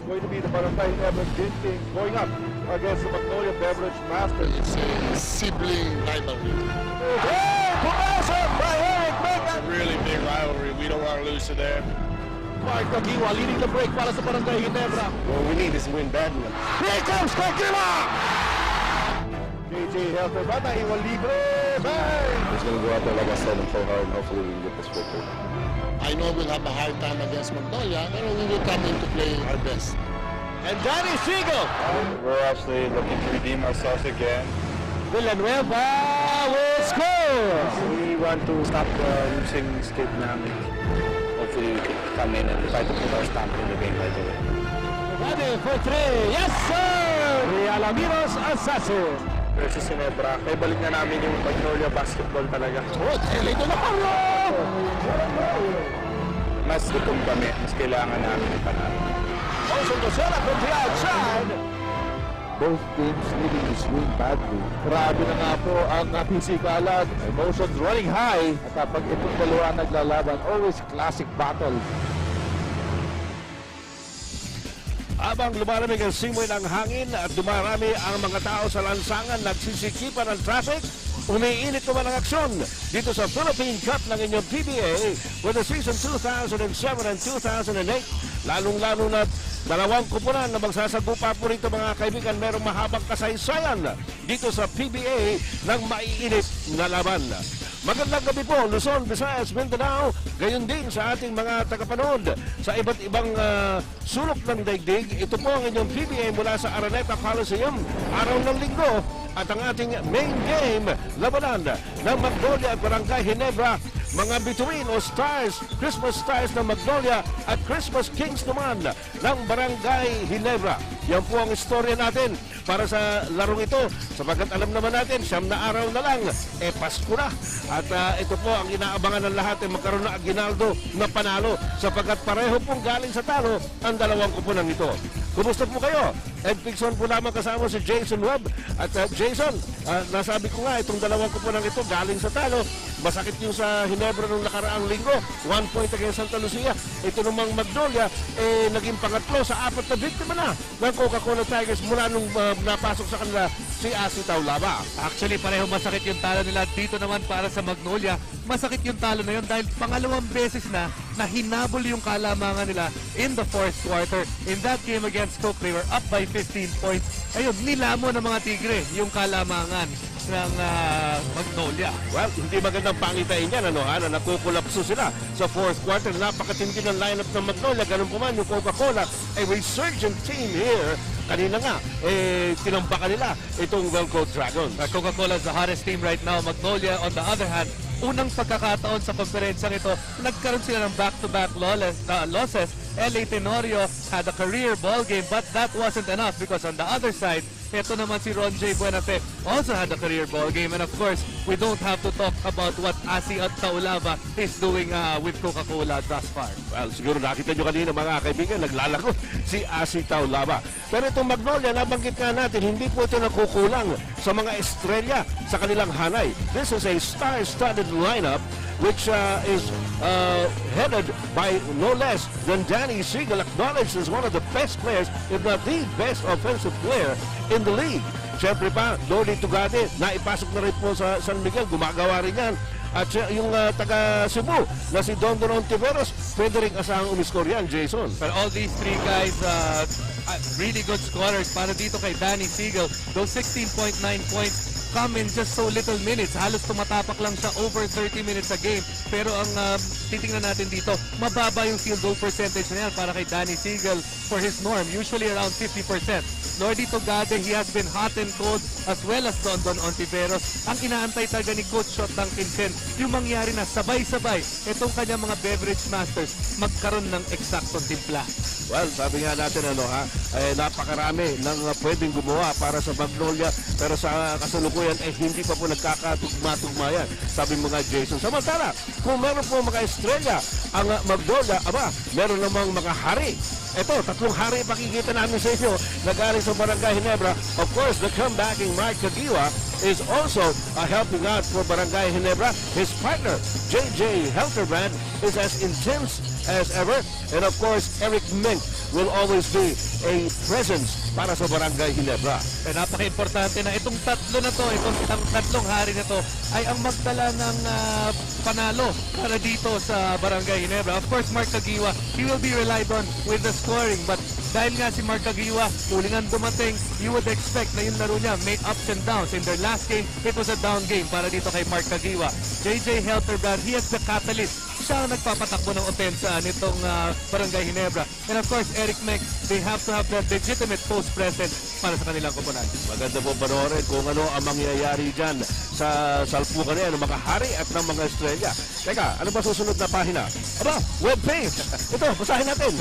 going to be the Barangay Ginebra Gin Kings going up against the Magnolia Beverage Masters. It's a sibling rivalry. Pumasok by Eric Megan! Really big rivalry. We don't want to lose to them. Mark Kagiwa leading the break para sa Barangay Ginebra. What we need is win badly. Here comes Kagiwa! JJ Helter Bata, iwan libre! Bang! He's going to go out there, like I said, and play hard, and hopefully we can get this victory. I know we'll have a hard time against Magnolia, but we will come in to play our best. And Danny Siegel! We're actually looking to redeem ourselves again. Villanueva will score! We want to stop the losing skid namin. Hopefully we can come in and try to put our stamp in the game right away. Ready for three! Yes, sir! Realaminos Assassin! Versus Ginebra, may balik na namin yung Magnolia basketball talaga. Oh, Elito na paro! Mas gutom kami, mas kailangan namin ng panalo. Also, Rosella from the outside! Both teams needing to swing badly. Grabe na nga po ang pisikalan. Emotions running high. At kapag itong dalawa naglalaban, always classic battle. Habang lumalamig ang simoy ng hangin at dumarami ang mga tao sa lansangan, nagsisikipan ng traffic, umiinit naman ang aksyon dito sa Philippine Cup ng inyong PBA with the season 2007 and 2008. Lalong-lalo na dalawang kupunan na magsasagupa po rito mga kaibigan, merong mahabang kasaysayan dito sa PBA ng maiinit na laban. Magandang gabi po, Luzon, Visayas, Mindanao, gayon din sa ating mga tagapanood sa iba't ibang sulok ng daigdig. Ito po ang inyong PBA mula sa Araneta Coliseum, araw ng linggo, at ang ating main game, labanan ng Magnolia at Barangay Ginebra, mga bituin o stars, Christmas stars ng Magnolia at Christmas Kings naman ng Barangay Ginebra. Yan po ang istorya natin para sa larong ito, sapagkat alam naman natin, siyam na araw na lang, Pasko na. At ito po ang inaabangan ng lahat, magkaroon na aginaldo na panalo, sapagkat pareho pong galing sa talo ang dalawang kupunan ito. Kumusta po kayo? Ed Pigson po lamang kasama si Jason Webb. At Jason, nasabi ko nga, itong dalawang kupunan ito galing sa talo. Masakit yung sa Ginebra nung nakaraang linggo, 1 point against Santa Lucia. Ito namang Magnolia, naging pangatlo sa 4 na biktima na ng Coca-Cola Tigers mula nung napasok sa kanila si Asi Taulaba. Actually, pareho masakit yung talo nila. Dito naman para sa Magnolia, masakit yung talo na yun dahil pangalawang beses na hinabol yung kalamangan nila in the fourth quarter. In that game against Coke, they were up by 15 points. Ayun, nilamon ng mga Tigre yung kalamangan ng Magnolia. Well, hindi magandang pangitain yan, na nakukulapso sila sa fourth quarter. Napakatindi ng lineup ng Magnolia. Ganun po man, yung Coca-Cola, a resurgent team here. Kanina nga, tinampakan nila itong Velcro Dragons. Coca-Cola is the hottest team right now. Magnolia, on the other hand, unang pagkakataon sa konferensyang ito, nagkaroon sila ng back-to-back losses. LA Tenorio had a career ball game, but that wasn't enough because on the other side, ito naman si Ron J. Buenafe also had a career ball game. And of course, we don't have to talk about what Asi at Taulava is doing with Coca-Cola thus far. Well, siguro nakita nyo kanina mga kaibigan, naglalaro si Asi Taulava. Pero itong Magnolia, nabanggit nga natin, hindi po ito nakukulang sa mga estrella sa kanilang hanay. This is a star-studded lineup which is headed by no less than Danny Siegel, acknowledged as one of the best players, if not the best offensive player in the league. Siyempre pa, Lodi Tugade, naipasok na rin po sa San Miguel, gumagawa rin yan. At yung taga Cebu na si Don Ontiveros, pwede rin asahang umiskor yan, Jason. But all these three guys, really good scorers para dito kay Danny Siegel. Those 16.9 points come in just so little minutes. Halos tumatapak lang siya over 30 minutes a game. Pero ang titingnan natin dito, mababa yung field goal percentage na yan para kay Danny Siegel for his norm. Usually around 50%. Lordy Togade, he has been hot and cold as well as Don Ontiveros. Ang inaantay talaga ni Coach Shot ng Kinsen, yung mangyari na sabay-sabay itong kanyang mga beverage masters magkaroon ng eksaktong timpla. Well, sabi nga natin napakarami ng pwedeng gumawa para sa Magnolia, pero sa kasalukuyan hindi pa po nagkakatugma-tugma yan, sabi mga Jason. Samantala, kung meron po mga estrella ang Magnolia, meron namang mga hari. Ito, 3 hari pakikita namin sa inyo na galing sa Barangay Ginebra. Of course, the comebacking Mark Kagiwa is also helping out for Barangay Ginebra. His partner, JJ Helterbrand, is as intense as ever. And of course, Eric Mink will always be a presence para sa Barangay Ginebra. Napaka-importante na itong tatlo na to, itong tatlong hari na to ay ang magdala ng panalo para dito sa Barangay Ginebra. Of course, Mark Caguioa, he will be relied on with the scoring, but dahil nga si Mark Caguioa, tulingan dumating, you would expect na yung laro niya may ups and downs. In their last game, it was a down game para dito kay Mark Caguioa. JJ Helterbrand, he has the catalyst. Siya ang nagpapatakbo ng opensa nitong Barangay Ginebra. And of course, Eric Meck, they have to have the legitimate post present para sa kanilang koponan. Maganda po panoorin kung ano ang mangyayari dyan sa salpukan niya ng mga hari at ng mga estrella. Teka, ano ba susunod na pahina? Aba, webpage! Ito, basahin natin.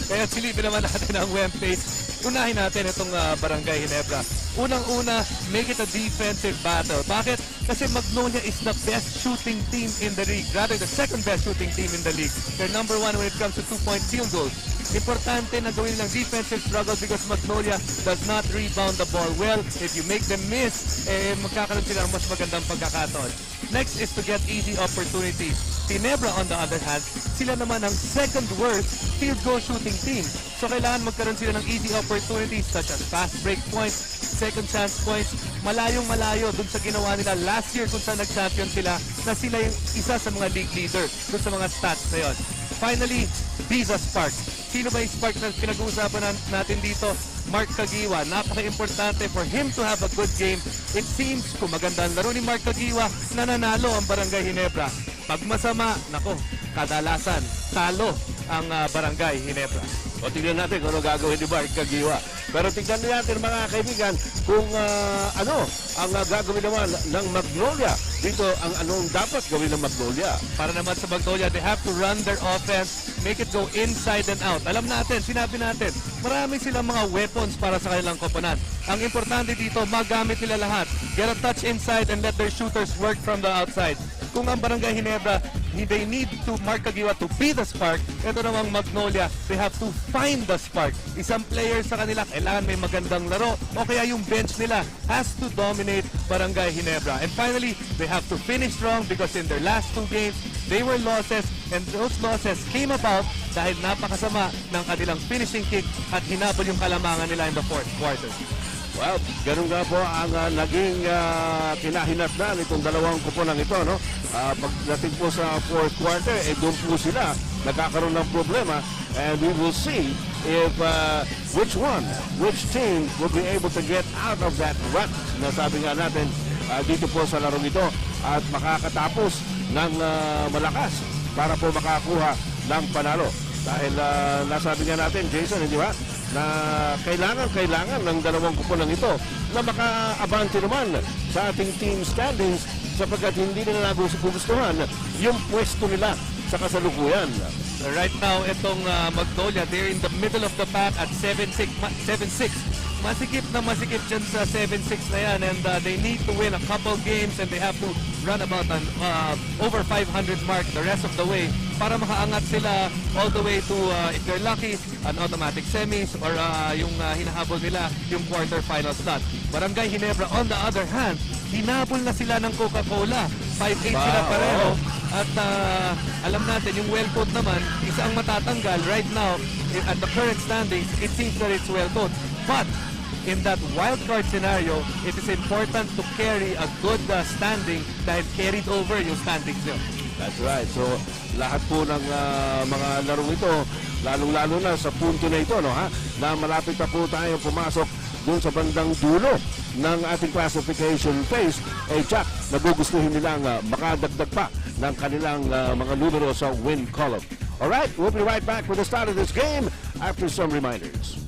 Kaya silipin naman natin ang webpage. Unahin natin itong Barangay Ginebra. Unang-una, make it a defensive battle. Bakit? Kasi Magnolia is the best shooting team in the league. Rather, the second best shooting team in the league. They're number one when it comes to two-point field goals. Importante na gawin ng defensive struggles because Magnolia does not rebound the ball well. If you make them miss, magkakaroon sila ng mas magandang pagkakataon. Next is to get easy opportunities. Ginebra, on the other hand, sila naman ang second worst field goal shooting team. So kailangan magkaroon sila ng easy opportunities such as fast break points, second chance points, malayong-malayo dun sa ginawa nila last year kung saan nag-champion sila na sila yung isa sa mga league leader dun sa mga stats na yon. Finally, be the spark. Sino ba yung spark na pinag-uusapan natin dito? Mark Caguioa. Napaka-importante for him to have a good game. It seems, kung maganda ang laro ni Mark Caguioa, nananalo ang Barangay Ginebra. Pag masama, nako, kadalasan, talo ang Barangay Ginebra. O tignan natin kung ano gagawin ni Mark Caguioa. Pero tignan natin mga kaibigan kung ano ang gagawin naman ng Magnolia. Dito ang anong dapat gawin ng Magnolia. Para naman sa Magnolia, they have to run their offense, make it go inside and out. Alam natin, sinabi natin, marami silang mga weapons para sa kanilang koponan. Ang importante dito, magamit nila lahat. Get a touch inside and let their shooters work from the outside. Kung ang Barangay Ginebra, they need to Mark Caguioa to be the spark. Ito namang Magnolia, they have to find the spark. Isang player sa kanila, kailangan may magandang laro o kaya yung bench nila has to dominate Barangay Ginebra. And finally, they have to finish strong because in their last two games, they were losses and those losses came about dahil napakasama ng kanilang finishing kick at hinabol yung kalamangan nila in the fourth quarter. Well, ganun nga po ang naging kinahinatnan itong dalawang kuponang ito, no? Pagdating po sa fourth quarter, doon po sila nagkakaroon ng problema and we will see if which team will be able to get out of that rut na sabi nga natin dito po sa larong ito at makakatapos ng malakas para po makakuha ng panalo. Dahil nasabi nga natin, Jason, hindi ba? Na kailangan ng dalawang kuponang ito na maka-abante naman sa ating team standings sapagkat hindi nila nagustuhan yung pwesto nila sa kasalukuyan. Right now, itong Magnolia, they're in the middle of the pack at 7-6. Masikip na masikip dyan sa 7-6 na yan and they need to win a couple games and they have to run about an over 500 mark the rest of the way para makaangat sila all the way to, if they're lucky, an automatic semis or yung hinahabol nila yung quarterfinal slot. Barangay Ginebra, on the other hand, hinabol na sila ng Coca-Cola. 5-8 sila pareho. At alam natin, yung well coat naman, isa ang matatanggal right now at the current standings, it seems that it's well coat. But in that wild card scenario, it is important to carry a good standing dahil carried over yung standings nyo. That's right. So, lahat po ng mga larong ito, lalong-lalo na sa punto na ito, no, ha? Na malapit na po tayo pumasok dun sa bandang dulo ng ating classification phase. Jack, nagugustuhin nilang makadagdag pa ng kanilang mga numero sa win column. Alright, we'll be right back with the start of this game after some reminders.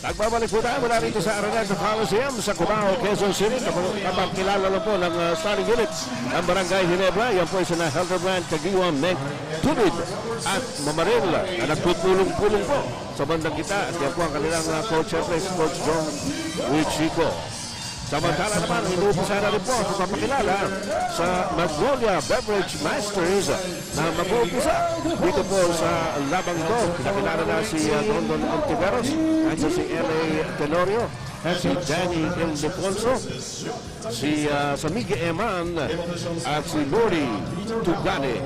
Nagbabalik po tayo mula rito sa Araneta Coliseum sa Cubao, Quezon City. Kapag kilala lang po ng starting units ang Barangay Ginebra. Yan po ay sina Helderbrand, Caguioa, Mek, Tubig at Mamaril na nagpupulong-pulong po sa bandang kita. At yan po ang kanilang coach, siyempre, Coach John Wichico. Samantala naman, inuumpisa na rin po ang papakilala sa Magnolia Beverage Masters na mag-uumpisa dito po sa labang ito. Pinakilala na si Rondon Ontiveros, nandiyan si L.A. Tenorio, si Danny Ildefonso, si Samige Eman at si Lori Tugane.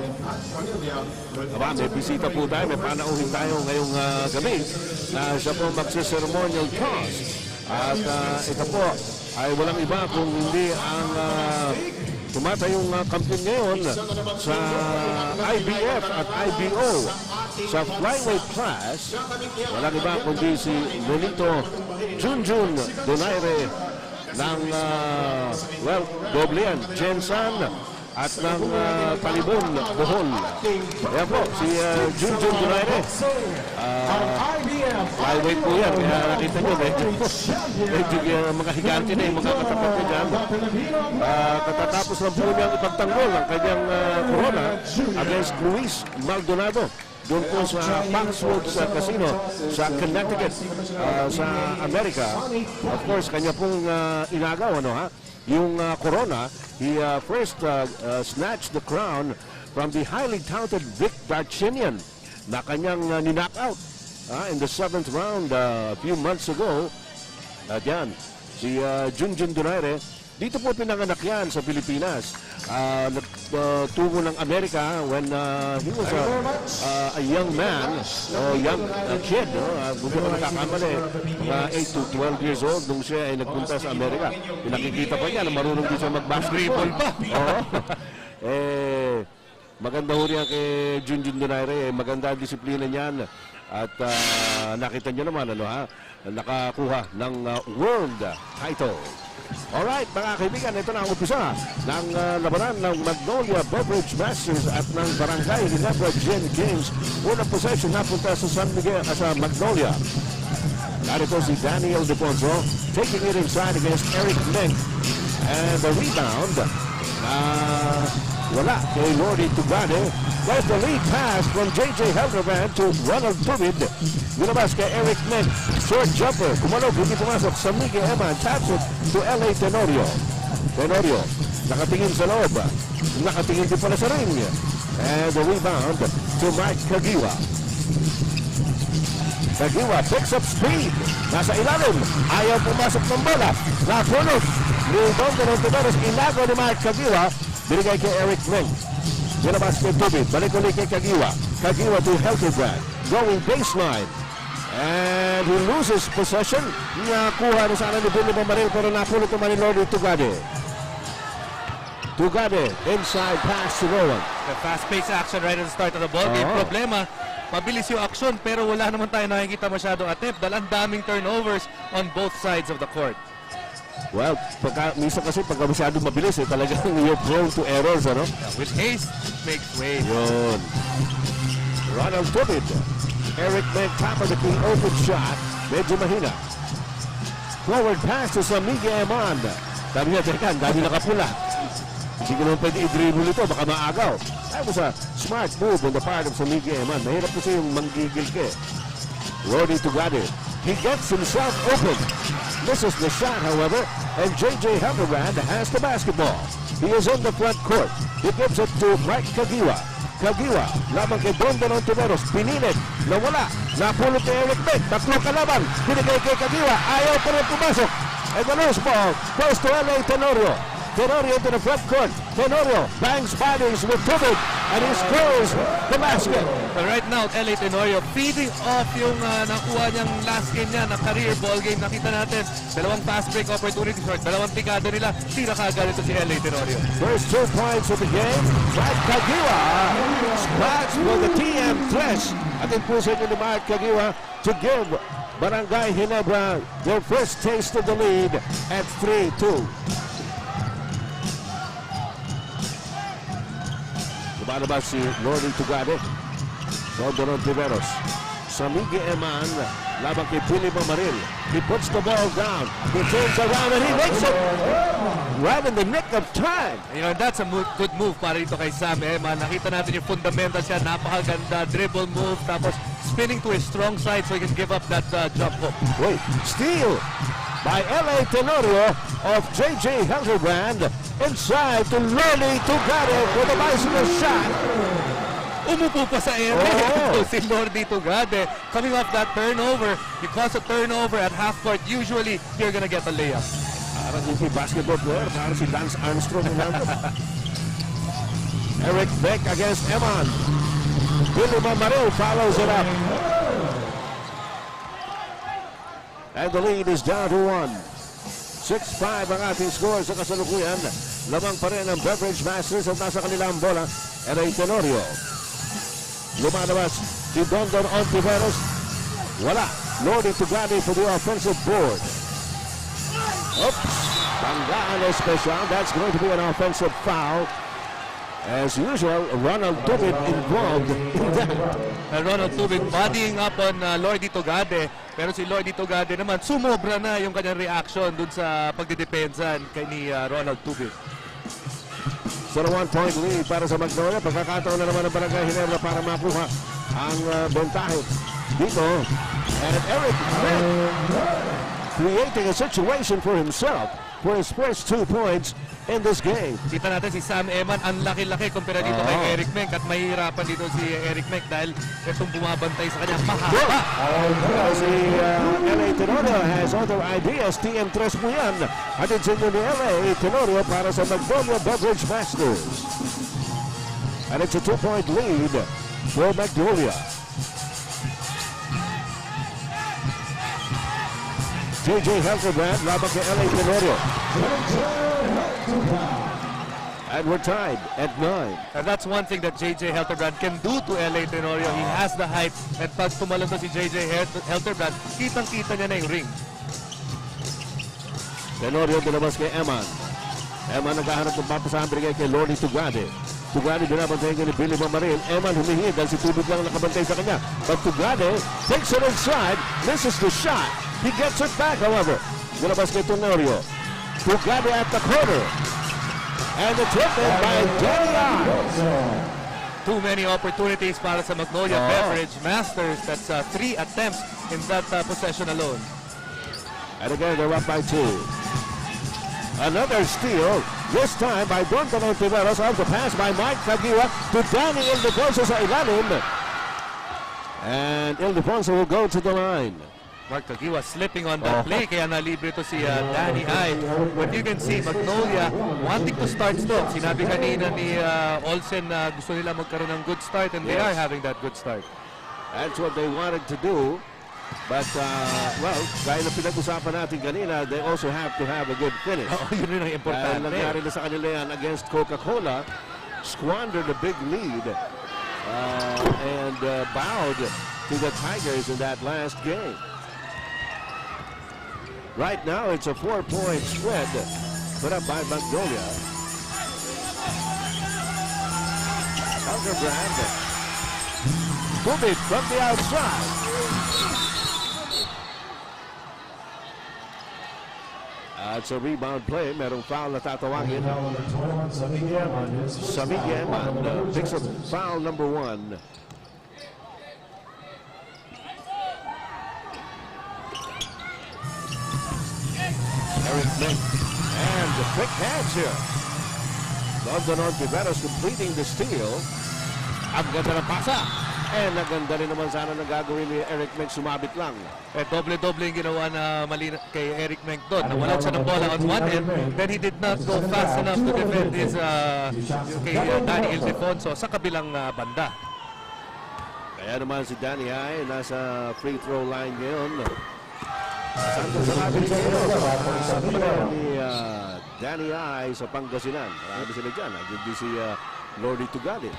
Aba, may bisita po tayo, may panauhin tayo ngayong gabi na siya po magsiceremonial toss. At ito po ay walang iba kung hindi ang tumatayong kampiyon ngayon sa IBF at IBO sa flyweight class. Walang iba kundi si Nonito Junjun Donaire ng doble yan, Jensan at ng Talibon Bohol. Ayan po, si Junjun Donaire. Flyweight po yan, kaya nakita nyo, medyo mga higante na yung mga katapat niya dyan. Katatapos lang po niyang ipagtanggol ang kanyang corona against Luis Maldonado doon po sa Foxwoods Casino sa Connecticut, sa Amerika. Of course, kanya pong inagaw, yung corona. He first snatched the crown from the highly talented Vic Darchinyan na kanyang ninockout in the 7th round a few months ago. At yan, si Junjun Donaire, dito po pinanganak yan sa Pilipinas. Tungo ng Amerika when he was a young man, young kid, kung di ko nakakamali, 8 to 12 years old nung siya ay nagpunta sa Amerika. Pinakikita pa niya na marunong din siya mag-basketball pa. Maganda ho riyan kay Junjun Donaire, maganda ang disiplina niyan. At nakita niyo naman, nakakuha ng world title. Alright, mga kaibigan, ito na ang umpisa ng labanan ng Magnolia Beverage Masters at ng Barangay Ginebra Gin Games. Unang possession napunta sa San Miguel, sa Magnolia. Narito si Daniel Deponso taking it inside against Eric Meng. And the rebound, wala kay Lordy Tugane. There's the lead pass from J.J. Helderman to Ronald Tubid. Winabas kay Eric Meng. Short jumper. Kumalog, hindi pumasok. Samige Eman taps it to L.A. Tenorio. Tenorio, nakatingin sa loob. Nakatingin din pala sa ring. And the rebound to Mike Kagiwa. Kagiwa picks up speed. Nasa ilalim. Ayaw pumasok ng bola. Napunod. Nilbong ka ng Tuberos. Inago ni Mike Kagiwa. Binigay kay Eric Meng. Winabas kay Tubid. Balik ulit kay Kagiwa. Kagiwa to Helterbrand. Going baseline. And he loses possession. Nakuha na sana ni Billy Mamaril pero napulot naman ni Lordy Tugade. Tugade, inside pass to Rowan. The fast-paced action right at the start of the ball game. Problema, mabilis yung action pero wala naman tayo nakikita masyadong attempt dahil ang daming turnovers on both sides of the court. Well, minsan kasi pagka masyadong mabilis, talagang you're prone to errors, With haste, makes way. Yun. Ronald Tubid. Eric Meng, top of the key, open shot. Medyo mahina. Forward pass to Samige Eman. Sabi niya, teka, dami nakapula. Hindi ko naman pwede i-dribble ito, baka maagaw. That was a smart move on the part of Samige Eman. Mahirap kasi yung manggigil ka. Lordy Tugade. He gets himself open. Misses the shot, however, and J.J. Helderbrand has the basketball. He is in the front court. He gives it to Mike Kagiwa. Kagiwa, labang kay Rondon Ontiveros, pinilit, nawala, napulot kay Eric Meng, tatlong kalaban, binigay kay Kagiwa, ayaw pa rin pumasok. And the loose ball goes to L.A. Tenorio. Tenorio into the front court. Tenorio bangs bodies with Tubid, and he scores the basket. But right now, L.A. Tenorio feeding off yung nakuha niyang last game niya na career ball game. Nakita natin, dalawang fast break opportunity short, dalawang tikado nila, tira kaagad ito si L.A. Tenorio. First 2 points of the game. Mike Kagiwa scratch for the TM3. Atin po sa inyo ni Mike Kagiwa to give Barangay Ginebra their first taste of the lead at 3-2. Lumalabas si Lordy Tugade. Rondon Ontiveros. Samige Eman. Labang kay Billy Mamaril. He puts the ball down. He turns around and he makes it right in the nick of time. That's a good move para dito kay Sam Eman. Nakita natin yung fundamental siya. Napakaganda. Dribble move. Tapos spinning to his strong side so he can give up that jump hook. Wait. Steal by L.A. Tenorio of J.J. Hildebrand. Inside to Lordy Tugade with a bicycle shot. Umupo pa sa ere. Oo. Si Lordy Tugade coming off that turnover. Because of turnover at half court, usually you're gonna get a layup. Parang hindi basketball player, parang si Lance Armstrong. Eric Beck against Eman. Billy Mamaril follows it up. And the lead is down to 1. 6-5 ang ating score sa kasalukuyan. Lamang pa rin ang Beverage Masters at nasa kanilang bola. L.A. Tenorio. Lumalabas si Dondon Ontiveros. Wala. Lordy Tugade for the offensive board. Oops. Tanggaan especial. That's going to be an offensive foul. As usual, Ronald Tubid involved in that. Ronald Tubig bodying up on Lordy Tugade. Pero si Lordy Tugade naman, sumobra na yung kanyang reaction dun sa pagdidepensa ni Ronald Tubig. So a 1-point lead para sa Magnolia. Pagkakataon na naman ng Barangay Ginebra para makuha ang bentahe dito. And Eric creating a situation for himself for his first 2 points in this game. Kita natin si Sam Eman, ang laki-laki kumpara dito kay Eric Menk at mahihirapan dito si Eric Menk dahil itong bumabantay sa kanya mahaba. Si L.A. Tenorio has other ideas. TM3 mo yan. Hatid sa inyo ni L.A. Tenorio para sa Magnolia Beverage Masters. And it's a 2-point lead for Magnolia. J.J. Hildebrand laban kay L.A. Tenorio. And we're tied at 9. And that's one thing that J.J. Hildebrand can do to L.A. Tenorio. He has the height. And pag tumalon to si J.J. Hildebrand, kitang-kita niya na yung ring. Tenorio dinabas kay Eman. Eman naghahanap ng papasahan binigay kay Lordy Tugade. Tugade binabantay ni Billy Mamaril. Eman humihingi dahil si Tubig lang nakabantay sa kanya. But Tugade takes it inside, misses the shot. He gets it back, however. Dinabas kay Tenorio. Tugade at the corner. And it's hit in by Danny Ives. Too many opportunities para sa Magnolia Beverage Masters. That's 3 attempts in that possession alone. And again, they're up by 2. Another steal, this time by Dondon Ontiveros off the pass by Mike Caguia to Danny Ildefonso sa ilalim. And Ildefonso will go to the line. Mark Caguia slipping on that play, kaya nalibre to si Danny Ives. But you can see Magnolia wanting to start strong. Sinabi kanina ni Olsen na gusto nila magkaroon ng good start and they are having that good start. That's what they wanted to do. But, well, gaya na pinag-usapan natin kanina, they also have to have a good finish. Yun rin ang importante. Nangyari na sa kanila yan against Coca-Cola, squandered a big lead and bowed to the Tigers in that last game. Right now, it's a 4-point spread put up by Magnolia. Hildebrand. Tubig from the outside. It's a rebound play. Merong foul na tatawagin. Samigya Eman picks up foul number 1. Eric Nick. And the quick hands here. Dondon Ontiveros completing the steal. Ang ganda ng pasa. And naganda rin naman sana na gagawin ni Eric Menk, sumabit lang. Doble-doble yung ginawa na mali kay Eric Menk doon. Nawalog siya ng bola on one end, then he did not go fast enough to defend his kay Danny Ildefonso sa kabilang banda. Kaya naman si Danny ay nasa free throw line ngayon. Santos sa labing ni Danny ay sa Pangasinan. Marami sila dyan. Nandiyan din si Lordy Tugade.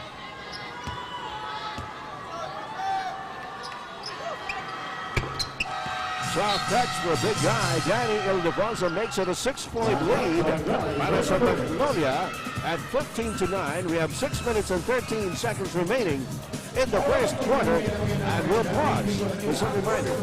Soft touch for a big guy. Danny Ildefonso makes it a 6-point lead para sa Magnolia at 15-9. We have 6 minutes and 13 seconds remaining in the first quarter, and we'll pause for some reminders.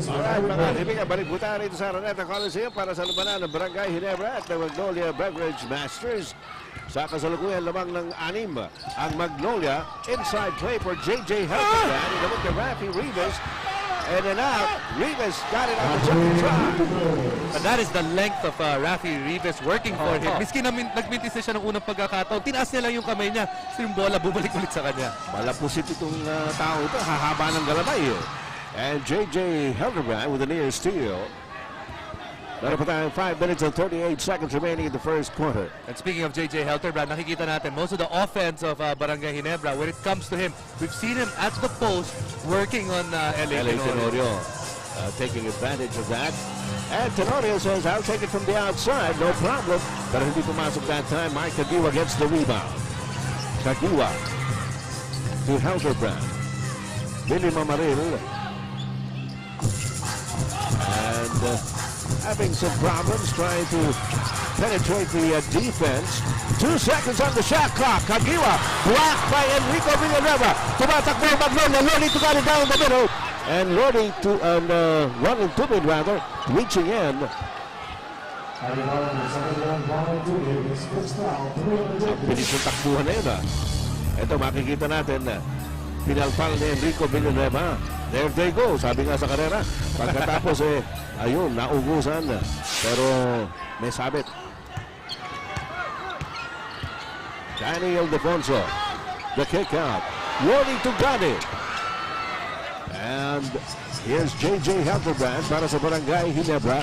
Alright mga kaibigan, balik po tayo rito sa Araneta Coliseum para sa labanan ng Barangay Ginebra at ng Magnolia Beverage Masters. Sa kasalukuyan lamang ng 6 ang Magnolia. Inside play for J.J. Helfenstein. Inabot kay Rafi Rivas. And then out, Rivas got it on the second try. And that is the length of Rafi Rivas working for him. Miski na nagmintis na siya ng unang pagkakataon, tinaas niya lang yung kamay niya. So yung bola bumalik ulit sa kanya. Malapusit itong tao ito. Hahaba ng galamay. And J.J. Helfenstein with a near steal. Meron pa tayong 5 minutes and 38 seconds remaining in the first quarter. And speaking of J.J. Helterbrand, nakikita natin most of the offense of Barangay Ginebra, when it comes to him, we've seen him at the post working on L.A. Tenorio. Taking advantage of that. And Tenorio says, I'll take it from the outside, no problem. Pero hindi pumasok that time. Mike Kagiwa gets the rebound. Kagiwa to Helterbrand. Billy Mamaril. And having some problems trying to penetrate the defense. 2 seconds on the shot clock. Kagiwa blocked by Enrico Villanueva. Tumatakbo Magnolia. Loading to got it down the middle. And loading to, running to it rather, reaching in. Bilis ng takbuhan na yun Ito makikita natin pinalpal ni Enrico Villanueva. There they go, sabi nga sa karera. Pagkatapos ayun, naugusan. Pero may sabit. Daniel Defonso, the kick out. Loading to Gani. And here's J.J. Helterbrand para sa Barangay Ginebra.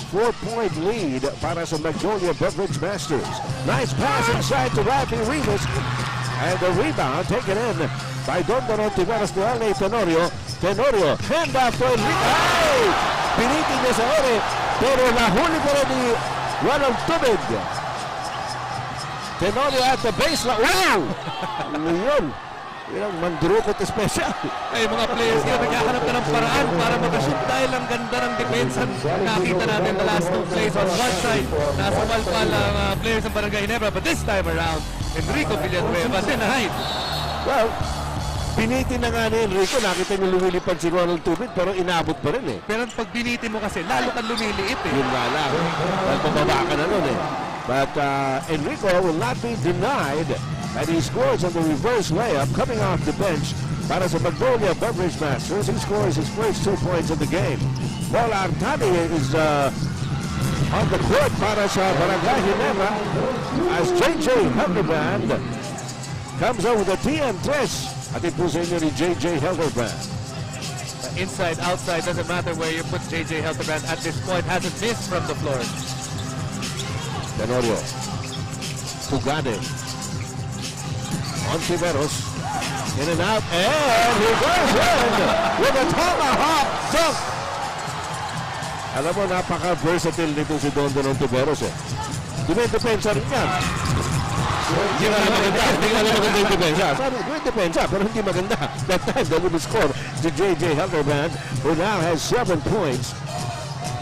4-point lead para sa Magnolia Beverage Masters. Nice pass inside to Rafi Rivas. And the rebound taken in by Dondon Tiveros to L.A. Tenorio. Tenorio, hand off to Enrico. Ay! Pinitin niya sa ore. Pero nahuli ko rin ni Ronald Tubig. Tenorio at the baseline. Wow! Yun. Yun ang mandurukot special. Ay, mga players here, naghahanap na ng paraan para mag-shoot dahil ang ganda ng depensa. Nakita natin the last 2 plays on one side. Nasa malpal ang players ng Barangay Ginebra. But this time around, Enrico Villanueva denied. Well, binitin na nga ni Enrico. Nakita niyo lumilipad si Ronald Tubig pero inabot pa rin Pero pag binitin mo kasi, lalo kang lumiliit Yun nga lang. Dahil pababa ka na nun But Enrico will not be denied. And he scores on the reverse layup coming off the bench para sa Magnolia Beverage Masters. He scores his first 2 points of the game. Paul Artadi is on the court para sa Barangay Ginebra as J.J. Helterbrand comes over the TM3. Atin po sa inyo ni J.J. Helterbrand. Inside, outside, doesn't matter where you put J.J. Helterbrand at this point. Hasn't missed from the floor. Tenorio. Tugade. On Tiveros. In and out. And he goes in with a tomahawk dunk. Alam mo, napaka-versatile nito si Dondon Tiveros Dumidepensa rin yan. Hindi nga maganda. Hindi nga maganda yung depensa. Sabi, dumidepensa, pero hindi maganda. That time, the little score to J.J. Helterbrand, who now has 7 points.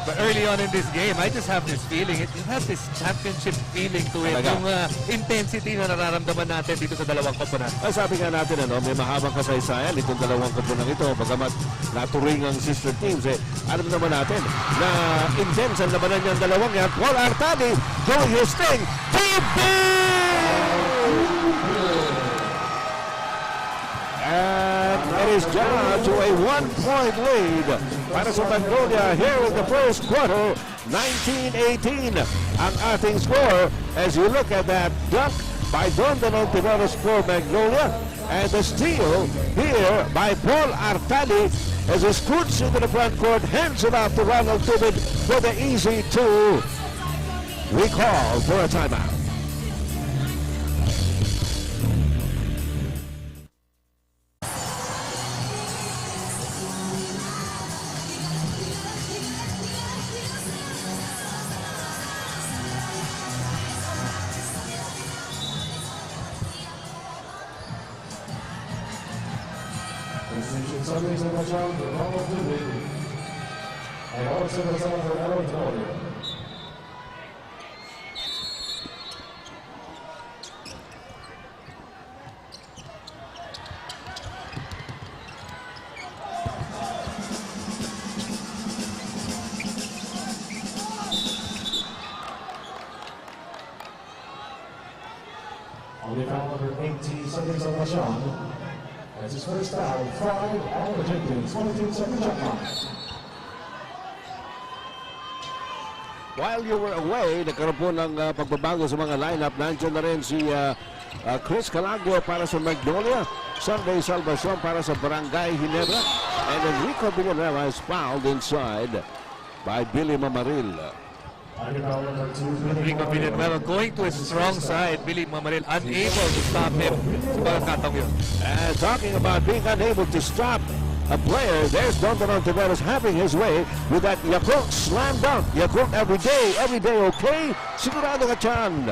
But early on in this game, I just have this feeling. It has this championship feeling to it. Yung intensity na nararamdaman natin dito sa dalawang koponan. Ay, sabi nga natin, may mahabang kasaysayan itong dalawang koponan ito. Bagamat naturing ang sister teams, alam naman natin na intense ang labanan niyang dalawang yan. Paul Artadi doing his thing. And it is down to a 1-point lead para sa Magnolia here in the first quarter. 19-18 ang ating score as you look at that dunk by Dondon Tiveros for Magnolia and the steal here by Paul Artadi as he scoots into the front court, hands it off to Ronald Tubig for the easy 2. We call for a timeout. On the foul number 18 seconds on LaShawn. That's his first foul, 5 on the Jenkins, 22-second shot clock. While you were away, nagkaroon po ng pagbabago sa mga lineup. Nandiyan na rin si Chris Calagio para sa Magnolia, Sunday Salvacion para sa Barangay Ginebra, and Enrico Villanueva is fouled inside by Billy Mamaril. On the foul number 2, Enrico Villanueva going to a strong side. Billy Mamaril unable to stop him sa pagkakataong yun. And talking about being unable to stop a player, there's Don Tavares having his way with that Yakult slam dunk. Yakult every day okay? Sigurado ka dyan.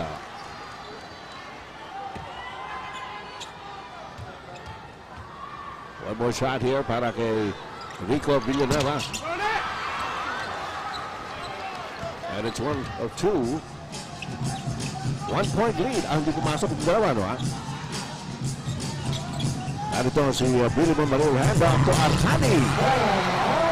One more shot here para kay Rico Villanueva. And it's 1 or 2. 1 point lead. Hindi pumasok yung dalawa, no, ha? Narito si Billy Mamaril, hand off to Artani.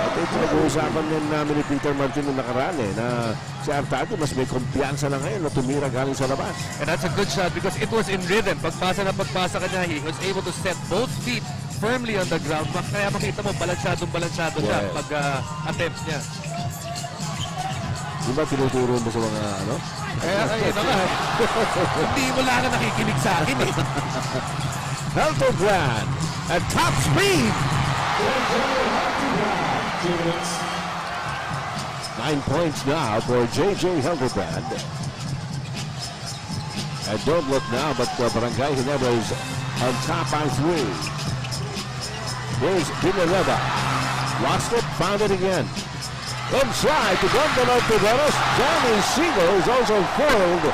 At ito nag-uusapan din namin ni Peter Martin noong nakaraan na si Artani mas may kumpiyansa na ngayon na tumira galing sa labas. And that's a good shot because it was in rhythm. Pagpasa na pagpasa kanya, he was able to set both feet firmly on the ground. Kaya makita mo, balansyadong siya pag attempts niya. Di ba tinuturo mo sa mga ano? Kaya ayun na nga. Hindi mo lang na nakikinig sa akin eh. Hildebrand at top speed. 9 points now for J.J. Hildebrand. And don't look now, but Barangay Ginebra is on top by 3. Here's Villanueva. Lost it, found it again. Inside to Gondon Tavares. Danny Siegel is also foiled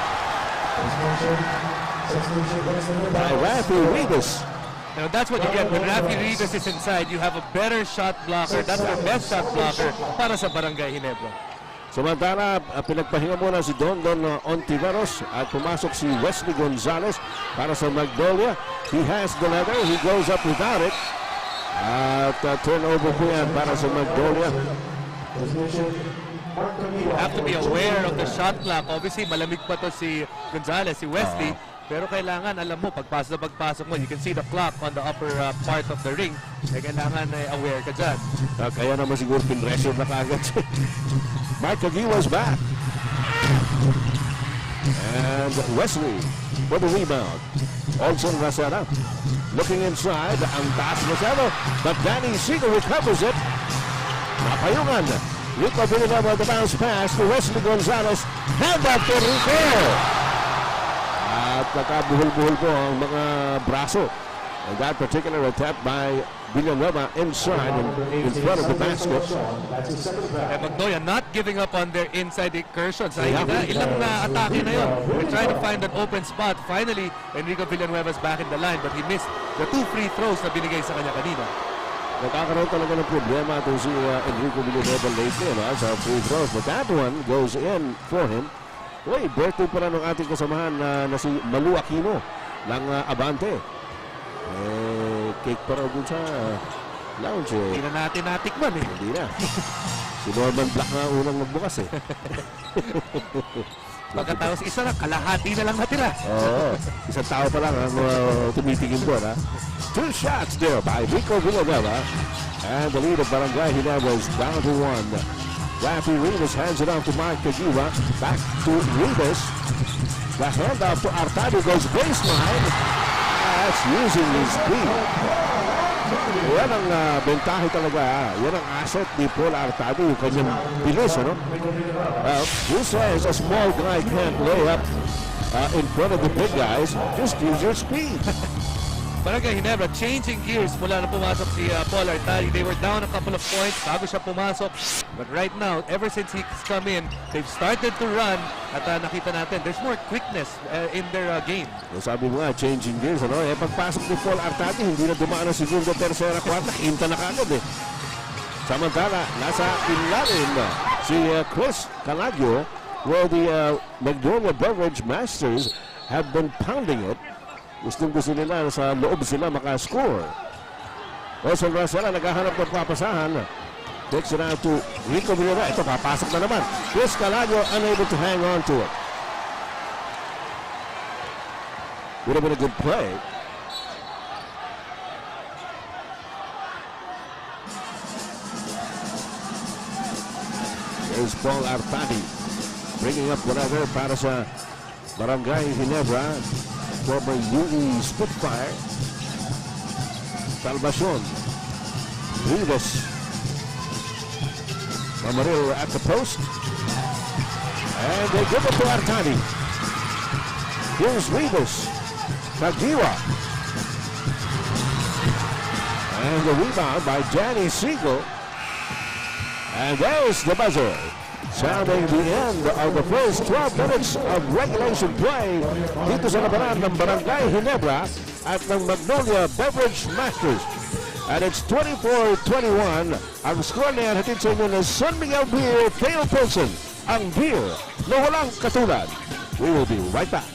by Rafi Rivas. Now that's what you get when Rafi Rivas is inside. You have a better shot blocker. That's the best shot blocker para sa Barangay Ginebra. Samantala, pinagpahinga muna si Dondon Ontiveros at pumasok si Wesley Gonzalez para sa Magnolia. He has the leather. He goes up without it. At turnover po yan para sa Magnolia. You have to be aware of the shot clock. Obviously, malamig pa to si Gonzalez, si Wesley. Pero kailangan, alam mo, pagpasok mo, you can see the clock on the upper part of the ring. Kailangan aware ka dyan. Kaya naman siguro pinressure na kagad. Mike Aguilar's back. And Wesley for the rebound. Olson Racera looking inside. Ang taas Racera. But Danny Siegel recovers it. Napayungan. Rico Villanueva the bounce pass to Wesley Gonzalez. Hand up to Rico. At nakabuhol-buhol po ang mga braso. And that particular attempt by Villanueva inside in front of the basket. And Magnolia not giving up on their inside incursions. Ilang na atake na yun. They're trying to find an open spot. Finally, Enrico Villanueva's back in the line, but he missed the 2 free throws na binigay sa kanya kanina. Nagkakaroon talaga ng problema itong si Enrico Villanueva lately sa free throws. But that one goes in for him. Uy, birthday pala ng ating kasamahan na si Malu Aquino ng Abante. Cake pa raw dun sa lounge. Hindi na natin natikman eh. Hindi na. Si Norman Black nga unang magbukas eh. Pagkatapos isa na, kalahati na lang natira. Oo. Isang tao pa lang ang tumitingin doon, ha? 2 shots there by Rico Villanueva. And the lead of Barangay Ginebra is down to 1. Rafi Rivas hands it off to Mark Caguva. Back to Rivas. The handoff to Artado goes baseline. That's using his speed. Yan ang bentahe talaga. Yan ang asset ni Paul Artado. Yung kanyang bilis, ano? Well, who says a small guy can't lay up in front of the big guys? Just use your speed. Barangay Ginebra changing gears mula na pumasok si Paul Artadi. They were down a couple of points bago siya pumasok. But right now, ever since he's come in, they've started to run. At nakita natin, there's more quickness in their game. Sabi mo nga, changing gears, ano? Pagpasok ni Paul Artadi, hindi na dumaan ang segundo, tercera, kwarta. Inta na kagad eh. Samantala, nasa ilalim si Chris Calagio, where the Magnolia Beverage Masters have been pounding it. Gusto nila sa loob sila makascore. Olson Racela naghahanap ng papasahan. Takes it out to Rico Villanueva. Ito, papasok na naman. Chris Calagio unable to hang on to it. Would have been a good play. There's Paul Artadi bringing up whatever para sa Barangay Ginebra, former UE Spitfire. Salvacion, Rivas, Mamaril at the post, and they give it to Artadi. Here's Rivas, Kagiwa, and the rebound by Danny Siegel. And there's the buzzer, sounding the end of the first 12 minutes of regulation play dito sa labanan ng Barangay Ginebra at ng Magnolia Beverage Masters. And it's 24-21. Ang score na yan hatid sa inyo ng San Miguel Beer, Theo Pilsen, ang beer na walang katulad. We will be right back.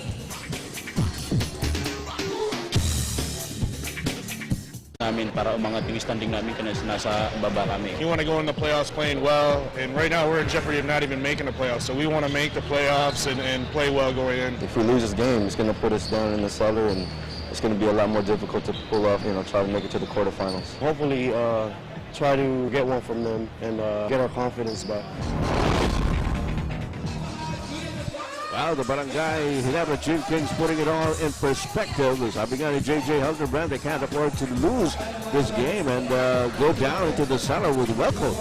Namin para umangat yung standing namin kasi nasa baba kami. You want to go in the playoffs playing well, and right now we're in jeopardy of not even making the playoffs. So we want to make the playoffs and play well going in. If we lose this game, it's going to put us down in the cellar, and it's going to be a lot more difficult to pull off, try to make it to the quarterfinals. Hopefully, try to get one from them and get our confidence back. Well, the Barangay Ginebra Gym Kings putting it all in perspective. Sabi nga ni J.J. Hildebrand, they can't afford to lose this game and go down into the cellar with welcome.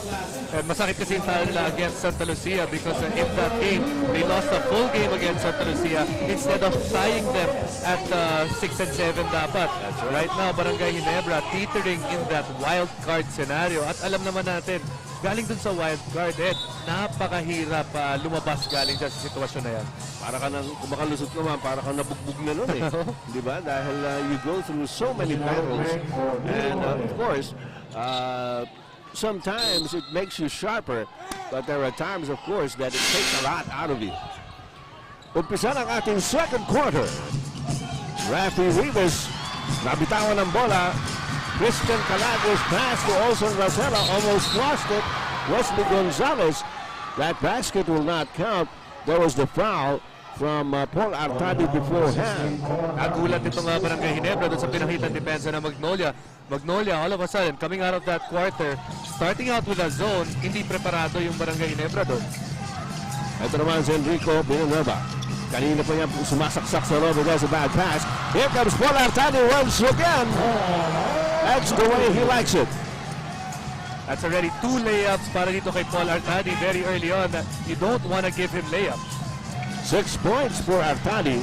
And masakit kasi yung talo nila against Santa Lucia because in that game, they lost a full game against Santa Lucia instead of tying them at 6 and 7 dapat. Right now, Barangay Ginebra teetering in that wild card scenario. At alam naman natin, galing dun sa wild card, napakahirap lumabas galing sa sitwasyon na yan. Para ka nang kumakalusot naman, para ka nabugbog na nun eh. Di ba? Dahil you go through so many battles. And of course, sometimes it makes you sharper, but there are times, of course, that it takes a lot out of you. Umpisa ng ating second quarter. Rafi Rivas, nabitawan ng bola. Christian Calagos pass to Olson Rosella, almost lost it. Wesley Gonzalez, that basket will not count. There was the foul from Paul Artadi beforehand. Nagulat itong Barangay Ginebra doon sa pinakitang depensa ng Magnolia. Magnolia, all of a sudden, coming out of that quarter, starting out with a zone, hindi preparado yung Barangay Ginebra doon. Ito naman si Enrico Villanueva. Kanina pa niya sumasaksak sa loob. There's a bad pass. Here comes Paul Artadi once again. That's the way he likes it. That's already 2 layups para dito kay Paul Artadi very early on. You don't want to give him layups. 6 points for Artadi.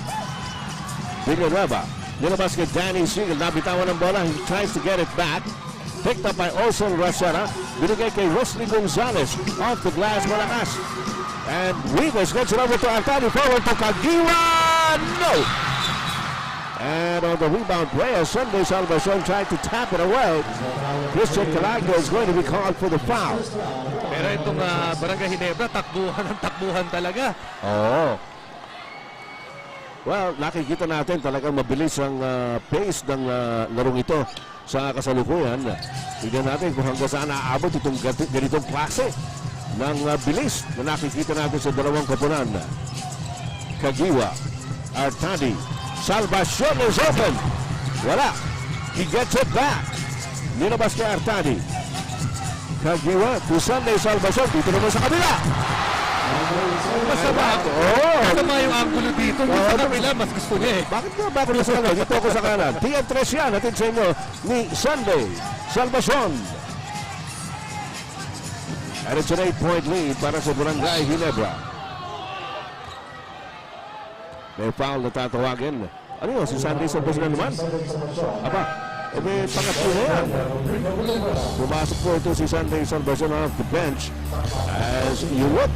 Villanueva. Nilabas kay Danny Siegel. Nabitawan ng bola. He tries to get it back. Picked up by Olson Rosera. Binigay kay Wesley Gonzalez. Off the glass. Malakas. And Rivas gets it over to Artadi. Forward to Kagiwa. No! And on the rebound play, Sunday Salvacion tried to tap it away. Christian Calagos is going to be called for the foul. Pero itong Barangay Ginebra, takbuhan talaga. Oo. Well, nakikita natin talagang mabilis ang pace ng larong ito sa kasalukuyan. Tignan natin kung hanggang saan naaabot itong ganitong klase ng bilis na nakikita natin sa dalawang koponan. Kagiwa, Artadi, Salvacion is open. Wala. He gets it back. Nilabas kay Artadi. Kagiwa to Sunday Salvacion. Dito naman sa kabila. Masama. Masama yung angulo dito. Sa kabila, mas gusto niya eh. Bakit nga bago na sa kanan? Dito ako sa kanan. TN3 yan. Natin sa inyo ni Sunday Salvacion. And it's an 8-point lead para sa Barangay Ginebra. May foul na tatawagin. Ano yun? Si Sunday Salvacion naman? Aba, may pangatlo na yan. Pumasok po ito si Sunday Salvacion off the bench. As you look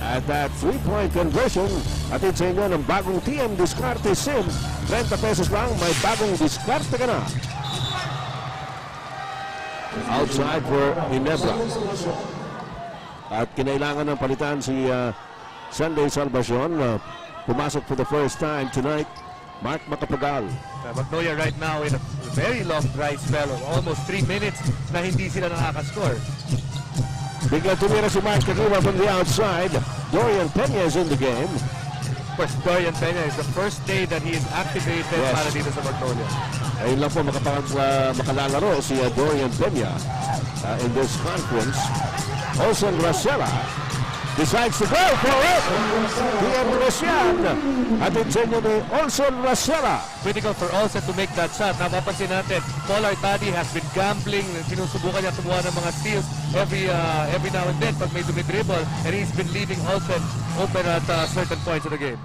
at that 3-point conversion, atin sa inyo ng bagong TM Discarte SIM. 30 pesos lang, may bagong diskarte ka na. Outside for Ginebra. At kinailangan ng palitan si Sunday Salvacion. Pumasok for the first time tonight, Mark Macapagal. Magnolia right now in a very long dry spell of almost 3 minutes na hindi sila nakaka-score. Bigla tumira si Mark Kagiwa from the outside. Dorian Peña is in the game. course, Dorian Peña is the first day that he is activated para dito sa Magnolia. Ayun lang po makalalaro si Dorian Peña in this conference. Olsen Rosella decides to go for it. Ian Rosian at insenyo ni Olsen Rosella. Critical for Olsen to make that shot. Napapansin natin, Paul Artadi has been gambling. Sinusubukan niya kumuha ng mga steals every now and then pag may dumidribble, and he's been leaving Olsen open at certain points of the game.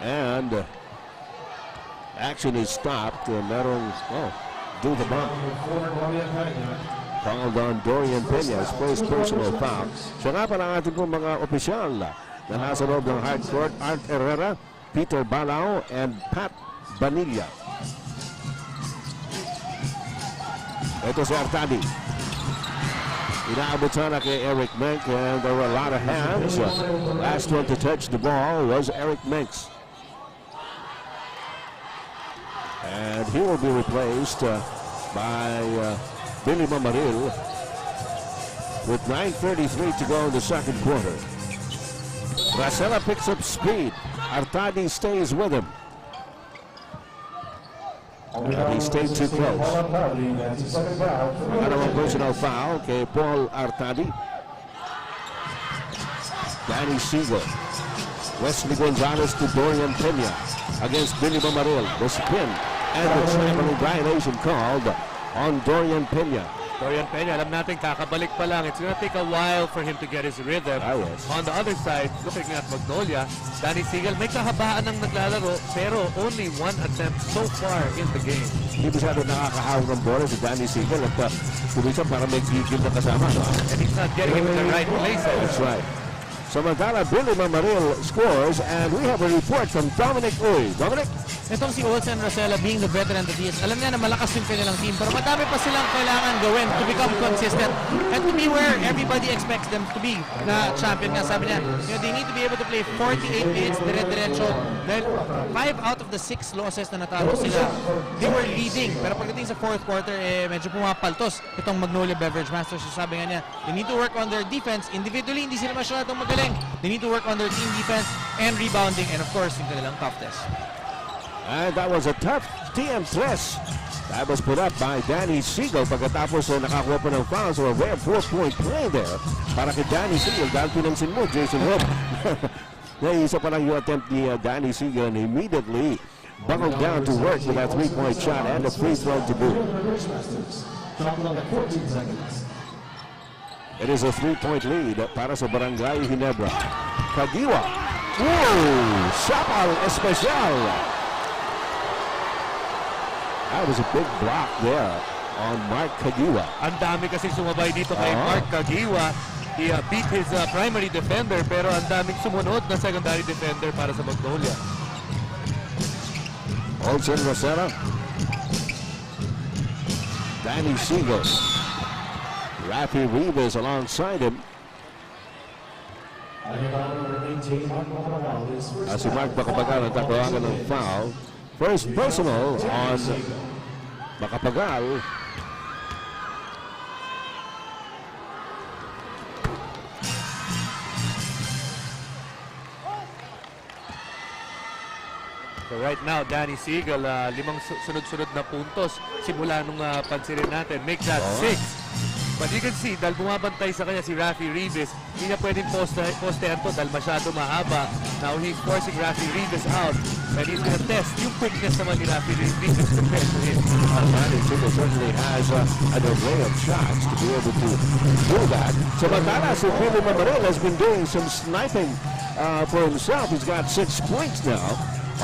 And action is stopped. Merong do the bump. Fouled on Dorian Peña's first personal foul. Siya nga pala ang ating pong mga opisyal na nasa loob ng hard court. Art Herrera, Peter Balao, and Pat Banilla. Ito si Artadi. Inaabot sana kay Eric Menk, and there were a lot of hands. Last one to touch the ball was Eric Menks. And he will be replaced by Billy Mamaril with 9:33 to go in the second quarter. Rosella picks up speed. Artadi stays with him. He stayed too close. Another personal foul kay Paul Artadi. Danny Siegel. Wesley Gonzalez to Dorian Peña against Billy Mamaril. The spin and the traveling violation called on Dorian Peña. Dorian Peña, alam natin kakabalik pa lang. It's gonna take a while for him to get his rhythm. Yes. On the other side, looking at Magnolia, Danny Siegel may kahabaan ng naglalaro pero only one attempt so far in the game. Hindi masyado nakakahawag ng bola si Danny Siegel at kumisa para may gigil na kasama. No? And he's not getting him in the right places. That's right. Samantala, Billy Mamaril scores, and we have a report from Dominic Uy. Dominic? Itong si Olsen Rosella being the veteran that he is, alam niya na malakas yung kanilang team, pero madami pa silang kailangan gawin to become consistent and to be where everybody expects them to be. Na champion nga, sabi niya, they need to be able to play 48 minutes dire-diretso. Dahil 5 out of the 6 losses na natalo sila, they were leading. Pero pagdating sa fourth quarter, medyo pumapaltos itong Magnolia Beverage Masters. So sabi nga niya, they need to work on their defense. Individually, hindi sila masyadong magaling. They need to work on their team defense and rebounding and of course, yung kanilang toughness. And that was a tough TM stress. That was put up by Danny Siegel pagkatapos nakakuha pa ng foul. So a rare 4-point play there para kay Danny Siegel. Dahil pinansin mo, Jason Hope. Naisa pa lang yung attempt ni Danny Siegel and immediately buckled down to work with that 3-point shot and a free throw to boot. It is a 3-point lead para sa Barangay Ginebra. Kagiwa. Woo! Sapal Especial. That was a big block there on Mark Kagiwa. Ang dami kasi sumabay dito kay Mark Kagiwa. He beat his primary defender pero ang daming sumunod na secondary defender para sa Magnolia. Olsen Rosella. Danny Siegel. Rafi Rivas alongside him. Si Mark Macapagal ang takuhagan ng foul. First personal on Macapagal. So right now, Danny Siegel, 5 sunod-sunod na puntos simula nung pansirin natin. Make that 6. But you can see, dahil bumabantay sa kanya si Rafi Rivas, hindi niya pwedeng postehan to dahil masyado mahaba. Now he's forcing Rafi Rivas out. And he's gonna test yung quickness naman ni Rafi Rivas compared to him. Danny Siegel certainly has an array of shots to be able to do that. Samantala, si Billy Mamaril has been doing some sniping for himself. He's got 6 points now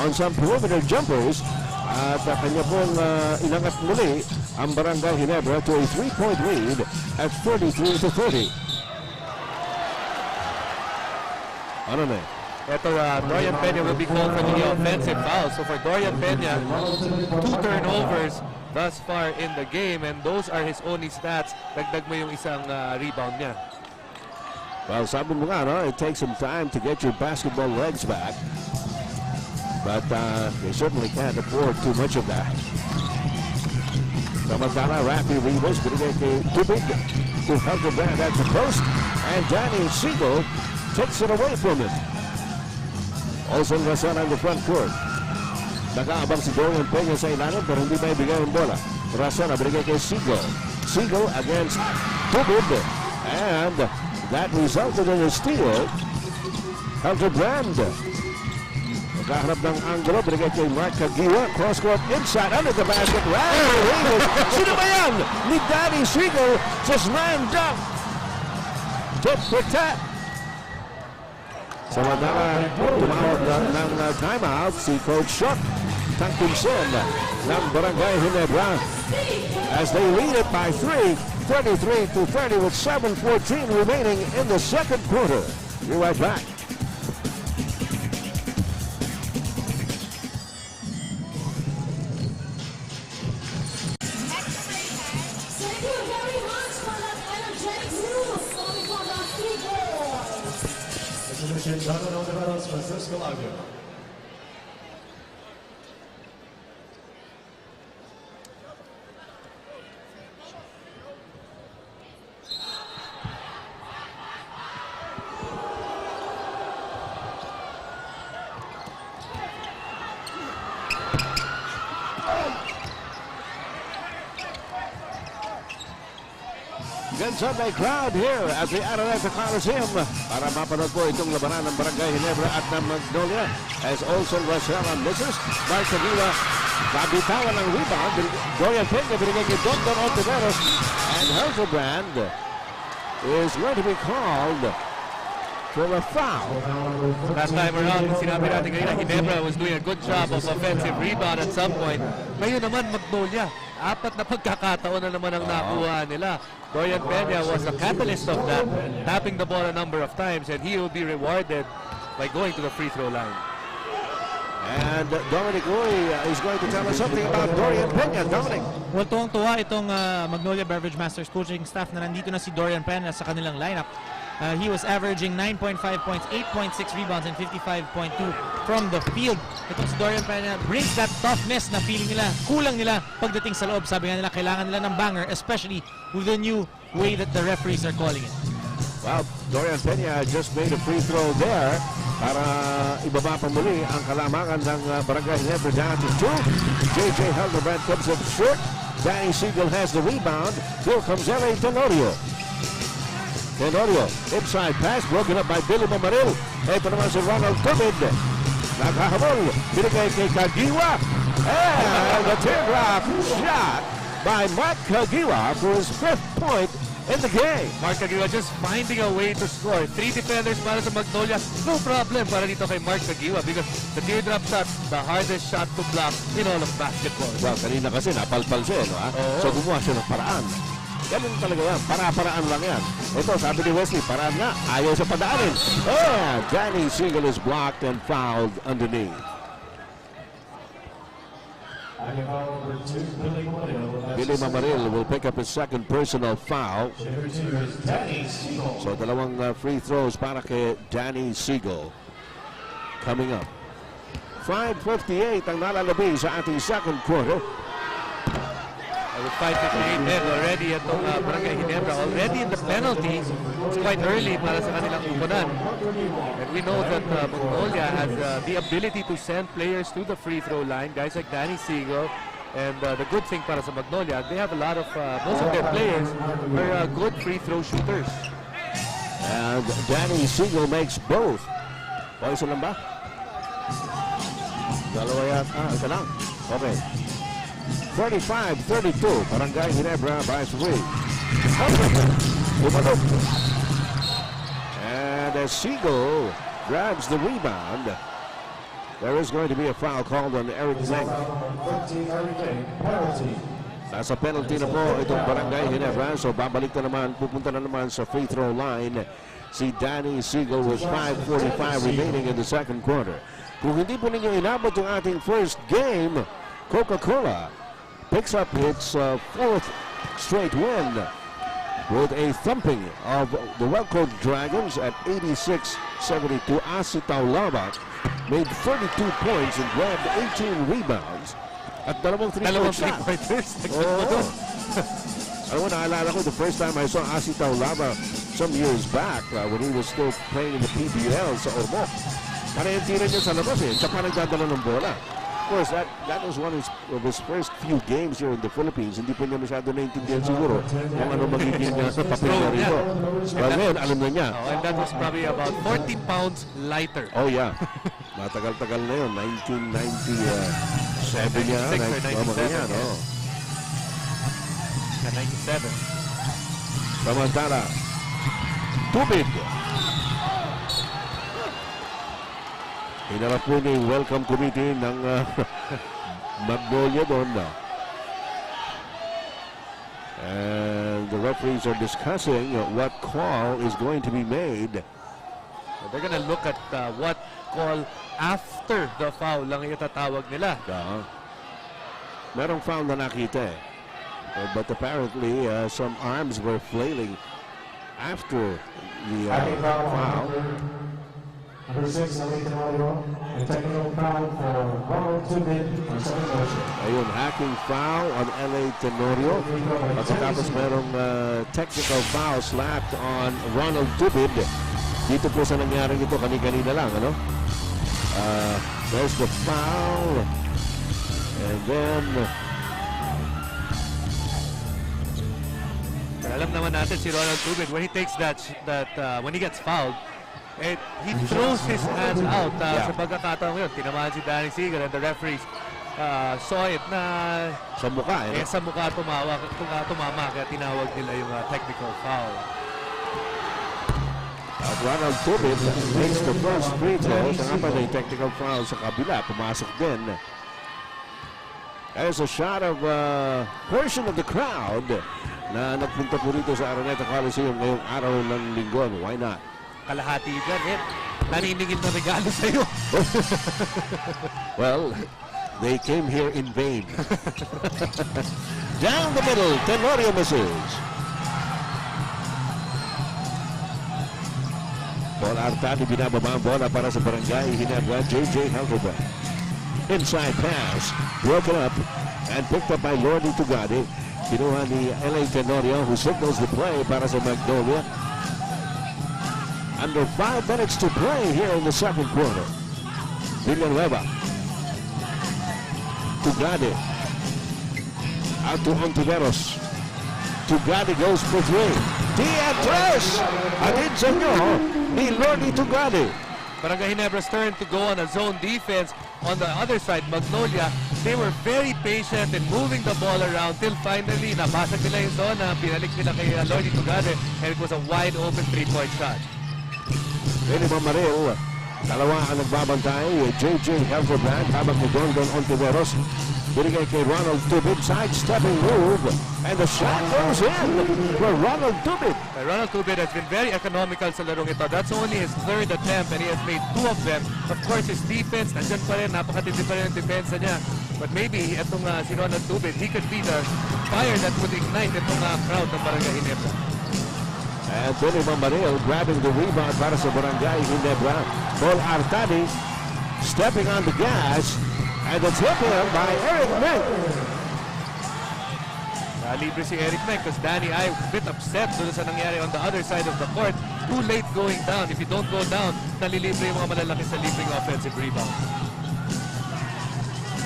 on some perimeter jumpers. At kanya pong inangat muli ang Barangay Ginebra to a 3-point lead at 43-30. Ano na? Ito, Dorian Peña will be called for the offensive foul. So for Dorian Peña, 2 turnovers thus far in the game, and those are his only stats. Dagdag mo yung isang rebound niya. Well, sabi mo nga, no? It takes some time to get your basketball legs back. But they certainly can't afford too much of that. Samantala, Rafi Rivas binigay kay Tubig to Helgebrand at the post, and Danny Siegel takes it away from him. Olson Rosana in the front court. Nakaabang si Dorian Peña sa ilalim pero hindi may bigay ang bola. Rosana binigay kay Siegel. Siegel against Tubid. And that resulted in a steal. Hildebrand. Nagkaharap ng angulo. Binigay kay Mark Kagiwa. Cross court inside under the basket. Sino ba yan? Ni Danny Siegel just ran down. Tip for tat. Samantala, tumawag ng timeout si Coach Shock Tangkinson ng Barangay Ginebra as they lead it by 3, 33-30 with 7:14 remaining in the second quarter. Be right back. Francisco Lago. Good Sunday crowd here at the Araneta Coliseum para mapanood po itong labanan ng Barangay Ginebra at ng Magnolia as Olson Rosella misses. Mark Kagiwa kabitawan ng rebound. Dorian Peña binigay kay Dr. Ontiveros and Hildebrand is going to be called for a foul. Last time around, sinabi natin kanina, Ginebra was doing a good job of offensive rebound at some point. Ngayon naman, Magnolia, apat na pagkakataon na naman ang nakuha nila. Dorian Peña was the catalyst of that, tapping the ball a number of times, and he will be rewarded by going to the free throw line. And Dominic Uy is going to tell us something about Dorian Peña. Dominic. Well, tuwang-tuwa itong Magnolia Beverage Masters coaching staff na nandito na si Dorian Peña sa kanilang lineup. He was averaging 9.5 points, 8.6 rebounds, and 55.2 from the field. Itong si Dorian Peña brings that toughness na feeling nila, kulang nila pagdating sa loob. Sabi nga nila, kailangan nila ng banger, especially with the new way that the referees are calling it. Well, Dorian Peña just made a free throw there para ibaba pa muli ang kalamangan ng Barangay Ginebra down to 2. J.J. Hildebrand comes up short. Danny Siegel has the rebound. Here comes L.A. Tenorio. Tenorio, inside pass, broken up by Billy Mamaril. Ito naman si Ronald Tubid. Nakahabol, binigay kay Kagiwa. And the teardrop shot by Mark Kagiwa for his 5th point in the game. Mark Kagiwa just finding a way to score. 3 defenders para sa Magnolia. No problem para dito kay Mark Kagiwa because the teardrop shot, the hardest shot to block in all of basketball. Well, kanina kasi napalpal siya, no? So gumawa siya ng paraan. Ganun talaga yan. Para-paraan lang yan. Ito, sabi ni Wesley, paraan nga. Ayaw sa padaanin. And Danny Siegel is blocked and fouled underneath. Billy Mamaril will pick up his second personal foul. So dalawang free throws para kay Danny Siegel. Coming up. 5:58 ang nalalabi sa ating second quarter. With 5:58 left already at Barangay Ginebra, already in the penalty. It's quite early para sa kanilang kupunan. And we know that Magnolia has the ability to send players to the free throw line, guys like Danny Siegel. And the good thing para sa Magnolia, they have a lot of, most of their players are good free throw shooters. And Danny Siegel makes both. O, isa lang ba? Dalawa yata. Isa lang. Okay. 35-32, Barangay Ginebra by 3. And as Siegel grabs the rebound, there is going to be a foul called on Eric Zeng. Nasa penalty na po itong Barangay Ginebra, so babalik na naman, pupunta na naman sa free throw line si Danny Siegel with 5:45 remaining in the second quarter. Kung hindi po ninyo inabot yung ating first game, Coca-Cola picks up its 4th straight win with a thumping of the Welcome Dragons at 86-72. Asi Taulava made 32 points and grabbed 18 rebounds at dalawang three-point shots. Alam mo, naalala ko the first time I saw Asi Taulava some years back when he was still playing in the PBL sa Ormoc. Parehentiran niya sa labas eh. Siya pa nagdadala ng bola. Of course, that was one of his first few games here in the Philippines. Hindi pa niya masyado naintindihan siguro kung ano magiging papel niya rito. Well, ngayon, alam na niya. Oh, and that was probably about 40 pounds lighter. Oh, yeah. Matagal-tagal na yun. 1997 niya. 96 or 97. Yan, oh. 97. Samantala, tubig. Hinarap po niya yung welcome committee ng Magnolia doon na. And the referees are discussing what call is going to be made. They're gonna look at what call after the foul lang itatawag nila. Merong foul na nakita eh. But apparently some arms were flailing after the foul. Number 6, Elite Tenorio, and technical foul for Ronald Tubin on second motion. Ayun, hacking foul on LA Tenorio. Pagkatapos merong technical foul slapped on Ronald Tubin. Dito po sa nangyaring ito, kani-kanina lang, ano? There's the foul. And then alam naman natin si Ronald Tubin, when he takes when he gets fouled, he throws his hands out. Sa pagkakataon yun, tinamaan si Danny Seager and the referees saw it na sa mukha, sa mukha tumama, kaya tinawag nila yung technical foul. Ronald Tubin makes the first free throw. Siya nga pa na yung technical foul sa kabila. Pumasok din. There's a shot of portion of the crowd na nagpunta po rito sa Araneta Coliseum ngayong araw ng linggo. Why not? Kalahati dyan, naniningil na regalo sa'yo. Well, they came here in vain. Down the middle, Tenorio misses. Paul Artadi binababa ang bola para sa Barangay Ginebra. J.J. Helgebrand. Inside pass, broken up and picked up by Lordy Tugade. Kinuha ni LA Tenorio who signals the play para sa Magnolia. Under 5 minutes to play here in the second quarter. Villanueva. Tugade. Out to Ontiveros. Tugade goes for 3. Diaz! Atid sa inyo ni Lordy Tugade. Barangay Ginebra's turn to go on a zone defense. On the other side, Magnolia, they were very patient in moving the ball around till finally nabasag nila yung zone, pinalik nila kay Lordy Tugade, and it was a wide open 3-point shot. Benny Mamaril, dalawa ang nagbabantay. J.J. Helgebrand habang ni Gordon Ontiveros. Binigay kay Ronald Tubin, side-stepping move, and the shot goes in for Ronald Tubin. Ronald Tubin has been very economical sa larong ito. That's only his third attempt and he has made 2 of them. Of course, his defense, nandyan pa rin, napakatindi pa rin ang depensa niya. But maybe itong si Ronald Tubin, he could be the fire that would ignite itong crowd ng Barangay Ginebra. And Benny Mamaril grabbing the rebound para sa Barangay Ginebra. Paul Artadi stepping on the gas. And it's hit him by Eric Menk. Libre si Eric Menk because Danny I was a bit upset doon sa nangyari on the other side of the court. Too late going down. If you don't go down, nalilibre yung mga malalaki sa libreng offensive rebound.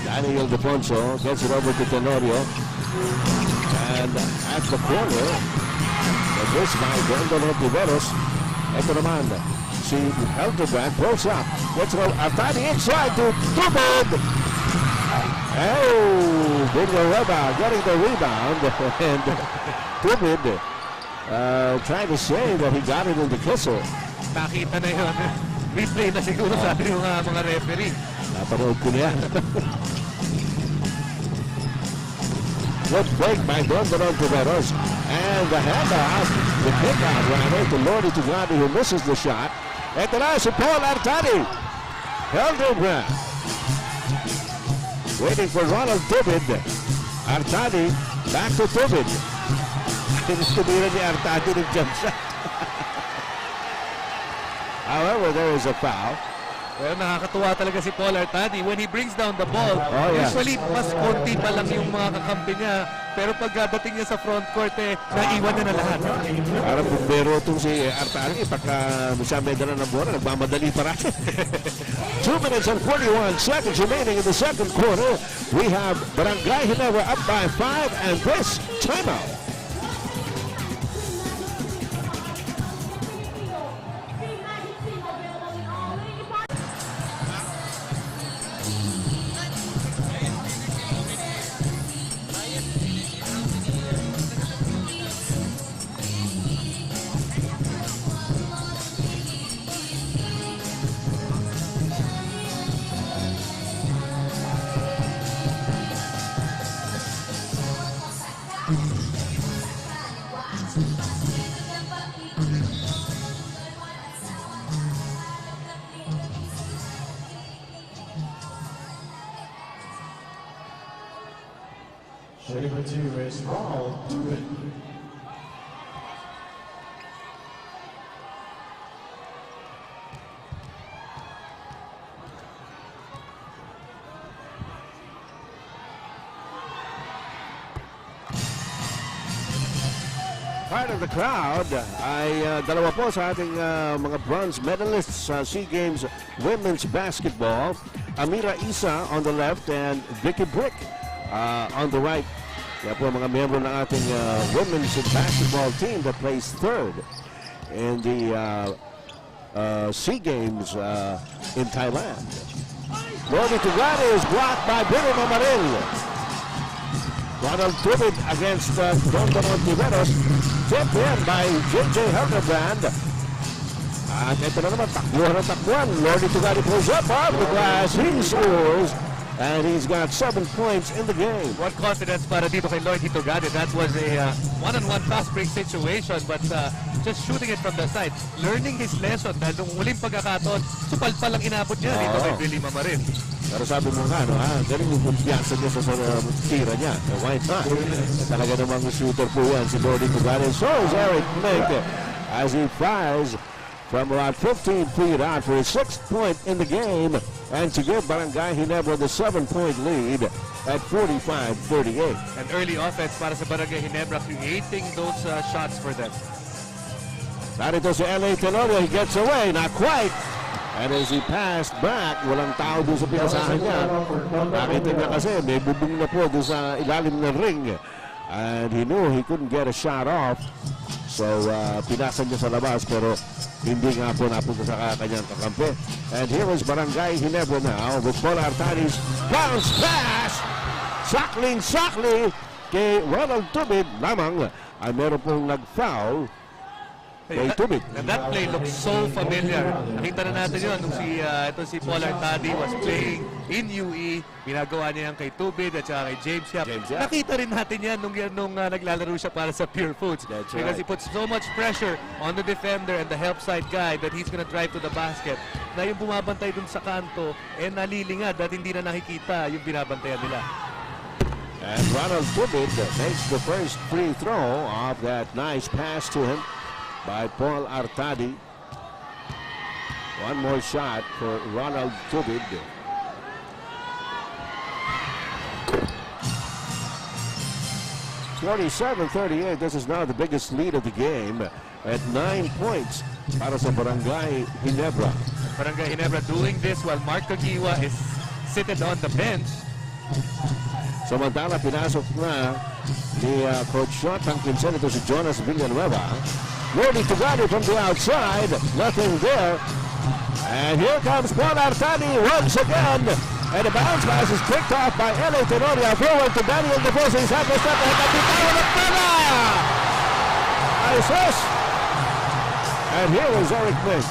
Danny Ildefonso gets it over to Tenorio. And at the corner, this by Brandon Ontiveros. Ito naman, si Helgebrand pulls up. Gets it over. Artadi inside to Tubin. Oh, Villanueva getting the rebound. And Tubin trying to say that he got it in the kissel. Nakita na yun. Replay na siguro sabi ng mga referee. Napanood ko niya. Good break by Brandon Ontiveros. And the handoff, the kick-out rather, to Lordy Tugade who misses the shot. Ito na si Paul Artadi. Helgebrand. Waiting for Ronald Tubin. Artadi back to Tubin. Tinitubira ni Artadi ng jump shot. However, there is a foul. Well, nakakatuwa talaga si Paul Artadi. When he brings down the ball, yeah. usually mas konti pa lang yung mga kakampi niya. Pero pagdating niya sa front court, naiwan niya na lahat. Parang bumbero itong si Artadi. Pagka siya may dala ng bola, nagmamadali para. 2 minutes and 41 seconds remaining in the second quarter. We have Barangay Ginebra up by 5 and this timeout. Shooting for two is Ronald Dubin. Part of the crowd ay dalawa po sa ating mga bronze medalists sa SEA Games Women's Basketball. Amira Isa on the left and Vicky Brick on the right. Kaya po mga miyembro ng ating women's basketball team that plays third in the SEA Games in Thailand. Lodi Tugari is blocked by Billy Mamaril. Ronald Tubid against Don Montiveros. Tipped in by J.J. Hildebrand. At ito na naman, takbuhan ng takbuhan. Lodi Tugari pulls up off the glass. He scores. And he's got 7 points in the game. What confidence para dito kay Lloyd Hitogade. That was a one-on-one fast break situation, but just shooting it from the side. Learning his lesson dahil nung huling pagkakataon, supal pa lang inabot niya dito kay Billy Mamarin. Pero sabi mo nga, no, galing yung kumpiyansa niya sa tira niya. Why not? Talaga namang shooter po yan si Lodi Tugari. So is Eric Mink as he fires from about 15 feet out for his 6th point in the game and to give Barangay Ginebra the 7-point lead at 45-38. An early offense para sa Barangay Ginebra, creating those shots for them. Narito si L.A. Tenorio, he gets away, not quite. And as he passed back, walang tao doon sa pinasahan niya. Nakita niya kasi may bubong na po doon sa ilalim ng ring. And he knew he couldn't get a shot off. So, pinasa niya sa labas pero hindi nga po napunta sa kanyang kakampi. And here is Barangay Ginebra now with Paul Artadi's bounce pass. Sakling-sakli kay Ronald Tubid lamang ay meron pong nag-foul kay Tubid. And that play looks so familiar. Nakita na natin yun nung si Paul Artadi was playing in UE. Ginagawa niya yan kay Tubid at saka kay James Yap. Nakita rin natin yan nung naglalaro siya para sa Pure Foods. Because he puts so much pressure on the defender and the help side guy that he's gonna drive to the basket. Na yung bumabantay dun sa kanto, nalilingad at hindi na nakikita yung binabantayan nila. And Ronald Tubid makes the first free throw off that nice pass to him by Paul Artadi. One more shot for Ronald Tubid. (47-38). This is now the biggest lead of the game at 9 points para sa Barangay Ginebra. Barangay Ginebra doing this while Mark Kagiwa is seated on the bench. Samantala, pinasok na ni Coach Shot ang kinsen ito si Jonas Villanueva. Lodi Tugari from the outside, nothing there. And here comes Paul Artadi once again. And the bounce pass is picked off by L.A. Tenorio. Forward to Daniel Defosa. He's half a step ahead. Kapitan ng pala! Isos! And here is Eric Mink.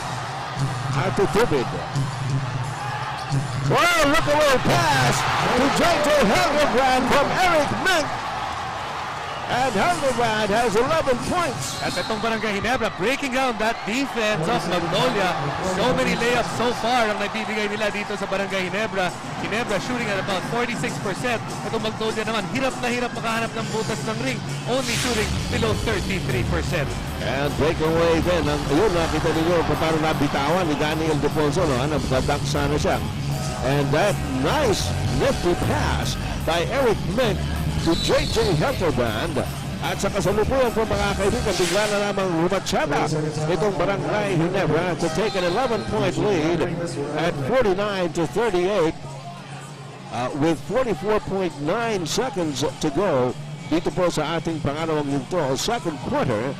Out to Tubid. Well, look away pass to J.J. Hildebrand from Eric Mink. And Helderbrand has 11 points. At itong Barangay Ginebra, breaking down that defense of Magnolia. So many layups so far ang nabibigay nila dito sa Barangay Ginebra. Ginebra shooting at about 46%. Itong Magnolia naman, hirap na hirap makahanap ng butas ng ring. Only shooting below 33%. And breakaway din. Ayun, nakita ninyo paano nabitawan ni Daniel Defonso. Nagdadunk sana siya. And that nice nifty pass by Eric Mint to J.J. Helterbrand. At sa kasalukuyan po mga kaibigan, bigla na namang humatsaba itong Barangay Ginebra to take an 11-point lead at 49-38 with 44.9 seconds to go dito po sa ating pangalawang yugto, second quarter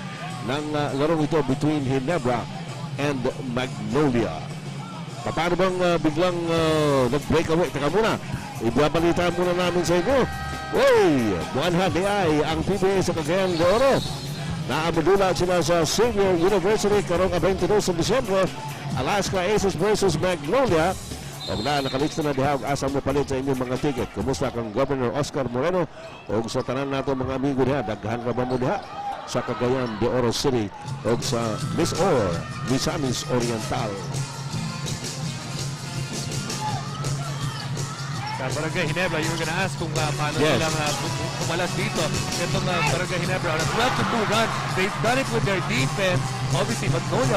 ng larong ito between Ginebra and Magnolia. Paano bang biglang nag-breakaway? Teka muna, ibabalita muna namin sa inyo. Uy, buwan hati ay ang PBA sa Cagayan de Oro. Naamadula sila sa Xavier University karong 22 sa Disyembre. Alaska Aces versus Magnolia. Pag nakalista na dihag, asa mo palit sa inyong mga ticket. Kumusta kang Governor Oscar Moreno? O sa tanan nato mga amigo diha, daghan ka ba mo diha? Sa Cagayan de Oro City o sa Miss Or, Misamis Oriental. Barangay Ginebra, you were gonna ask kung paano silang pumalas dito. Itong Barangay Ginebra, on a 12-2 run, they've done it with their defense. Obviously, Magnolia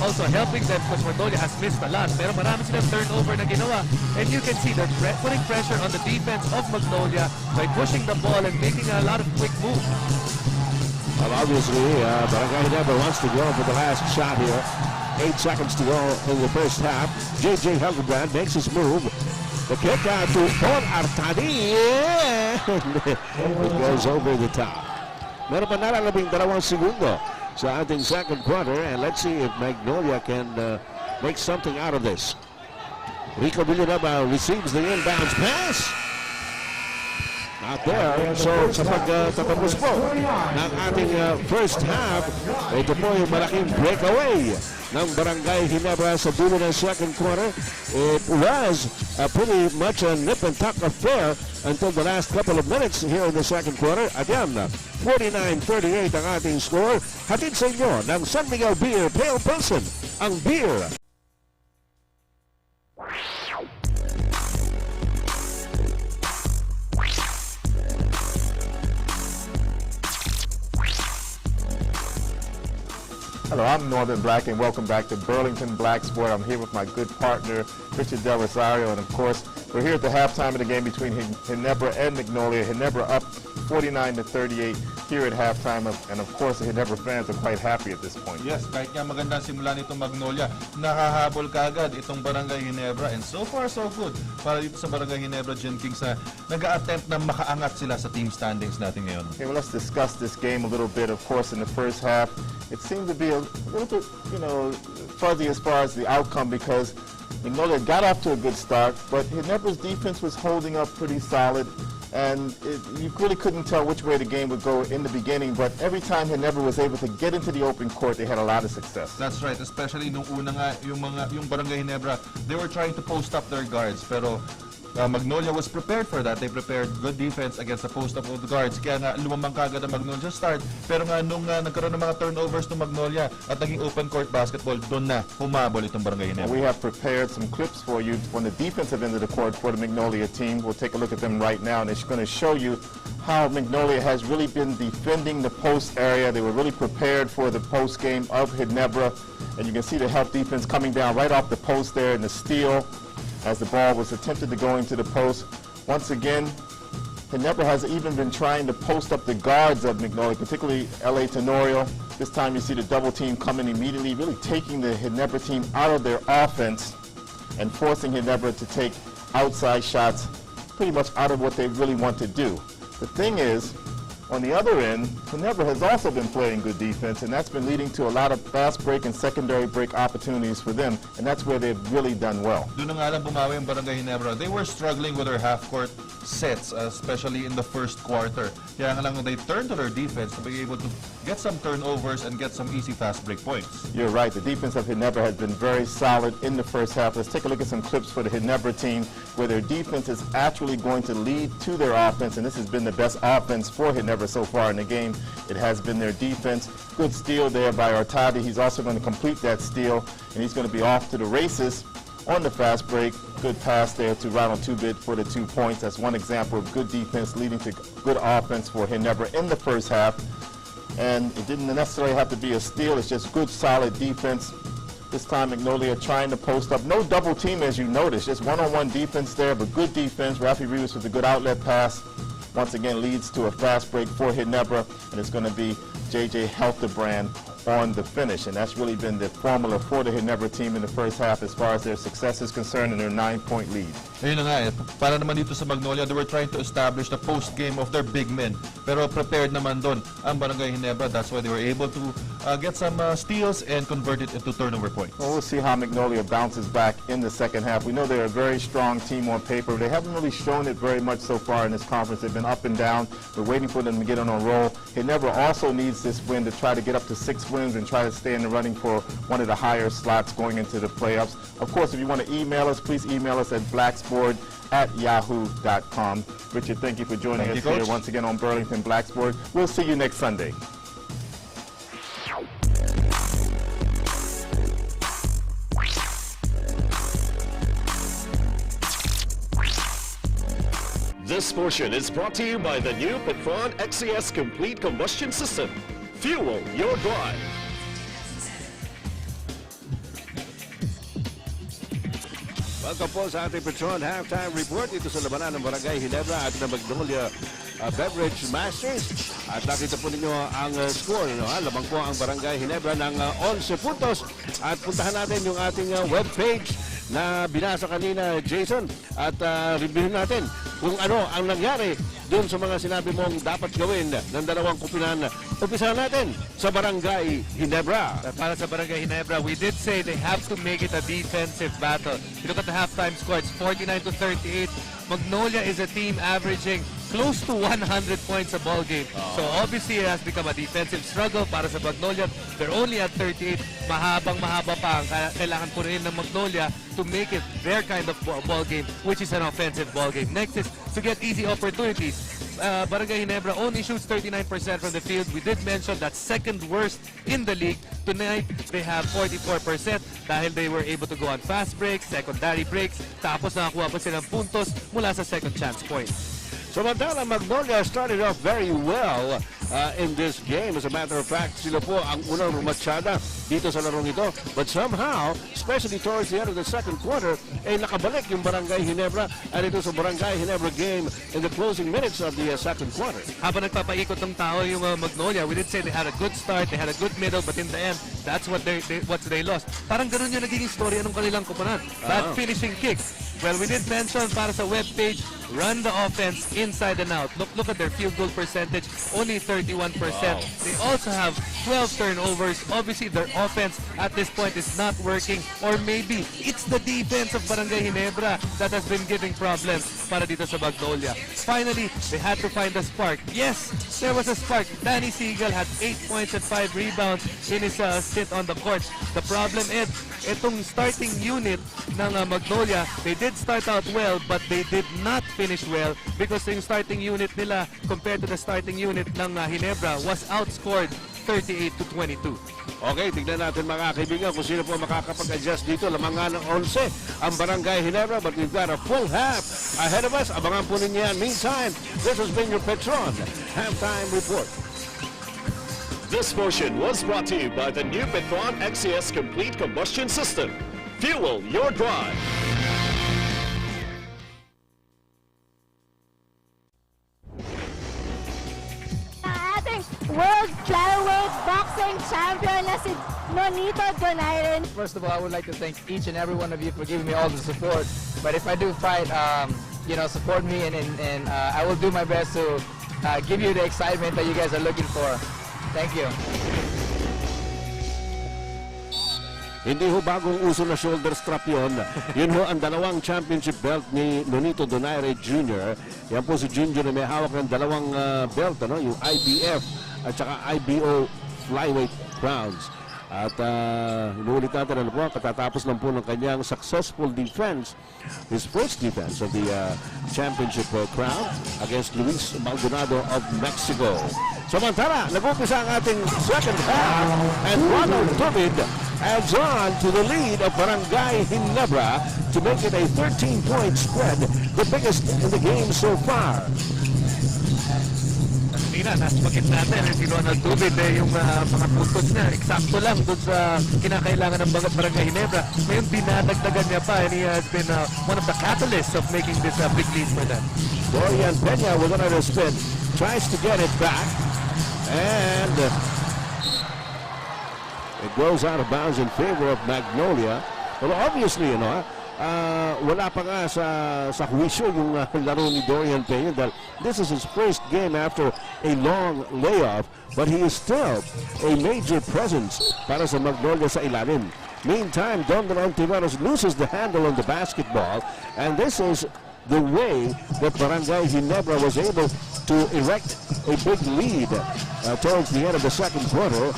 also helping them because Magnolia has missed a lot. Pero marami silang turnover na ginawa. And you can see they're putting pressure on the defense of Magnolia by pushing the ball and making a lot of quick moves. Well, obviously, Barangay Ginebra wants to go for the last shot here. 8 seconds to go in the first half. J.J. Helderbrand makes his move. The kick out to Paul Artadi. It goes over the top. Meron pa nalalabing 2 segundo sa ating second quarter, and let's see if Magnolia can make something out of this. Rico Villanova receives the inbounds pass. Not there. So sa pagtatapos po ng ating first half, ito po yung malaking breakaway ng Barangay Ginebra sa dulo ng second quarter. It was pretty much a nip and tuck affair until the last couple of minutes here in the second quarter. Again, 49-38 ang ating score. Hatid sa inyo ng San Miguel Beer Pale Pilsen, ang beer. Hello, I'm Northern Black, and welcome back to Burlington Black Sport. I'm here with my good partner, Richard Del Rosario, and of course, we're here at the halftime of the game between Ginebra and Magnolia. Ginebra up 49-38 here at halftime, and of course, the Ginebra fans are quite happy at this point. Yes, kahit nga magandang simula nitong Magnolia, nakahabol kaagad itong Barangay Ginebra, and so far so good para dito sa Barangay Ginebra, Jen Kings, na nag-a-attempt na makaangat sila sa team standings natin ngayon. Okay, well, let's discuss this game a little bit. Of course, in the first half, it seemed to be a little bit, fuzzy as far as the outcome because Magnolia got off to a good start, but Ginebra's defense was holding up pretty solid, and you really couldn't tell which way the game would go in the beginning, but every time Ginebra was able to get into the open court, they had a lot of success. That's right, especially nung una nga, yung Barangay Ginebra, they were trying to post up their guards, pero Magnolia was prepared for that. They prepared good defense against the post-up of the guards. Kaya nga lumamang kagad ang Magnolia start. Pero nga nung nagkaroon ng mga turnovers ng Magnolia at naging open court basketball, doon na humabol itong Barangay Ginebra. We have prepared some clips for you on the defensive end of the court for the Magnolia team. We'll take a look at them right now, and it's going to show you how Magnolia has really been defending the post area. They were really prepared for the post game of Ginebra, and you can see the help defense coming down right off the post there, and the steal as the ball was attempted to go into the post. Once again, Ginebra has even been trying to post up the guards of Magnolia, particularly L.A. Tenorio. This time you see the double team coming immediately, really taking the Ginebra team out of their offense and forcing Ginebra to take outside shots pretty much out of what they really want to do. The thing is, on the other end, Ginebra has also been playing good defense, and that's been leading to a lot of fast break and secondary break opportunities for them, and that's where they've really done well. Doon na nga lang bumawi ang Barangay Ginebra. They were struggling with their half-court sets, especially in the first quarter. Kaya nga lang they turned to their defense to be able to get some turnovers and get some easy fast break points. You're right. The defense of Ginebra has been very solid in the first half. Let's take a look at some clips for the Ginebra team where their defense is actually going to lead to their offense, and this has been the best offense for Ginebra Ginebra so far in the game. It has been their defense. Good steal there by Artadi. He's also going to complete that steal, and he's going to be off to the races on the fast break. Good pass there to Ronald Tubit for the 2 points. That's one example of good defense leading to good offense for Ginebra in the first half. And it didn't necessarily have to be a steal. It's just good, solid defense. This time Magnolia trying to post up. No double team as you notice. Just one-on-one defense there, but good defense. Rafi Rivas with a good outlet pass. Once again leads to a fast break for Ginebra, and it's going to be J.J. Helterbrand on the finish. And that's really been the formula for the Ginebra team in the first half as far as their success is concerned in their 9-point lead. Ayun na nga eh. Para naman dito sa Magnolia, they were trying to establish the post-game of their big men. Pero prepared naman doon ang Barangay Ginebra. That's why they were able to get some steals and convert it into turnover points. Well, we'll see how Magnolia bounces back in the second half. We know they're a very strong team on paper. They haven't really shown it very much so far in this conference. They've been up and down. We're waiting for them to get on a roll. Ginebra also needs this win to try to get up to 6 wins and try to stay in the running for one of the higher slots going into the playoffs. Of course, if you want to email us, please email us at blacksport@yahoo.com. Richard, thank you for joining us here once again on Burlington Blacksport. We'll see you next Sunday. This portion is brought to you by the new Petron XCS Complete Combustion System. Fuel your drive. Welcome po sa ating Petron Halftime Report dito sa labanan ng Barangay Ginebra at ng Magnolia Beverage Masters. At nakita po ninyo ang score. Lamang po ang Barangay Ginebra ng 11 puntos. At puntahan natin yung ating webpage na binasa kanina, Jason. At reviewin natin kung ano ang nangyari doon sa mga sinabi mong dapat gawin ng dalawang kupinan. Umpisahan natin sa Barangay Ginebra. Para sa Barangay Ginebra, we did say they have to make it a defensive battle. You look at the halftime score, it's 49-38. Magnolia is a team averaging close to 100 points a ball game. So obviously it has become a defensive struggle para sa Magnolia. They're only at 38. Mahaba pa ang kailangan po rin ng Magnolia to make it their kind of ball game, which is an offensive ball game. Next is to get easy opportunities. Barangay Ginebra only shoots 39% from the field. We did mention that second worst in the league. Tonight, they have 44% dahil they were able to go on fast breaks, secondary breaks, tapos nakakuha pa silang puntos mula sa second chance points. Samantala, Magnolia started off very well in this game. As a matter of fact, sila po ang unang rumatsyada dito sa larong ito. But somehow, especially towards the end of the second quarter, nakabalik yung Barangay Ginebra at ito sa Barangay Ginebra game in the closing minutes of the second quarter. Habang nagpapaikot ng tao yung Magnolia, we did say they had a good start, they had a good middle, but in the end, that's what they lost. Parang ganun yung nagiging story anong kanilang kupunan. Bad finishing kicks. Well, we did mention para sa webpage, run the offense inside and out. Look at their field goal percentage, only 31%. Wow. They also have 12 turnovers. Obviously, their offense at this point is not working. Or maybe it's the defense of Barangay Ginebra that has been giving problems para dito sa Magnolia. Finally, they had to find a spark. Yes, there was a spark. Danny Seagal had 8 points and 5 rebounds in his stint on the court. The problem is, itong starting unit ng Magnolia, they did start out well, but they did not finish well because yung starting unit nila compared to the starting unit ng Ginebra was outscored 38-22. Okay, tignan natin mga kaibigan kung sino po makakapag-adjust dito. Lamang nga ng 11 ang Barangay Ginebra, but we've got a full half ahead of us. Abangan po ninyo yan. Meantime, this has been your Petron Halftime Report. This portion was brought to you by the new Petron XCS Complete Combustion System. Fuel your drive. World Flyweight Boxing Champion na si Nonito Donaire. First of all, I would like to thank each and every one of you for giving me all the support. But if I do fight, support me and I will do my best to give you the excitement that you guys are looking for. Thank you. Hindi ho bagong uso na shoulder strap yon. Yun ho ang dalawang championship belt ni Nonito Donaire Jr. Yan po si Junior na may hawak ng dalawang belt, yung IBF at saka IBO flyweight crowns. At inuulit natin, ano po, katatapos lang po ng kanyang successful defense, his first defense of the championship crown against Luis Maldonado of Mexico. Samantala, nag-umpisa ang ating second half, and Ronald David adds on to the lead of Barangay Ginebra to make it a 13-point spread, the biggest in the game so far. Kanina, nasa bakit natin, si Ronald David, yung mga puntos niya, eksakto lang doon sa kinakailangan ng Barangay Ginebra. Ngayon, dinadagdagan niya pa, and he has been one of the catalysts of making this big lead for them. Dorian Peña with another spin, tries to get it back, and it goes out of bounds in favor of Magnolia. Well, obviously, wala pa nga sa huwisyo yung laro ni Dorian Peña dahil this is his first game after a long layoff, but he is still a major presence para sa Magnolia sa ilalim. Meantime, Don Tiveros loses the handle on the basketball, and this is the way that Barangay Ginebra was able to erect a big lead towards the end of the second quarter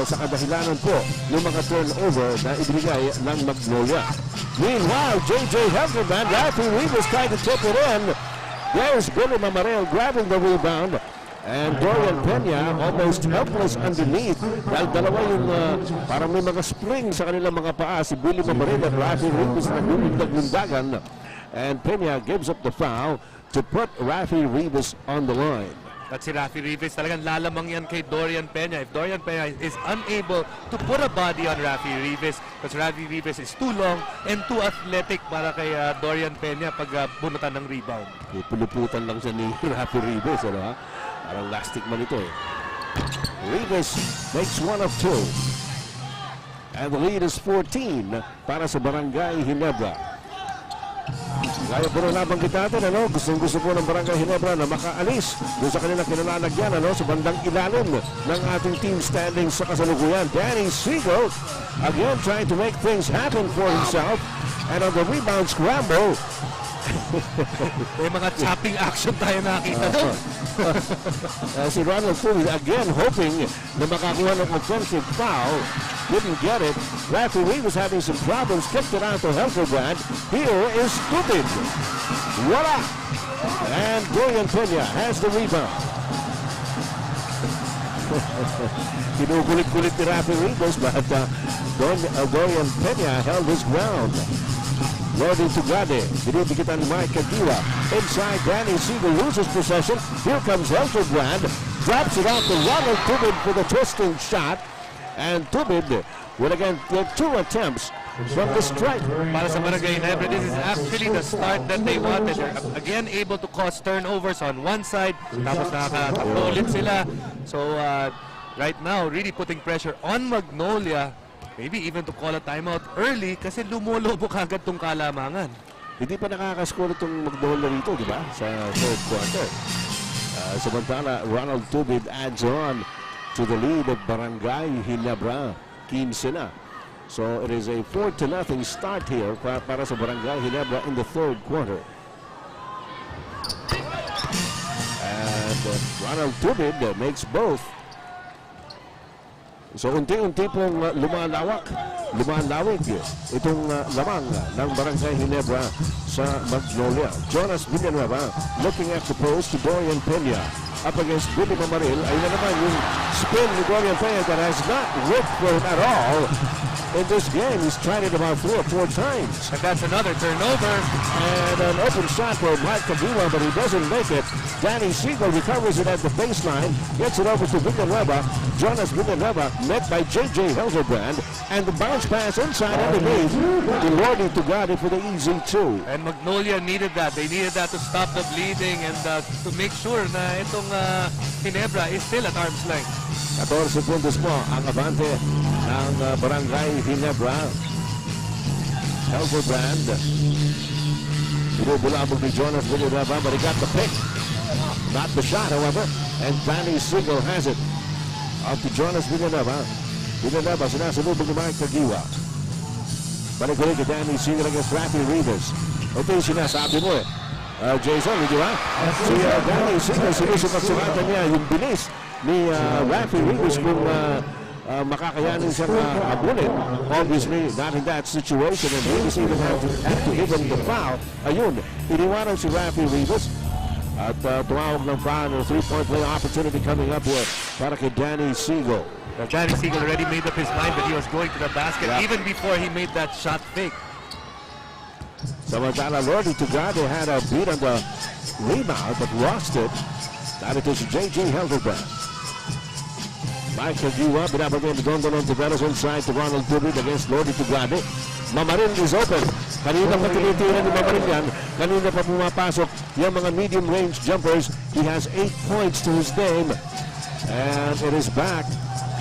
sa kadahilanan po ng mga turnover na ibinigay ng Magnolia. Meanwhile, J.J. Helgerman, Rafi Rivas trying to tip it in. There's Billy Mamarel grabbing the rebound. And Dorian Peña almost helpless underneath dahil dalawa yung parang may mga spring sa kanilang mga paa, si Billy Mamarel at Rafi Rivas na nagmundag-mundagan. And Peña gives up the foul to put Rafi Rivas on the line. At si Rafi Rivas talagang lalamang yan kay Dorian Peña. If Dorian Peña is unable to put a body on Rafi Rivas, because Rafi Rivas is too long and too athletic para kay Dorian Peña pag bunutan ng rebound. Puluputan lang siya ni Rafi Rivas, Parang lastic man ito eh. Rivas makes one of two. And the lead is 14 para sa Barangay Ginebra. Gaya po rin nabanggit natin, gustong-gusto po ng Barangay Ginebra na makaalis doon sa kanilang kinalalagyan, sa bandang ilalim ng ating team standings sa kasalukuyan. Danny Siegel again trying to make things happen for himself, and on the rebound scramble, may mga chopping action tayo nakita doon. si Ronald David again hoping na makakuha ng offensive foul. Didn't get it. Rafi was having some problems. Kicked it out to Helferbrand. Here is David. Voila! And Dorian Peña has the rebound. Kinukulit-kulit ni Rafi Rivas, but Dorian Peña held his ground. Loading to Gade. Binibigitan ni Mike Kagiwa. Inside, Danny Siegel loses possession. Here comes Helferbrand. Drops it out to Ronald Tubid for the twisting shot. And Tubid will again get two attempts from the strike. Para sa Barangay Ginebra, this is actually the start that they wanted. They're again able to cause turnovers on one side. Tapos nakakatakbo ulit sila. So right now, really putting pressure on Magnolia. Maybe even to call a timeout early kasi lumolobo kagad tong kalamangan. Hindi pa nakakascore itong Magnolia rito, di ba? Sa third quarter. Samantala, Ronald Tubid adds on to the lead of Barangay Ginebra. 15 na. So it is a 4-0 start here para sa Barangay Ginebra in the third quarter. And Ronald Tubid makes both. So unti-unti pong lumalawig itong lamang ng Barangay Ginebra sa Magnolia. Jonas Villanueva looking at the post to Dorian Peña. Up against Billy Mamaril. Ayun na naman yung spin ni Dorian Peña that has not worked for him at all. In this game, he's tried it about 3 or 4 times. And that's another turnover. And an open shot for Mike Kagiwa, but he doesn't make it. Danny Siegel recovers it at the baseline, gets it over to Villanueva. Jonas Villanueva met by J.J. Helferbrand, and the bounce pass inside underneath. Lordy to Gadi for the easy 2. And Magnolia needed that. They needed that to stop the bleeding and to make sure na itong Ginebra is still at arm's length. 14 puntos po ang abante ng Barangay Ginebra. Helferbrand. Binubulabog ni Jonas Villanueva, but he got the pick. Not the shot, however. And Danny Siegel has it. Up to Jonas Villanueva. Villanueva, sinasalubog ni Mike Kagiwa. Balik-balik kay Danny Siegel against Rafi Rivas. Ito yung sinasabi mo eh. Jason, di ba? Si Danny Siegel, sinusukat-sukatan niya yung bilis ni Rafi Rivas kung makakayanin siyang abulin. Obviously, not in that situation, and Rivas even had to give him the foul. Ayun, iniwanan si Rafi Rivas. At tumawag ng foul ng 3-point play opportunity coming up here para kay Danny Siegel. Well, Danny Siegel already made up his mind that he was going to the basket even before he made that shot fake. Samantala, Lordy Tugade had a beat on the rebound but lost it. Narito si J.J. Helderbrand. Michael Giwa, binabagay ni Gondolon Tiveros inside to Ronald Tubid against Lordy Tugade. Mamarin is open. Kanina pa tinitira ni Mamarin yan. Kanina pa pumapasok yung mga medium range jumpers. He has 8 points to his name. And it is back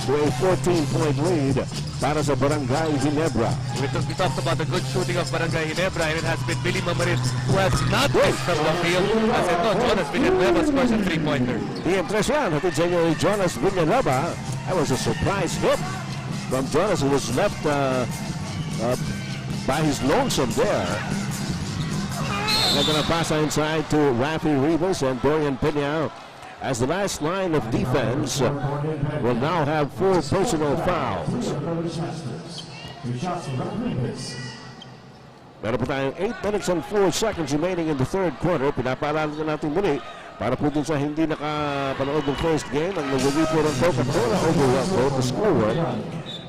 to a 14-point lead para sa Barangay Ginebra. We talked about the good shooting of Barangay Ginebra, and it has been Billy Mamarin who has not missed from the field. As I know, Jonas Villanueva scores a 3-pointer. The impression hatid sa inyo ni Jonas Villanueva. That was a surprise hit from Jonas, who was left by his lonesome there. They're going to pass inside to Rafi Rivas and Dorian Pena as the last line of defense will now have 4 personal fouls. Meron po tayong 8 minutes and 4 seconds remaining in the third quarter. Pinapaalala natin muli para po dun sa hindi nakapanood ng first game ang nag-review ng Coca-Cola over Wellcoat. The score,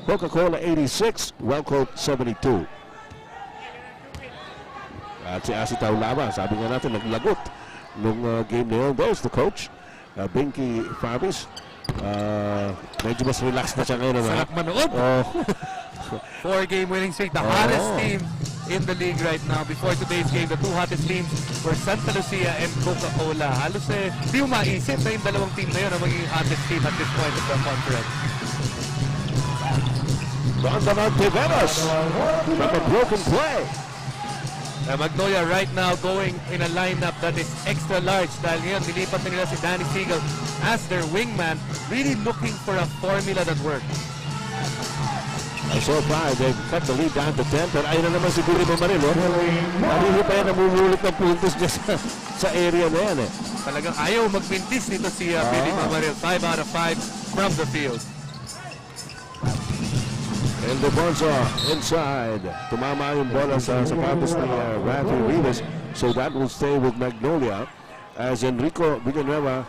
Coca-Cola 86, Wellcoat 72. At si Asitaw Lava, sabi nga natin, naglagot nung game na yun. There's the coach, Binky Favis. Medyo mas relaxed na siya ngayon. Sarap manood. 4-game winning streak, the hottest team in the league right now. Before today's game, the 2 hottest teams were Santa Lucia and Coca-Cola. Halos di mo maisip na yung dalawang team na yun ang magiging hottest team at this point of the conference. Rondaman Tiveros from a broken play. Magnolia right now going in a lineup that is extra large dahil ngayon nilipat na nila si Danny Siegel as their wingman, really looking for a formula that works. So far, they've cut the lead down to 10, pero ayun na naman si Billy Mamarin, Narihi pa yan, namumulit ng puntos niya sa area na yan, Talagang ayaw magmintis nito si Billy Mamarin. 5 out of 5 from the field. El Defonso inside. Tumama yung bola sa sapatos ni Rafi Rivas. So that will stay with Magnolia as Enrico Villanueva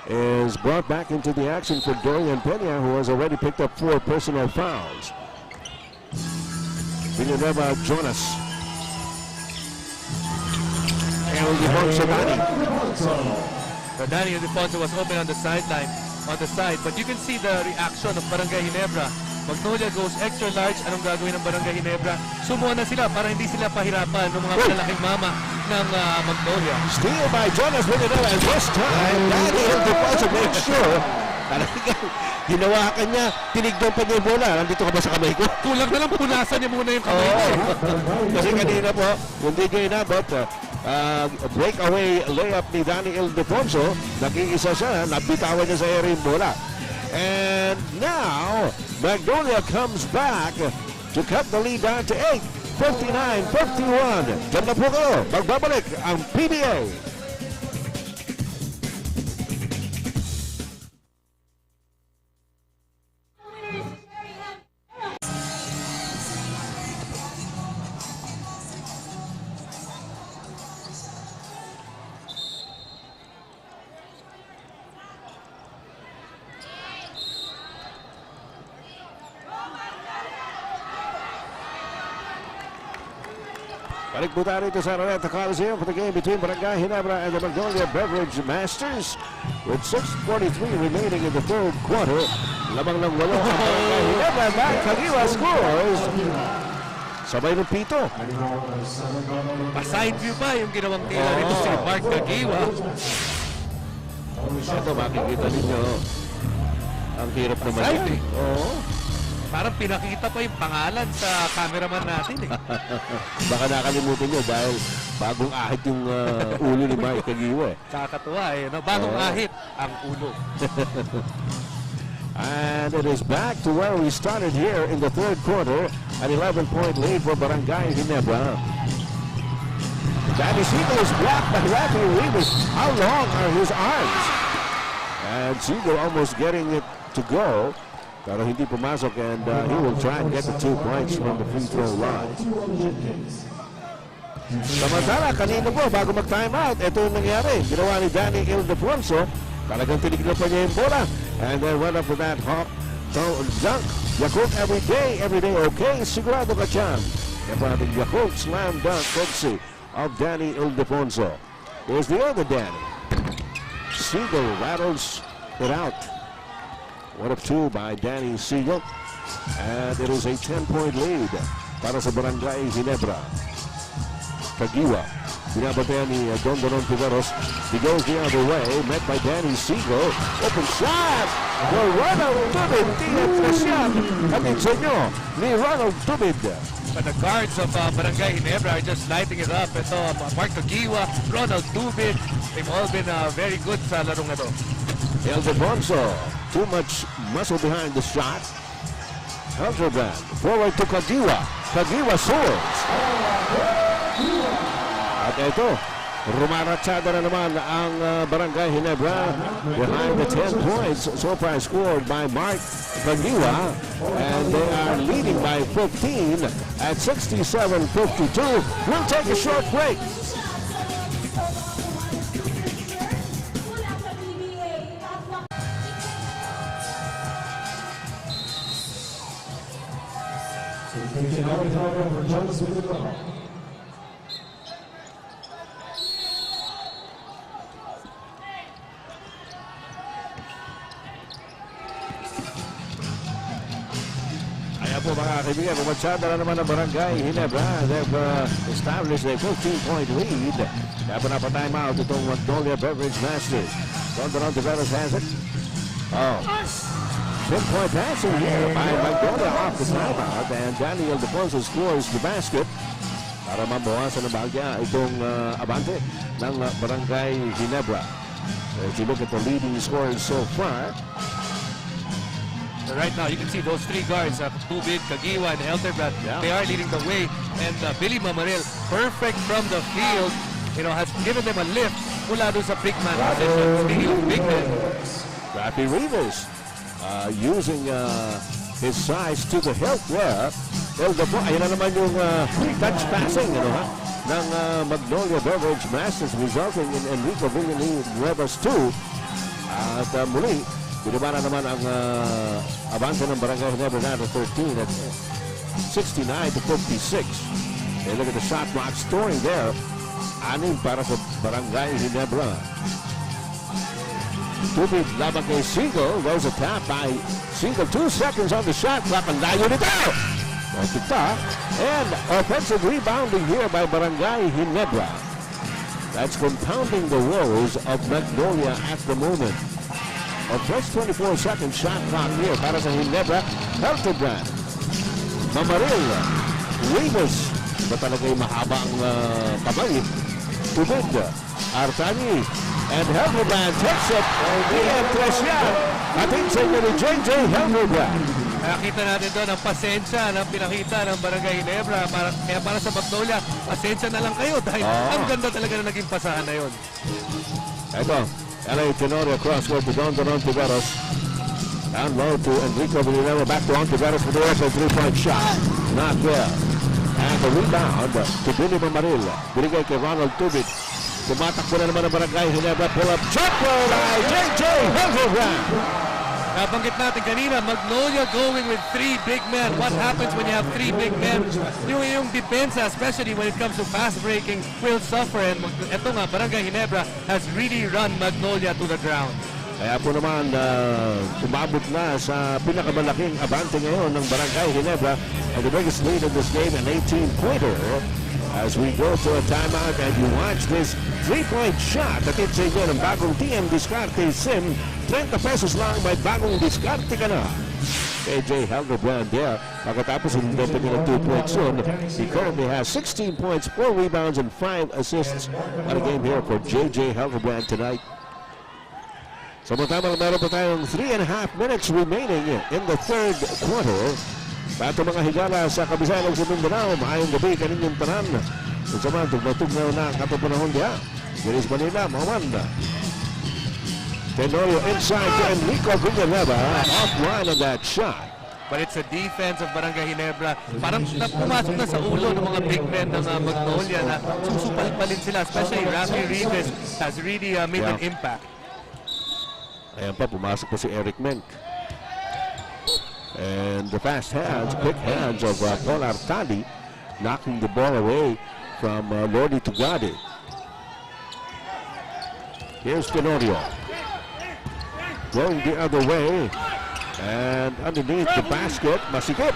is brought back into the action for Dorian Pena, who has already picked up 4 personal fouls. Villanueva, Jonas. El Defonso, Danny Defonso was open on the sideline, on the side, but you can see the reaction of Barangay Ginebra. Magnolia goes extra large. Anong gagawin ng Barangay Ginebra? Sumuha na sila para hindi sila pahirapan ng mga malalaking mama ng Magnolia. Steal by Jonas Villanueva, and this time, Danny Defonso makes sure ginawa ka niya, tinignan pa niya yung bola. Nandito ka ba sa kamay ko? Kulang na lang, punasan niya muna yung kamay ko. Kasi kanina po, hindi niya inabot. Breakaway layup ni Danny Ildefonso. Nag-iisa siya, nabitawan niya sa area yung bola. And now, Magnolia comes back to cut the lead down to 8. 59-51. Diyan na po kayo. Magbabalik ang PBA. Balik po tayo rito sa Araneta Coliseum for the game between Barangay Ginebra and the Magnolia Beverage Masters. With 6:43 remaining in the third quarter, lamang ng 8 ang Barangay Ginebra. Matt Kagiwa scores. Sabay ng pito. Pa-side view pa yung ginawang tila rito si Mark Kagiwa. Ito makikita ninyo. Ang hirap naman yan. Parang pinakita pa yung pangalan sa cameraman natin Baka nakalimutan nyo dahil bagong ahit yung ulo ni Mark Kagiwa. Kakatuwa no? Bagong ahit ang ulo. And it is back to where we started here in the third quarter. An 11-point lead for Barangay Ginebra. Danny Siegel is blocked by Rafi Rivas. How long are his arms? And Siegel almost getting it to go. Pero hindi pumasok and he will try and get the 2 points from the free throw line. Samantala, kanina po, bago mag-time out, ito yung nangyari. Ginawa ni Danny Ildefonso. Talagang tinignan pa niya yung bola. And then went up with that hop, dunk. Yakult every day, okay. Sigurado ka dyan. Kaya the Yakult slam dunk courtesy of Danny Ildefonso. Here's the other Danny. Siegel rattles it out. 1 of 2 by Danny Siegel. And it is a 10-point lead para sa Barangay Ginebra. Kagiwa. Binabatean ni Don Tiveros. He goes the other way. Met by Danny Siegel. Open shot! The Ronald Tubid. Tiyan siya. Atin sa inyo ni Ronald Tubid. But the guards of Barangay Ginebra are just lighting it up. Ito, Mark Kagiwa, Ronald Tubid. They've all been very good sa larong na to. Ildefonso. Too much muscle behind the shot. Helderbrand. Forward to Kagiwa. Kagiwa soars. At ito, rumaratsada na naman ang Barangay Ginebra behind the 10 points so far scored by Mark Kagiwa. And they are leading by 15 at 67-52. We'll take a short break. Ayan po mga kaibigan, pumatsada na naman ang Barangay Ginebra. They've established a 15-point lead. Kaya pa na pa-time out itong Magnolia Beverage Masters. Don Tiveros has it. Oh. 10-point passing here by Magnolia off the timeout, and Daniel Ildefonso scores the basket para mabawasan ng bahagya itong abante ng Barangay Ginebra. So if you look at the leading scorers so far, right now, you can see those 3 guards, Tubid, Kagiwa, and Helderbrand. Yeah. They are leading the way. And Billy Mamaril, perfect from the field, has given them a lift mula doon sa big man position. Speaking of big men, Rafi Rivas using his size to the help there. Ayun na naman yung touch passing ng Magnolia Beverage Masters, resulting in Enrico Villanueva's 2. At muli, binibara naman ang abante ng Barangay Ginebra na 13 at 69-56. And look at the shot clock scoring there. 6 para sa Barangay Ginebra. Tubig laban kay Siegel. There's a tap by Siegel. 2 seconds on the shot clock. Ang layo nito. And offensive rebounding here by Barangay Ginebra. That's compounding the woes of Magnolia at the moment. A first 24-second shot clock here para sa Ginebra. Helderbrand. Mamaril. Rivas. Iba talaga'y mahaba ang kamay. Tubig. Artani. And Helderbrand takes it. Di-entres yan. Atin sa inyo ni JJ Helderbrand. Nakita natin doon ang pasensya na pinakita ng Barangay Ginebra. Kaya para sa Magnolia, pasensya na lang kayo dahil ang ganda talaga na naging pasahan na yun. Ito. LA Tenorio crossword to Don Tiveros. Down low to Enrico Villanueva. Back to Tiveros for the open 3-point shot. Not there. And the rebound to Billy Mamaril. Binigay kay Ronald Tubig. Tumatakbo na naman ang Barangay Ginebra. Pull up jumper by JJ Helderbrand. Nabanggit natin kanina, Magnolia going with 3 big men. What happens when you have 3 big men? Yung depensa, especially when it comes to fast breaking, will suffer. And ito nga, Barangay Ginebra has really run Magnolia to the ground. Kaya po naman, umabot na sa pinakamalaking abante ngayon ng Barangay Ginebra. And the biggest lead in this game, an 18-pointer. As we go to a timeout and you watch this 3-point shot at it's a yun ng bagong TM Discarte Sim. 30 pesos lang, may bagong diskarte ka na. JJ Helderbrand there. Pagkatapos hindi ng 2 points soon, he currently has 16 points, 4 rebounds, and 5 assists. What a game here for JJ Helderbrand tonight. Samantala, meron pa tayong 3.5 minutes remaining in the third quarter. Pato mga higala sa kabisayan sa Mindanao, maayong gabi kaninyong tanan. Kung saan tugnaw na katapanahon diya. Giris Manila, Maman. Tenorio inside to Enrico Villanueva. Offline on that shot. But it's a defense of Barangay Ginebra. Parang pumasok na sa ulo ng mga big men ng Magnolia na susupal-palin sila. Especially Rafi Rivas has really made an impact. Ayan pa, pumasok pa si Eric Menk. And the fast hands, quick hands of Paul Artadi, knocking the ball away from Lordy Tugade. Here's Tenorio. Going the other way. And underneath the basket, Masikip.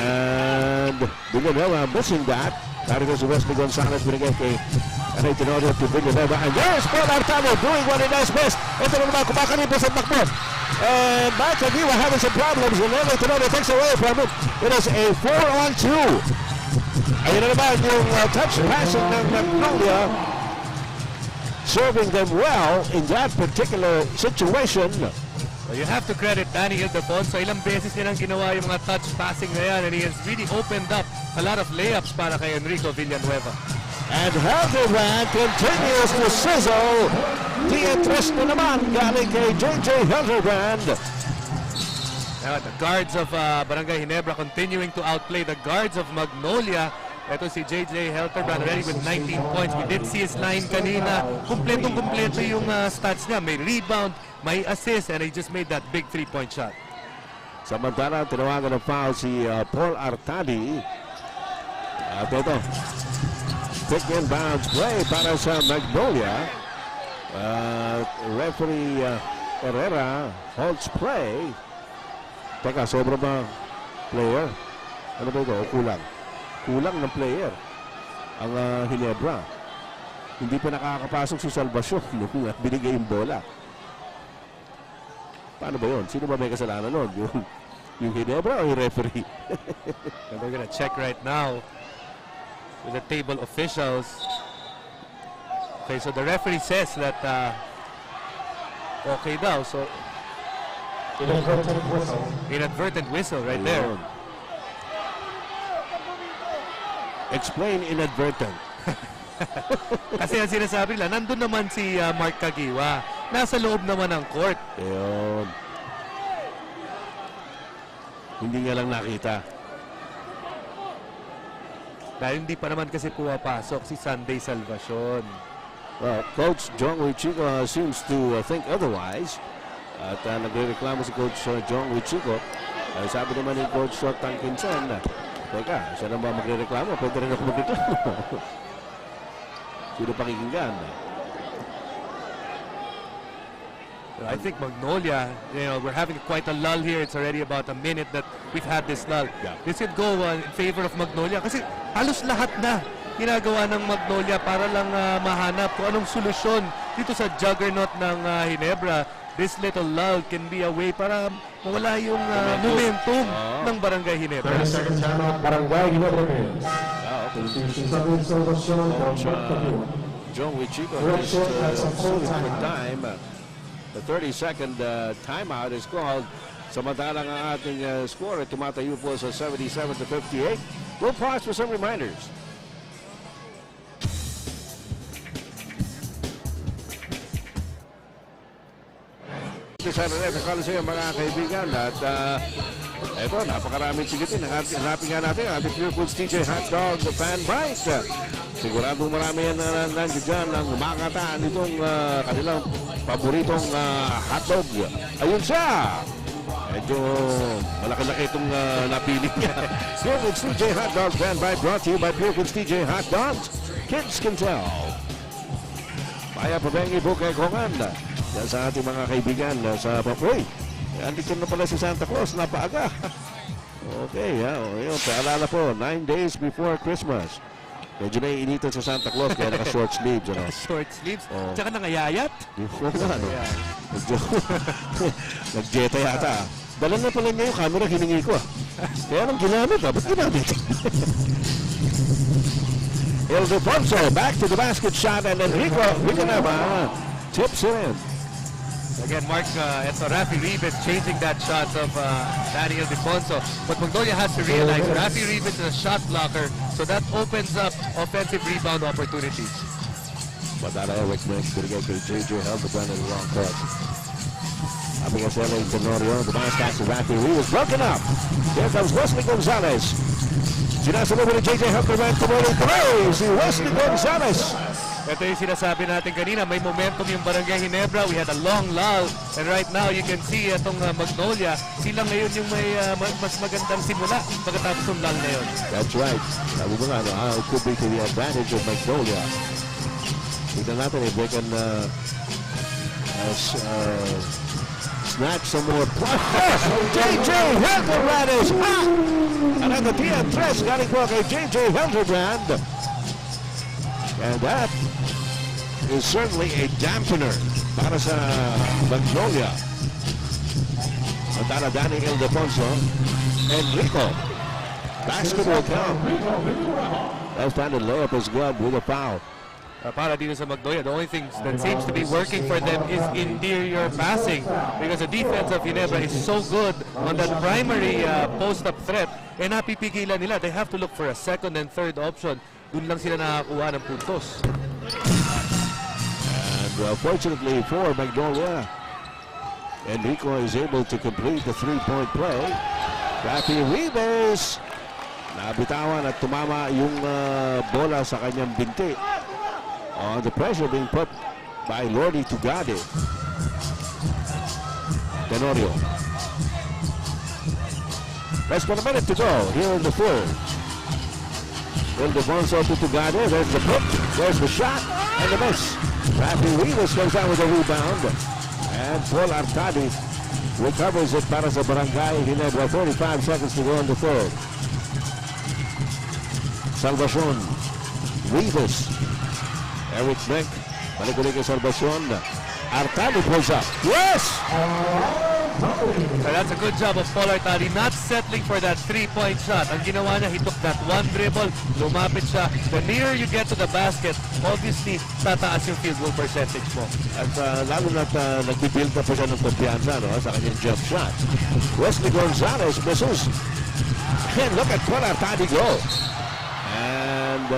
And Villanueva missing that. That is Wesley Gonzalez binigay kay Tenorio to Villanueva. And there's Paul Artadi doing what he does best. Ito na naman, kumakanipos at makbo. And Magnolia having some problems. And then Tenorio takes away from it. It is a 4-on-2. Ayun na naman yung touch passing ng Magnolia. Serving them well in that particular situation. Well, you have to credit Danny Ildefonso. Ilang beses nilang ginawa yung mga touch passing na yan, and he has really opened up a lot of layups para kay Enrico Villanueva. And Hildebrand continues to sizzle. Dietrich na naman galing kay J.J. Hildebrand. Now, the guards of Barangay Ginebra continuing to outplay the guards of Magnolia. Ito si J.J. Hildebrand already with 19 points. We did see his line kanina. Kumpletong-kumpleto yung stats niya. May rebound, may assist, and he just made that big three-point shot. Samantala, tinawagan ng foul si Paul Artadi. At ito, quick inbounds play para sa Magnolia. Referee Herrera holds play. Teka, sobra ba player? Ano ba ito? O kulang? Kulang ng player ang Ginebra. Hindi pa nakakapasok si Salvacion nung binigay yung bola. Paano ba yun? Sino ba may kasalanan nun? Yung Ginebra o yung referee? And we're gonna check right now with the table officials. Okay, so the referee says that okay daw. So inadvertent whistle right there. Explain inadvertent. Kasi ang sinasabi nila, nandun naman si Mark Kagiwa. Nasa loob naman ng court. Ayun. Hindi nga lang nakita. Dahil hindi pa naman kasi pumapasok si Sunday Salvacion. Well, Coach John Wichico seems to think otherwise. At nagre-reklamo si Coach John Wichico. Sabi naman ni Coach Tangkinsan, teka, siya na ba magre-reklamo? Pwede rin ako magreklamo. Sino pakikinggan? I think Magnolia, we're having quite a lull here. It's already about a minute that we've had this lull. Yeah. This could go in favor of Magnolia kasi halos lahat na ginagawa ng Magnolia para lang mahanap kung anong solusyon dito sa juggernaut ng Ginebra. This little lull can be a way para mawala yung momentum ng Barangay Ginebra. 30 seconds timeout, Barangay Ginebra. John Wichico just time. The 30-second timeout is called. Samantalang ang ating score ay tumatayo po sa 77-58. We'll pause for some reminders. Sa Coliseum mga kaibigan at ito, napakaraming sigitin. Hanapin nga natin ang ating Pure Foods TJ Hot Dog Fan Bite. Sigurado marami yan na nandiyo dyan ang makataan itong kanilang paboritong hotdog. Ayun siya! Medyo malaki-laki itong napili niya. Pure Foods TJ Hot Dog Fan Bite brought to you by Pure Foods TJ Hot Dogs. Kids can tell. Maya Pabengi Bukay Kongan. Yan sa ating mga kaibigan sa Papoy. Andito na pala si Santa Claus, napaaga. Okay, yun. Paalala po, 9 days before Christmas. Medyo naiinitan sa Santa Claus kaya naka-short sleeves. Ano? Short sleeves? Tsaka nangayayat? Nag-jeta yata. Dala na pala niya yung camera, hiningi ko. Kaya nang ginamit, ba't ginamit? Ildefonso back to the basket shot and Enrico Villanueva tips in. Again, Mark, Rafi Rivas changing that shot of Danny Ildefonso. But Magnolia has to realize Rafi Rivas is a shot blocker, so that opens up offensive rebound opportunities. But that Eric Menk going to get JJ Hildebrand in the wrong court. Sabi nga sa LA Tenorio, the bounce pass to Rafi Ruiz, broken up. Here comes Wesley Gonzalez. Sinasalubong ni JJ Huckerman, tumuloy si Wesley Gonzalez. Ito yung sinasabi natin kanina, may momentum yung Barangay Ginebra. We had a long lull, and right now you can see itong Magnolia, sila ngayon yung may mas magandang simula pagkatapos ng lull na yun. That's right. Sabi mo nga, it could be to the advantage of Magnolia. Tignan natin if they can snatch some more points. JJ Hildebrand is hot! Another T3 galing po kay JJ Hildebrand. And that is certainly a dampener para sa Magnolia. Antara Danny Ildefonso, Enrico. Basketball count. Left-handed layup is good with a foul. Para dito sa Magnolia, the only thing that seems to be working for them is interior passing because the defense of Ginebra is so good on that primary post-up threat. Eh napipigilan nila. They have to look for a second and third option. Doon lang sila nakakuha ng puntos. And fortunately for Magnolia, Enrico is able to complete the three-point play. Rafi Ruiz, nabitawan at tumama yung bola sa kanyang binti. The pressure being put by Lordy Tugade. Tenorio. Less than a minute to go here in the third. Ildefonso to Tugade. There's the pick. There's the shot. And the miss. Rafi Ruiz goes down with a rebound. And Paul Arcadi recovers it para sa Barangay Ginebra. 45 seconds to go in the third. Salvacion. Rivas. Eric Beck. Balik-ulit kay Salvacion. Arcadi pulls up. Yes! So that's a good job of Paul Artadi not settling for that three-point shot. Ang ginawa niya, he took that one dribble, lumapit siya. The nearer you get to the basket, obviously, tataas yung field goal percentage mo. At lalo na't nag-build up pa siya ng kumpiyansa sa kanyang jump shot. Wesley Gonzalez misses. And look at Paul Artadi go. And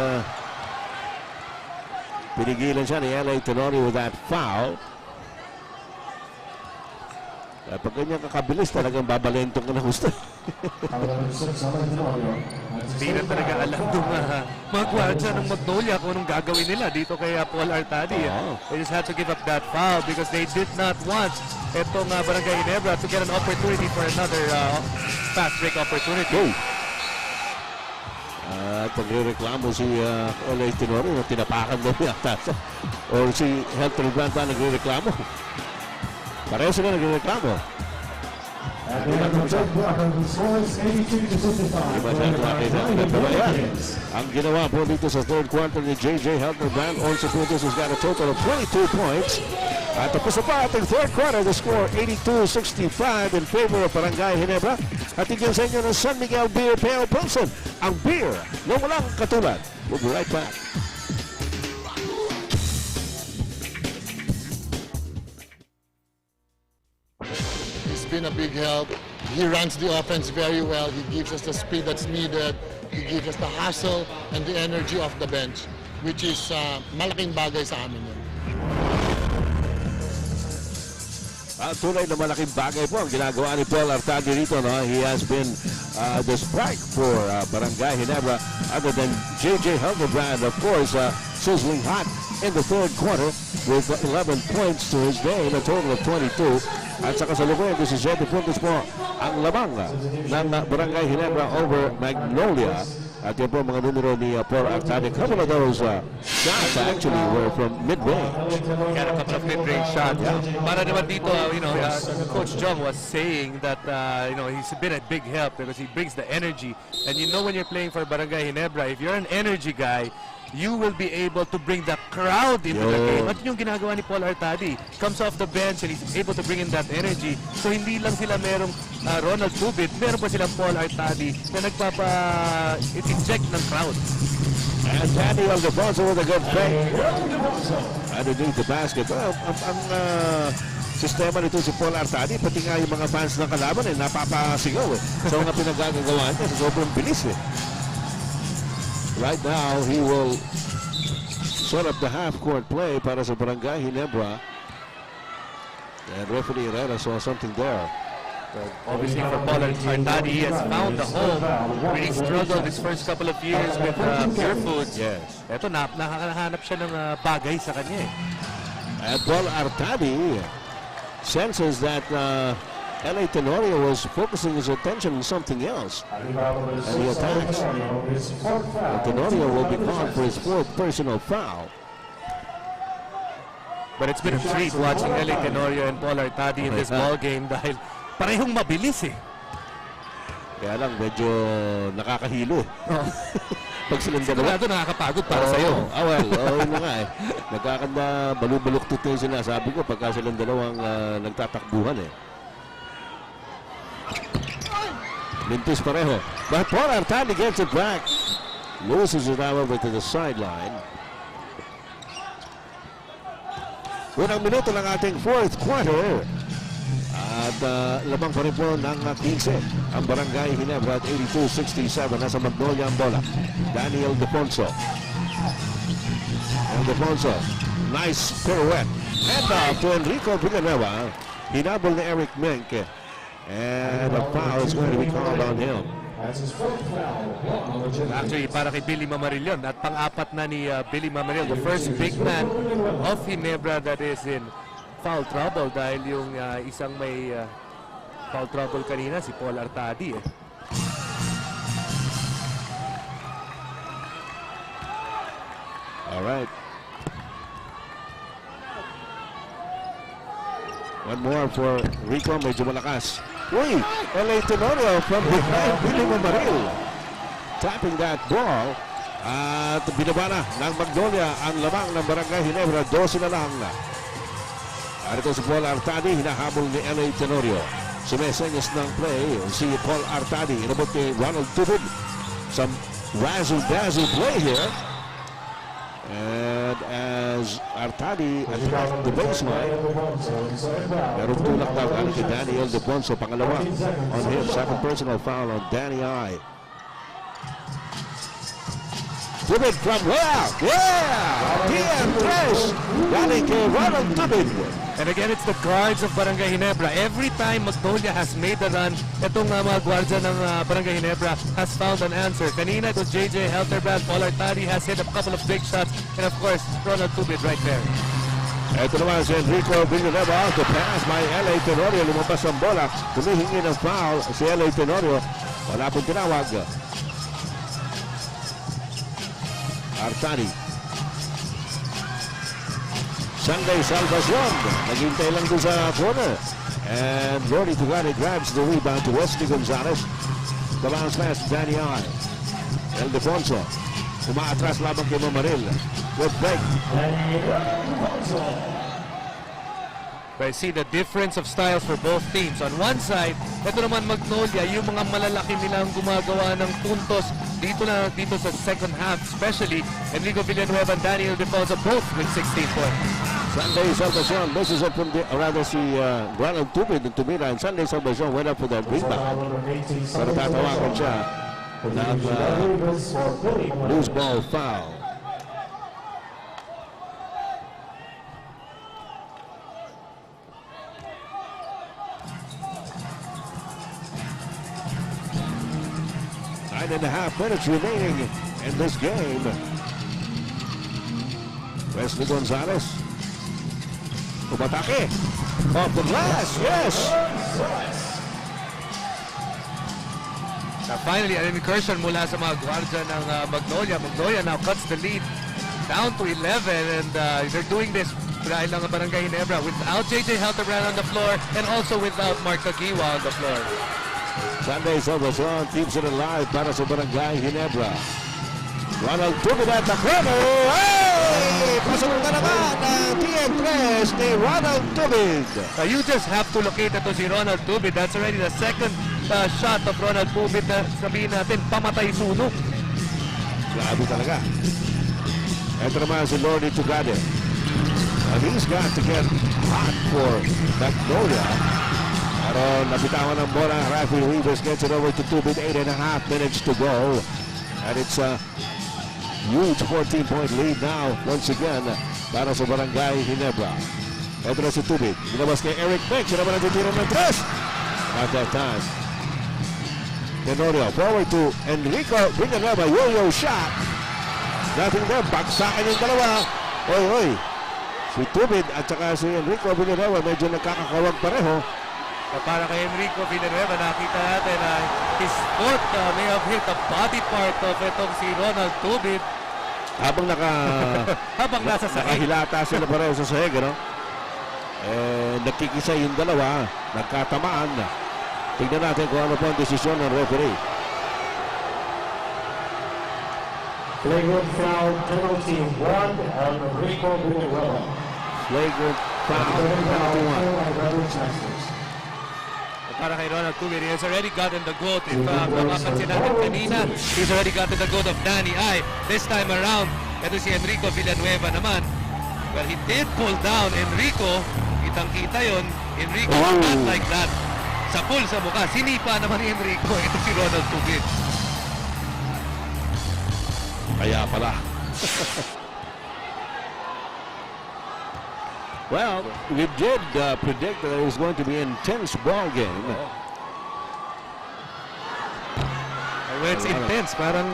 pinigilan siya ni LA Tenorio with that foul. Pag ganyan kakabilis, talagang babalentong ka na gusto. Hindi na talaga alam ng mga gwardiya ng Magnolia kung anong gagawin nila dito kay Paul Artadi. They just had to give up that foul because they did not want itong Barangay Ginebra to get an opportunity for another fast break opportunity. At pagre-reklamo si LA Tenorio na tinapakan daw yata. O si Helter Brand pa nagre-reklamo. Pareho sila nagre-reklamo. Ang ginawa po dito sa third quarter ni JJ Hildebrand, also Puntos has got a total of 22 points. At tapos na pa ating third quarter, the score 82-65 in favor of Barangay Ginebra. At tigyan sa inyo ng San Miguel Beer Pale Pilsen, ang beer na walang katulad. We'll be right back. Been a big help. He runs the offense very well. He gives us the speed that's needed. He gives us the hustle and the energy off the bench, which is malaking bagay sa amin yun. Tunay na malaking bagay po ang ginagawa ni Paul Artadi rito. No? He has been the strike for Barangay Ginebra, other than JJ Hildebrand, of course, sizzling hot in the third quarter with 11 points to his game, a total of 22. At sa kasalukuyan, 17 puntos po ang lamang ng Barangay Ginebra over Magnolia. At yan po mga numero ni Paul Artadi. A couple of those shots actually were from mid-range. He had a couple of mid-range shots. Para naman dito, Coach Jong was saying that he's been a big help because he brings the energy. And when you're playing for Barangay Ginebra, if you're an energy guy, you will be able to bring the crowd into the game. At yung ginagawa ni Paul Artadi, comes off the bench and he's able to bring in that energy. So hindi lang sila merong Ronald Tubit, meron pa silang Paul Artadi na nagpapa-inject ng crowd. And Danny Ildefonso with a good fake. Underneath the basket. Well, ang sistema nito si Paul Artadi, pati nga yung mga fans ng kalaban napapasigaw sa mga pinagagagawa niya sa sobrang bilis Right now, he will set up the half-court play para sa Barangay Ginebra. And referee Herrera saw something there. Obviously for Paul Artadi, he has found a home. Really struggled his first couple of years with Pure Foods. Yes. Ito, nakahanap siya ng bagay sa kanya eh. And Paul Artadi senses that LA Tenorio was focusing his attention on something else. And he attacks. And Tenorio will be called for his fourth personal foul. But it's been a treat watching LA Tenorio and Paul Artadi in this ball game dahil parehong mabilis eh. Kaya lang medyo nakakahilo eh. Oh. Pag silang dalawa. Sigurado nakakapagod para sa'yo. Yun na nga eh. Nagkakanda, balubuluktot na yung sinasabi ko pagka silang dalawang nagtatakbuhan eh. Mintis pareho. But Paul Artadi gets it back. Loses it however to the sideline. Unang minuto ng ating fourth quarter. At lamang pa rin po ng 15 ang Barangay Ginebra at 82-67. Nasa Magnolia ang bola. Daniel Deponso. And Deponso, nice pirouette. Hand off to Enrico Villanueva. Hinabol ni Eric Mink. And a foul is going to be called on him. Actually, para kay Billy Mamarillion at pang-apat na ni Billy Mamarillion, the first big man of Ginebra that is in foul trouble dahil yung isang may foul trouble kanina, si Paul Artadi eh. All right. One more for Rico, medyo malakas. Uy, LA Tenorio from behind Billy Mamaril. Tapping that ball. At binaba na ng Magnolia ang lamang ng Barangay Ginebra. 12 na lang. At ito si Paul Artadi, hinahabol ni LA Tenorio. Sumesenyas ng play si Paul Artadi. Inabot ni Ronald Tubig. Some razzle-dazzle play here. And as Artadi attacked the baseline, meron tulak daw galing kay Daniel Deponso, pangalawa on him, second personal foul on Danny I. Tubig from where? Yeah! PM3 galing kay Ronald Tubig. And again, it's the guards of Barangay Ginebra. Every time Magnolia has made a run, itong mga guardia ng Barangay Ginebra has found an answer. Kanina, it was JJ Helterbrand. Paul Artadi has hit a couple of big shots. And of course, Ronald Tubid right there. Ito naman si Enrico Villanueva. The pass by LA Tenorio. Lumabas ang bola. Humihingi ng foul si LA Tenorio. Wala pong tinawag. Artadi. Sunday Salvacion. Naghintay lang doon sa corner. And Lordy Tugani grabs the rebound to Wesley Gonzalez. The bounce pass to Danny I. El Defonso. Umaatras labang kay Mamaril. Good break. I see the difference of styles for both teams. On one side, ito naman Magnolia, yung mga malalaki nilang gumagawa ng puntos dito sa second half, especially Enrico Villanueva and Daniel Defonso, both with 16 points. Sunday Salvacion misses up from si Ronald Tubid and tumira, and Sunday Salvacion went up for that rebound. Pero tatawagan siya ng loose ball foul. Nine and a half minutes remaining in this game. Wesley Gonzalez. Umatake. Off the glass. Yes. Now finally, an incursion mula sa mga guardia ng Magnolia. Magnolia now cuts the lead down to 11, and they're doing this dahil ng Barangay Ginebra without JJ Helterbrand on the floor and also without Mark Kagiwa on the floor. Sunday Salvacion keeps it alive para sa Barangay Ginebra. Ronald Tubid at the corner. Hey! Pasok na naman ang TM3 ni Ronald Tubid. You just have to locate ito si Ronald Tubid. That's already the second shot of Ronald Tubid na sabihin natin pamatay sunog. Grabe talaga. Ito naman si Lordy Tugade. And he's got to get hot for Magnolia. Pero nabitawan ng bola. Rafi Rivas gets it over to Tubid. 8.5 minutes to go. And it's a huge 14-point lead now once again para sa Barangay Ginebra. Ito na si Tubig. Ginabas kay Eric Beck. Siya naman natitira ng 3. Not that time. Tenorio forward to Enrico Villanueva. Yo-yo shot. Nothing there. Bagsakan yung dalawa. Oy. Si Tubig at saka si Enrico Villanueva medyo nagkakakawag pareho. Para kay Enrico Villanueva, nakita natin na his foot may have hit the body part of itong si Ronald Tubig. Habang Habang nasa sahig. nakahilata sila pareho sa sahig, no? Nagkikisa yung dalawa, nagkatamaan. Tignan natin kung ano po ang desisyon ng referee. Flagrant foul penalty 1 on Rico Villanueva. Flagrant foul penalty 1. Para kay Ronald Tubig, he has already gotten the goal. If mapapansin natin kanina, he's already gotten the goal of Danny Ay. This time around, ito si Enrico Villanueva naman. Well, he did pull down Enrico. Kitang-kita yun. Enrico not like that. Sa pull sa mukha, sinipa naman ni Enrico. Ito si Ronald Tubig. Kaya pala. Well, we did predict that it was going to be an intense ball game. When it's intense, parang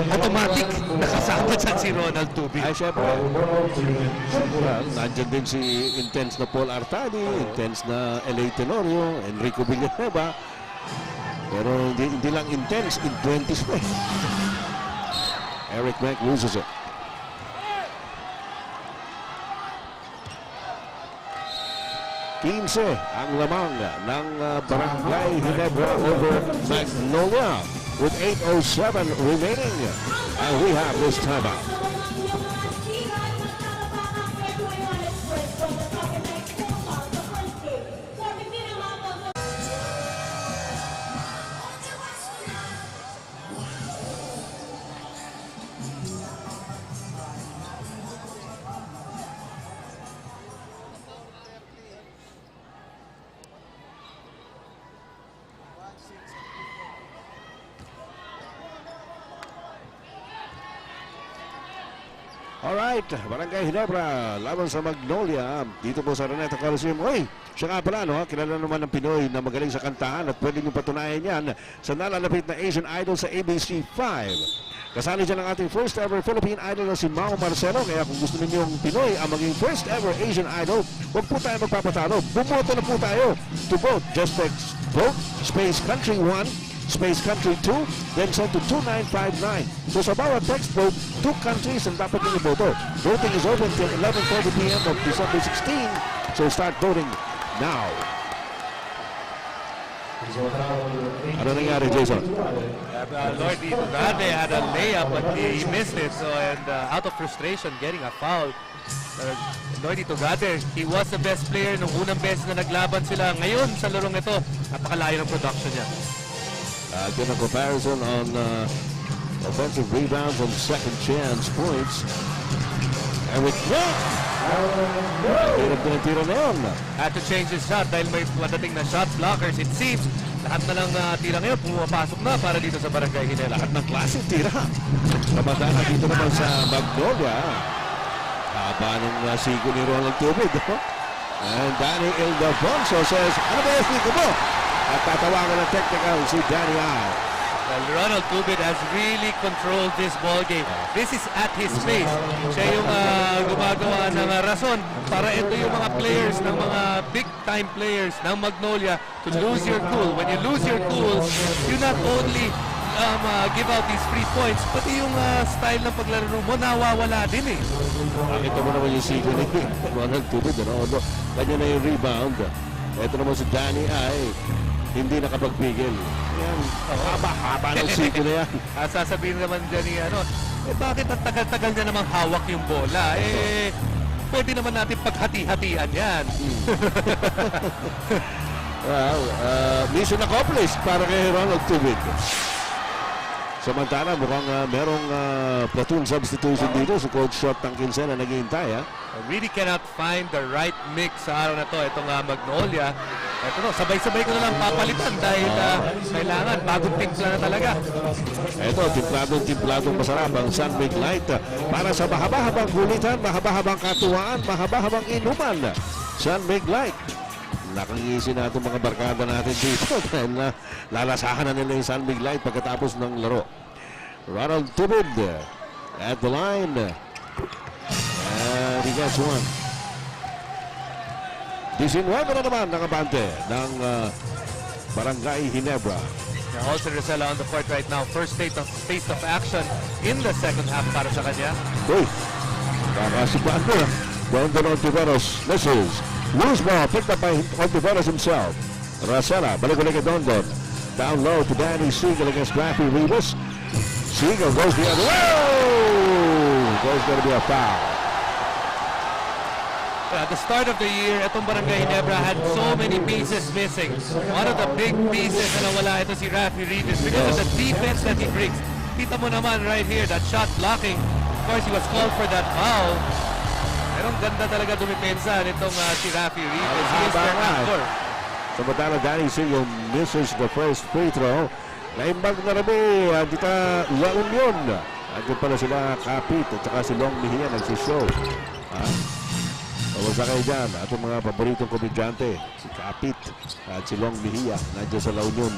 automatic nakasama dyan si Ronald Tubig. Ay, syempre. Well, nandyan din si intense na Paul Artadi, intense na LA Tenorio, Enrico Villanueva. Pero hindi lang intense, in 20s pa. Eric Beck loses it. Quince ang lamang ng Barangay Ginebra over Magnolia with 8:07 remaining. And we have this timeout. Alright, Barangay Ginebra laban sa Magnolia dito po sa Araneta Coliseum. Uy, siya nga pala, no? Kilala naman ng Pinoy na magaling sa kantahan at pwede nyo patunayan yan sa nalalapit na Asian Idol sa ABC 5. Kasali dyan ang ating first ever Philippine Idol na si Mau Marcelo. Kaya kung gusto ninyong Pinoy ang maging first ever Asian Idol, huwag po tayo magpapatalo. Bumoto na po tayo to vote. Just text vote Space Country 1 Space Country 2, then send to 2959. So sa bawat text vote, 2 countries ang dapat nyo iboto. Voting is open till 11:30 p.m. of December 16. So start voting now. Ano nangyari, Jason? Lord Dade had a layup but he missed it. So and out of frustration, getting a foul. Lord Dade, he was the best player nung unang beses na naglaban sila. Ngayon sa larong ito, napakalayo ng production niya. Again, a comparison on offensive rebounds and second chance points. Eric Beck! Hirap din ang tira na yun. Had to change his shot dahil may madating na shot blockers. It seems lahat na lang tira ngayon pumapasok na para dito sa Barangay Ginebra. Lahat ng klaseng tira. Kabataan na dito naman sa Magnolia. Haba ng sigo ni Ronald Tubig. And Danny Ildefonso says, ano ba yung sigo mo? At tatawagan ng technical si Danny Ay. Well, Ronald Tubig has really controlled this ball game. This is at his pace. Siya yung gumagawa ng rason para ito yung mga players, ng mga big-time players ng Magnolia to lose your cool. When you lose your cool, you not only give out these free points, pati yung style ng paglaro mo nawawala din eh. Nakita mo naman yung sigo ni Ronald Tubig. Kanya na yung rebound. Ito naman si Danny Ay. Hindi nakapagpigil. Yan, haba ng sigo na yan. Sasabihin naman dyan ni bakit ang tagal-tagal niya namang hawak yung bola? Pwede naman natin paghati-hatian yan. Well, mission accomplished para kay Ronald Tubig. Samantala, mukhang merong platoon substitution dito. Si Coach Shot Tangkinsen na naghihintay. I really cannot find the right mix sa araw na to. Itong Magnolia. Ito no, sabay-sabay ko na lang papalitan dahil kailangan bagong timpla na talaga. Ito, timpladong masarap ang Sunbig Light para sa mahaba-habang kulitan, mahaba-habang katuwaan, mahaba-habang inuman. San Mig Light. Nakangisi natin mga barkada natin dito dahil na lalasahan na nila yung San Mig Light pagkatapos ng laro. Ronald Tubid at the line. And he gets one. 19 na naman nakabante ng Barangay Ginebra. Also Rosella on the court right now. First taste of action in the second half para sa kanya. Uy, kakasipan na. Don Ontiveros misses. Loose ball picked up by Ontiveros himself. Rosella, balik ulit kay Don. Down low to Danny Siegel against Rafi Rivas. Siegel goes the other way. There's going to be a foul. At the start of the year, itong Barangay Ginebra had so many pieces missing. One of the big pieces na nawala ito si Rafi Rivas because of the defense that he brings. Kita mo naman right here, that shot blocking. Of course, he was called for that foul. Pero ang ganda talaga dumipensa nitong si Rafi Rivas. He is their anchor. Samantala, Danny Siegel misses the first free throw. Naimbag na rabi, dito La Union. Andun pala sila Kapit at saka si Long Mejia nagsishow. Pawasa kayo dyan, atong mga paboritong komedyante, si Kapit at si Long Mejia, nandiyan sa La Union.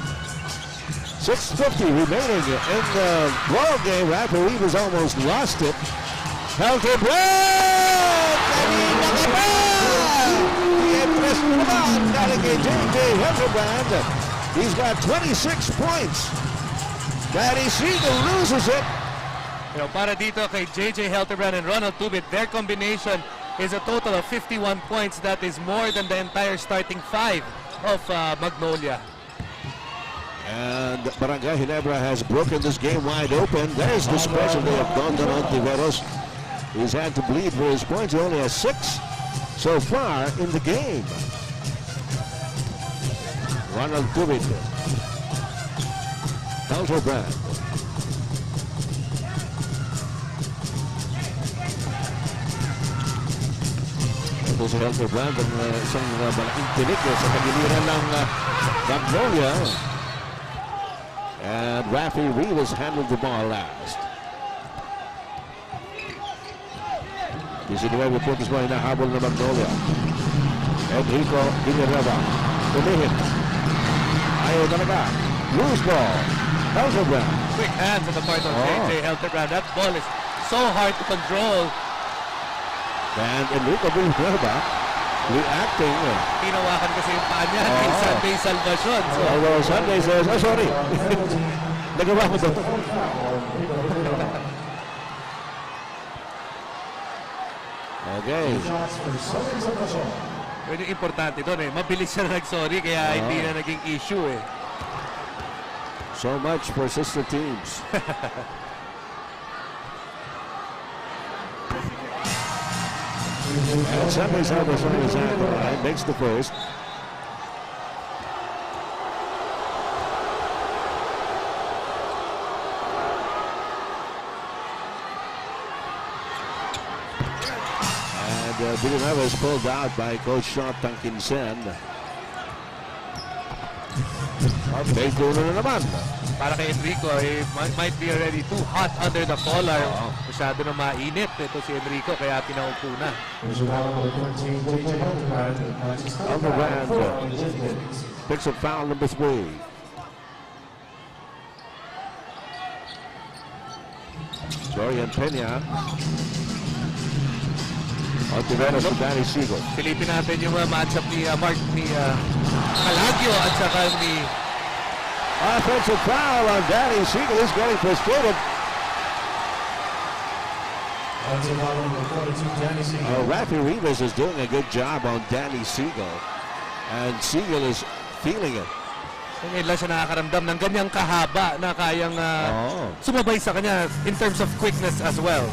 6:50 remaining in the ball game. Rafi Rivas almost lost it. Helter Brand! Kanina ka ba? I-impress mo naman galing kay J.J. Helterbrand. He's got 26 points. Danny Siegel loses it. You know, para dito kay J.J. Helterbrand and Ronald Tubit, their combination is a total of 51 points. That is more than the entire starting five of Magnolia. And Barangay Ginebra has broken this game wide open. There's the specialty of Don Ontiveros. He's had to bleed for his points. He only has 6 so far in the game. Ronald Tubit. Helterbrand. Ito si Helterbrand, ang isang malaking tinik sa kagiliran ng Magnolia. And Rafi Rivas handled the ball last. 19 puntos mo hinahabol na Magnolia. Enrico Ginebra. Tumihit. Ayaw talaga. Loose ball. Helterbrand. Quick hands on the part of J.J. Helterbrand. That ball is so hard to control. And Enrico Ginebra reacting. Tinawakan kasi yung paa niya kay Sunday Salvacion. So, although Sunday says, oh sorry. Nagawa mo to. Okay. Pero yung importante doon mabilis siya nag-sorry kaya hindi na naging issue So much for sister teams. And Sunday Salvacion is at the line, makes the first. Ginebra is pulled out by Coach Sean Tankinsen. Big dulo na naman. Para kay Enrico, might be already too hot under the collar. Masyado na mainit ito si Enrico kaya pinaupo na. Helterbrand picks up foul number 3. Dorian Peña. Ontiveros to Danny Siegel. Silipin natin yung matchup ni Calagio at saka ni offensive foul on Danny Siegel. He's getting frustrated. Rafi Rivas is doing a good job on Danny Siegel. And Siegel is feeling it. Ngayon lang siya nakakaramdam ng ganyang kahaba na kayang sumabay sa kanya in terms of quickness as well.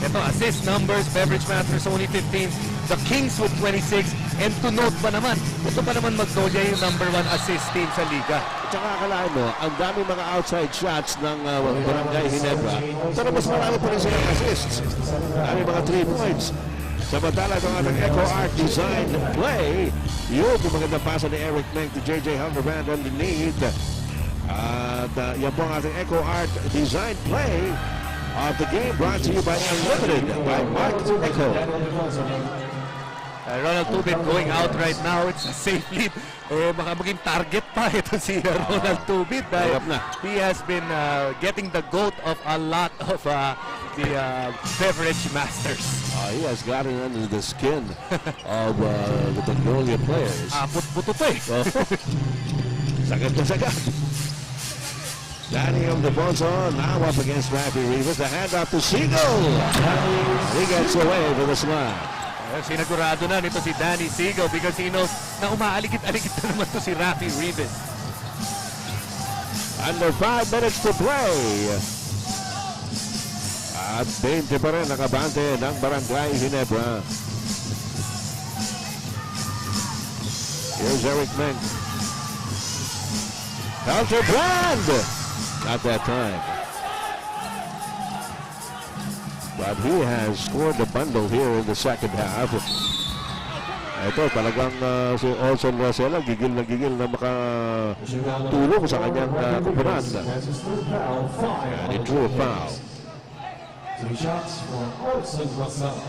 Ito, assist numbers, Beverage Masters only 15, the Kings with 26, and to note pa naman, ito pa naman Magnolia yung number 1 assist team sa liga. At saka akalain mo, ang dami mga outside shots ng Barangay Ginebra, pero mas marami pa rin silang assists. Dami mga 3 points. Samantala itong ating Echo Art design play, yun yung magandang pasa ni Eric Meng to J.J. Helterbrand underneath. At yan po ang ating Echo Art design play of the game brought to you by Unlimited by Mark Echo. Ronald Tubit going out right now. It's a safe lead. Baka maging target pa ito si Ronald Tubit dahil he has been getting the goat of a lot of the beverage masters. He has gotten under the skin of the Magnolia players. Buto pa eh. Sagad na sagad. Danny of the Bonson now up against Rafi Rivas. The handoff to Siegel. He gets away for the slide. Sinagurado na nito si Danny Siegel because he knows na umaaligit-aligit na naman to si Rafi Rivas. Under 5 minutes to play. At 20 pa rin nakabante ng Barangay Ginebra. Here's Eric Meng. Counterbrand! Not that time. But he has scored the bundle here in the second half. Ito talagang si Olson Rosella gigil na makatulong sa kanyang kupunan. And he drew a foul. 2 shots for Olson Rosella.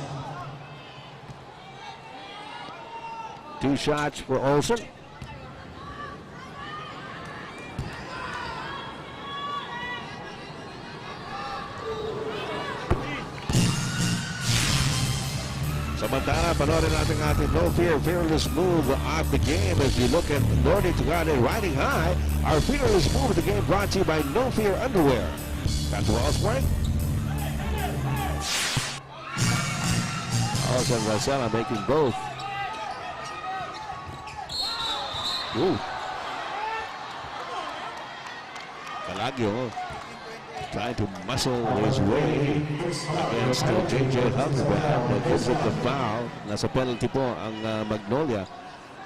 2 shots for Olson. Samantala, panoorin natin ating No Fear, Fearless move of the game as you look at Nordic Tugade riding high. Our Fearless move of the game brought to you by No Fear Underwear. That's Wellspring. Olson Rosella making both. Ooh. Calagio trying to muscle his way against J.J. Huffman. Gives it the foul. Nasa penalty po ang Magnolia.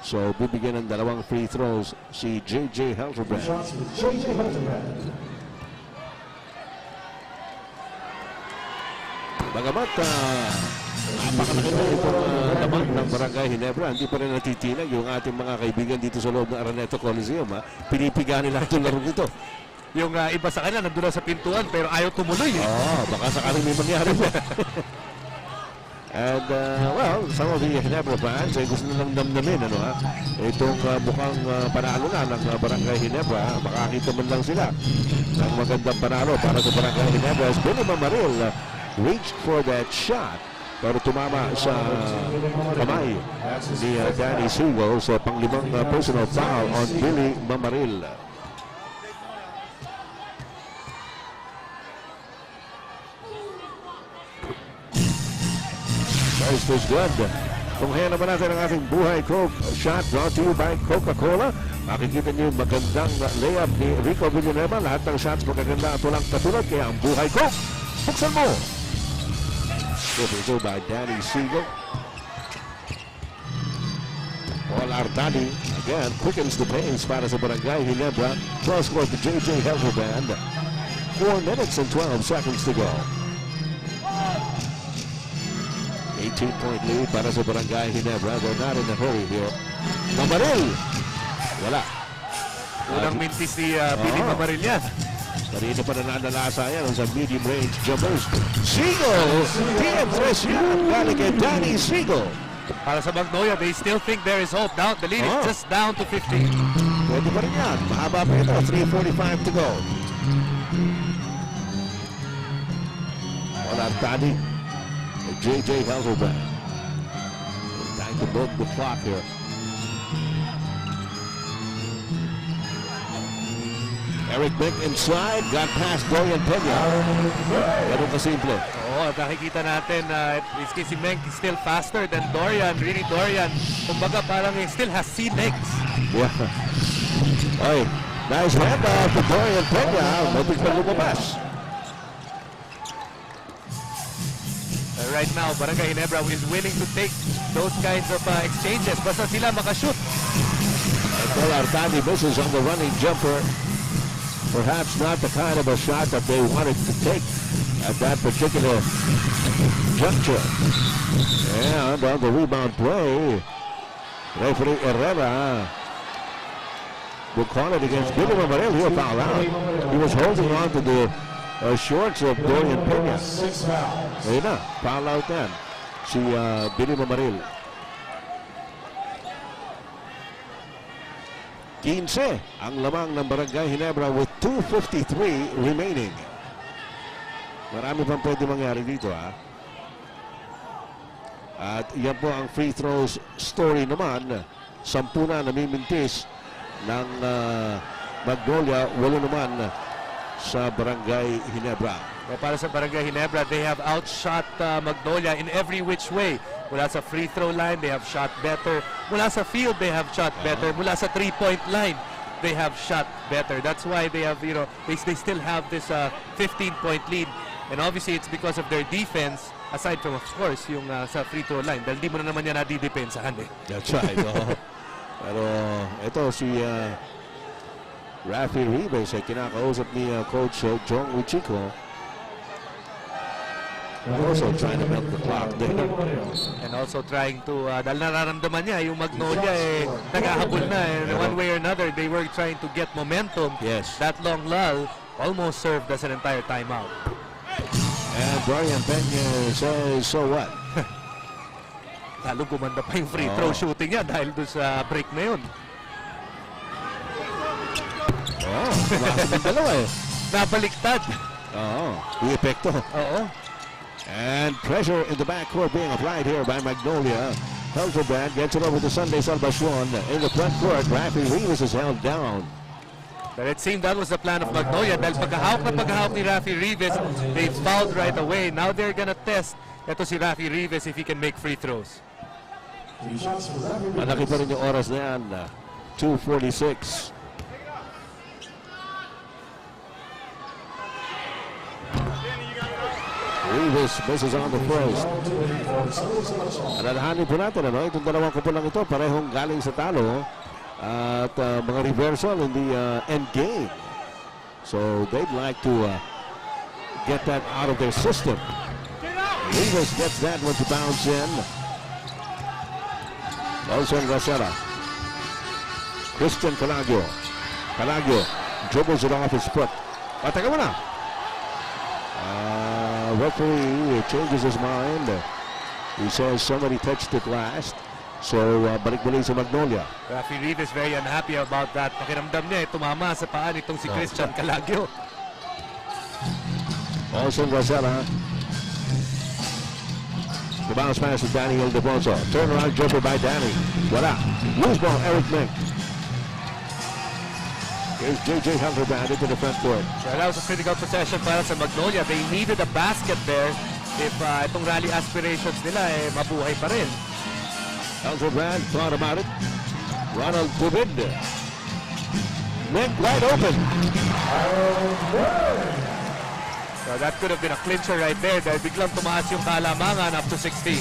So bibigyan ng 2 free throws si J.J. Helterbrand. Bagamat napakalaki na itong laman ng Barangay Ginebra, hindi pa rin natitinag yung ating mga kaibigan dito sa loob ng Araneta Coliseum. Pinipiga nila itong laro nito. Yung iba sa kanila nandun na sa pintuan pero ayaw tumuloy. Baka sakaling may mangyari pa. And well, some of the Ginebra fans ay gusto nilang damdamin itong mukhang panalo na ng Barangay Ginebra. Makakita man lang sila ng magandang panalo para sa Barangay Ginebra as Billy Mamaril reached for that shot pero tumama sa kamay ni Danny Siegel sa panglimang personal foul on Billy Mamaril. Is good. Tunghayan naman natin ang ating Buhay Coke shot brought to you by Coca-Cola. Makikita niyo yung magandang layup ni Rico Villanueva. Lahat ng shots magaganda at walang katulad. Kaya ang Buhay Coke, buksan mo! Ito by Danny Siegel. Paul Artadi again quickens the pace para sa Barangay Ginebra. Cross court to J.J. Helterbrand. 4 minutes and 12 seconds to go. 18-point lead para sa Barangay Ginebra. They're not in a hurry here. Mamaril! Wala. Unang mintis ni Billy Mamaril yan. Kanina pa nananalasa yan sa medium range jumpers. Siegel! TM3 yan. Galing kay Danny Siegel. Para sa Magnolia, they still think there is hope. Now the lead is just down to 15. Pwede pa rin yan. Mahaba pa ito. 3:45 to go. Wala Tani. J.J. Helterbrand. Time to milk the clock here. Eric Mick inside, got past Dorian Peña. Ganun kasimple. Nakikita natin si Meng is still faster than Dorian. Really, Dorian, kumbaga parang he still has sea legs. Yeah. Oy, nice handoff to Dorian Peña. Mabig pa lumabas. Right now, Barangay Ginebra is willing to take those kinds of exchanges. Basta sila makashoot. Paul Artadi misses on the running jumper. Perhaps not the kind of a shot that they wanted to take at that particular juncture. And on the rebound play, referee Herrera will call it against Billy Mamaril. He'll foul out. He was holding on to the shorts of Dorian Peña. Ayun na, foul out yan. Si Billy Mamaril. 15 ang lamang ng Barangay Ginebra with 2:53 remaining. Marami pang pwede mangyari dito, ha. At yan po ang free throws story naman. 10 na namimintis ng Magnolia, 8 naman sa Barangay Ginebra. Para sa Barangay Ginebra, they have outshot Magnolia in every which way. Mula sa free throw line, they have shot better. Mula sa field, they have shot better. Mula sa 3-point line, they have shot better. That's why they have, they still have this 15-point lead. And obviously, it's because of their defense, aside from, of course, yung sa free throw line. Dahil di mo na naman yan nadidepensahan eh. That's right. Pero ito si Rafi Ribes ay kinakausap ni Coach Jong Uchiko. Also trying to milk the clock there. And also trying to, dahil nararamdaman niya, yung Magnolia naghahabol na. And one way or another, they were trying to get momentum. Yes. That long lull almost served as an entire timeout. And Dorian Peña says, so what? Lalo gumanda pa yung free throw shooting niya dahil doon sa break na yun. Bakit yung dalawa Nabaliktad. Yung epekto. And pressure in the backcourt being applied here by Magnolia. Helterbrand gets it over to Sunday Salvacion. In the front court, Rafi Rivas is held down. But it seemed that was the plan of Magnolia dahil paghahawak ni Rafi Rivas, they fouled right away. Now they're gonna test ito si Rafi Rivas if he can make free throws. Malaki pa rin yung oras na yan. 2:46. Rivas misses on the first. Alalahanin po natin, itong dalawang kupulang ito, parehong galing sa talo at mga reversal in the end game. So they'd like to get that out of their system. Rivas gets that one to bounce in. Olson Rosella. Christian Calagio. Calagio dribbles it off his foot. Pataka mo na. Referee changes his mind. He says somebody touched it last. So, balik-balik sa Magnolia. Rafi Rivas very unhappy about that. Pakiramdam niya, tumama sa paan itong si Christian Calagio. Olson Rosella. The bounce pass to Danny Ildefonso. Turnaround jumper by Danny. Wala. Loose ball, Eric Mink. Here's J.J. Helterbrand into the front court. Well, that was a critical possession para sa Magnolia. They needed a basket there if itong rally aspirations nila mabuhay pa rin. Helterbrand thought about it. Ronald Tubid. Mink wide open. So that could have been a clincher right there dahil biglang tumaas yung kalamangan up to 16.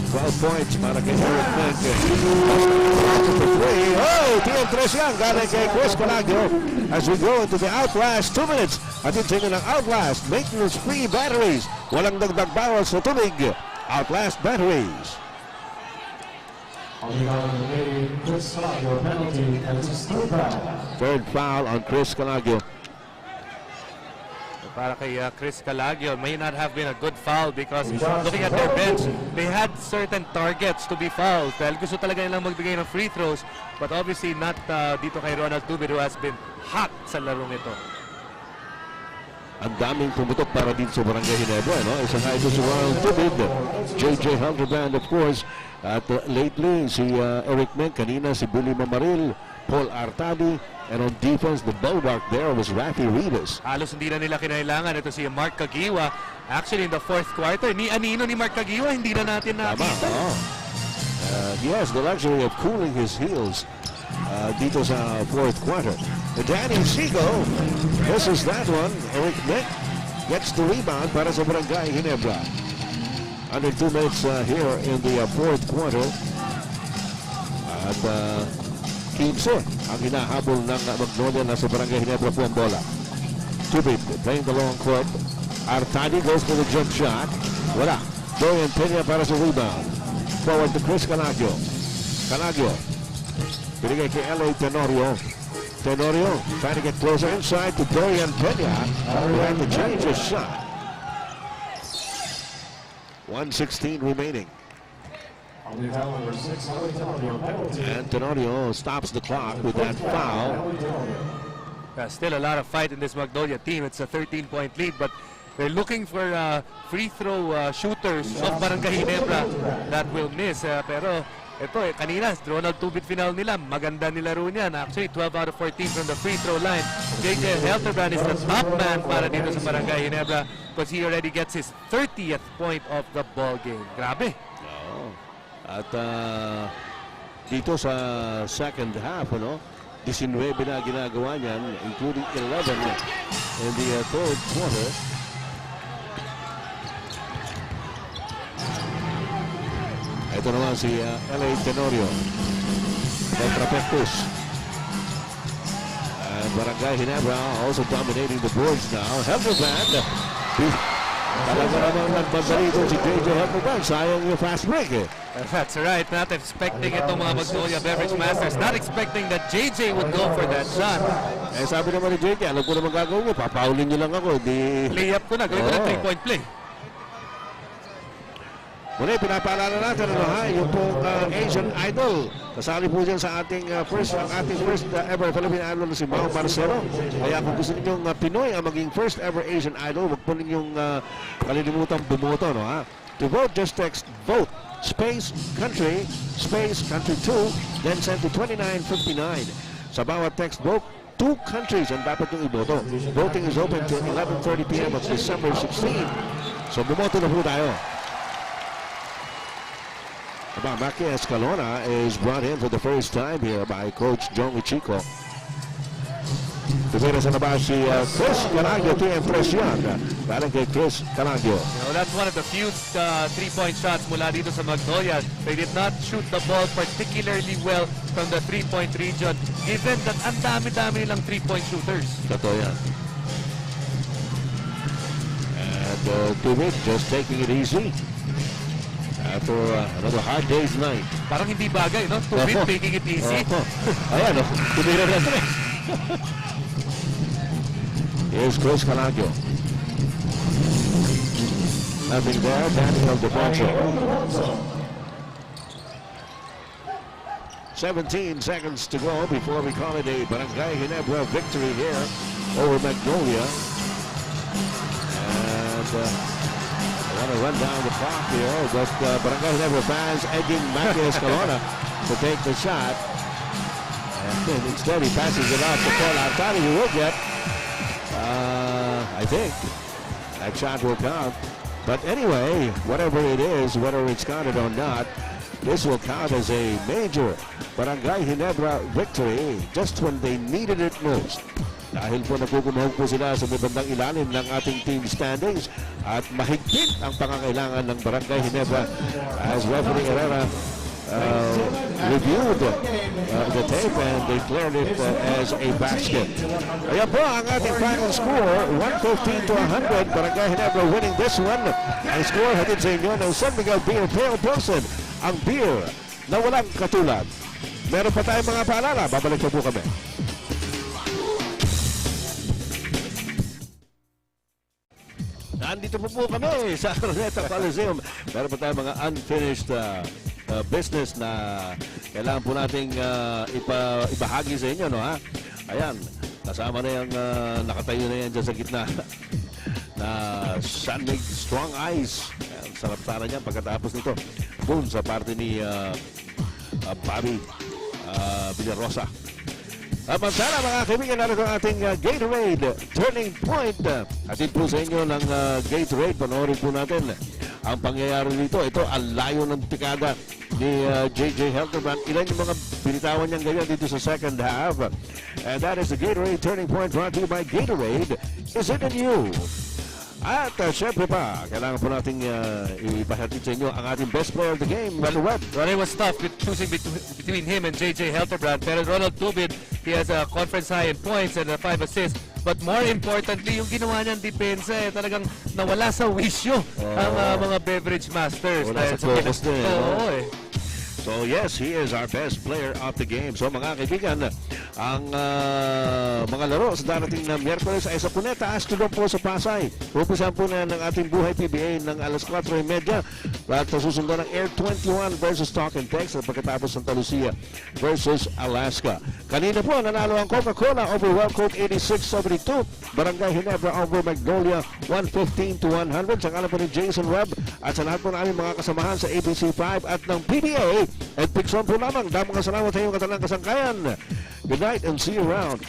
12 points para kay Eric Mink. TM3 yan galing kay Chris Calagio as we go into the Outlast 2 minutes. Atin sa inyo ng Outlast maintenance-free batteries. Walang dagdag bawal sa tubig. Outlast batteries. Third foul on Chris Calagio. Para kay Chris Calagio, may not have been a good foul because looking at their bench, they had certain targets to be fouled dahil gusto talaga nilang magbigay ng free throws, but obviously not dito kay Ronald Tubid who has been hot sa larong ito. Ang daming pumutok para din sa Barangay Ginebra, Isa nga ito si Ronald Tubid, J.J. Helterbrand of course, at lately si Eric Mink, kanina si Billy Mamaril, Paul Artadi, and on defense, the bulwark there was Rafi Rivas. Halos hindi na nila kinailangan. Ito si Mark Caguiwa. Actually, in the fourth quarter, ni Anino ni Mark Caguiwa, hindi na natin nakita. He has the luxury of cooling his heels dito sa fourth quarter. Danny Siegel misses that one. Eric Mink gets the rebound para sa Barangay Ginebra. Under 2 minutes here in the fourth quarter. At 15 ang hinahabol ng Magnolia na sa Barangay Ginebra po ang bola. Tubid playing the long court. Artadi goes for the jump shot. Wala. Dorian Peña para sa rebound. Forward to Chris Calagio. Calagio. Binigay kay L.A. Tenorio. Tenorio trying to get closer inside to Dorian Peña. Who had to change his shot. 1:16 remaining. On the foul number 6, Ellie Tenorio, penalty. And Tenorio stops the clock with that foul. Ellie Tenorio. Still a lot of fight in this Magnolia team. It's a 13-point lead, but they're looking for free throw shooters of Barangay Ginebra that will miss. Pero ito kanina, Ronald Tubit final nila. Maganda nilaro niyan. Actually, 12 out of 14 from the free throw line. JJ Helterbrand is the top man para dito sa Barangay Ginebra because he already gets his 30th point of the ball game. Grabe. Oo. At dito sa second half, 19 na ginagawa niyan, including 11 in the third quarter. Ito naman si L.A. Tenorio. Contrapectus. And Barangay Ginebra also dominating the boards now. Helterbrand. Talaga naman nagbabalito si JJ Helterbrand. Sayang yung fast break That's right. Not expecting itong mga Magnolia Beverage Masters. Not expecting that JJ would go for that shot. Sabi naman ni JJ, alam ko naman gagawin niyo. Papaulin niyo lang ako. Layup ko na. Gawin ko na 3-point play. Muli, pinapaalala natin yung pong Asian Idol. Kasali po dyan sa ating first ever Philippine Idol na si Mau Marcelo. Kaya kung gusto ninyong Pinoy ang maging first ever Asian Idol, huwag po ninyong kalilimutan bumoto. To vote, just text VOTE space country 2, then send to 2959. Sa bawat text vote, 2 countries ang dapat yung iboto. Voting is open till 11:30 p.m. of December 16. So bumoto na po tayo. Maki Escalona is brought in for the first time here by Coach Jong Ichico. Tumira sa labas si Chris Canagio, 2 impresyon. Galing kay Chris Canagio. That's one of the few 3-point shots mula dito sa Magnolia. They did not shoot the ball particularly well from the 3-point region, given that ang dami-dami nilang 3-point shooters. Totoo yan. And Tubit just taking it easy. After another hard day's night. Parang hindi bagay, no? Tubit taking it easy. Ayan, tumira na ito. Here's Chris Canagio. Nothing there. Daniel Defonso. 17 seconds to go before we call it a Barangay Ginebra victory here over Magnolia. And I want to run down the clock here, but Barangay Ginebra fans egging Maki Escalona to take the shot. And instead he passes it off to Paul Altani, who will get, I think, that shot will count. But anyway, whatever it is, whether it's counted or not, this will count as a major Barangay Ginebra victory just when they needed it most. Dahil po nakukunuhog po sila sa may bandang ilalim ng ating team standings at mahigpit ang pangangailangan ng Barangay Ginebra as referee Herrera reviewed the tape and declared it as a basket. Ayan po ang ating final score, 115-100. Barangay Ginebra winning this one. Ang score hatid sa inyo ng San Miguel Beer Pale Pilsen, ang beer na walang katulad. Meron pa tayong mga paalala. Babalik po kami. Nandito po kami sa Araneta Coliseum. Meron pa tayong mga unfinished business na kailangan po nating ibahagi sa inyo, Ayan, kasama na yung nakatayo na yan dyan sa gitna na San Miguel Strong Ice. Ayan, sarap sana niyan pagkatapos nito. Boom, sa parte ni Bobby Villarosa. Samantala mga kaibigan, natin ang ating Gatorade Turning Point. Atid po sa inyo ng Gatorade. Panoorin po natin ang pangyayari dito. Ito ang layo ng tikada ni JJ Helterbrand. Ilan yung mga binitawan niyang ganyan dito sa second half. And that is the Gatorade Turning Point brought to you by Gatorade. Is it in you? At syempre pa, kailangan po natin ipahatid sa inyo ang ating best player of the game, Manuel. Well, it was tough choosing between him and JJ Helterbrand. Pero Ronald Tubit, he has a conference high in points and 5 assists. But more importantly, yung ginawa niyang depensa, talagang nawala sa wisyo ang mga beverage masters. Wala sa focus din. Oo, So So yes, he is our best player of the game. So mga kaibigan, ang mga laro sa darating na Miyerkules ay sa Cuneta Astrodome po sa Pasay. Umpisahan po na ng ating Buhay PBA ng alas 4:30 at susundan ng Air 21 versus Talk and Text at pagkatapos Santa Lucia versus Alaska. Kanina po nanalo ang Coca-Cola over Well Coke 86-72, Barangay Ginebra over Magnolia 115-100 sa kalan po ni Jason Webb at sa lahat po ng aming mga kasamahan sa ABC5 at ng PBA at Pixon po lamang. Damang kasalamat sa iyong katalang kasangkayan. Good night and see you around.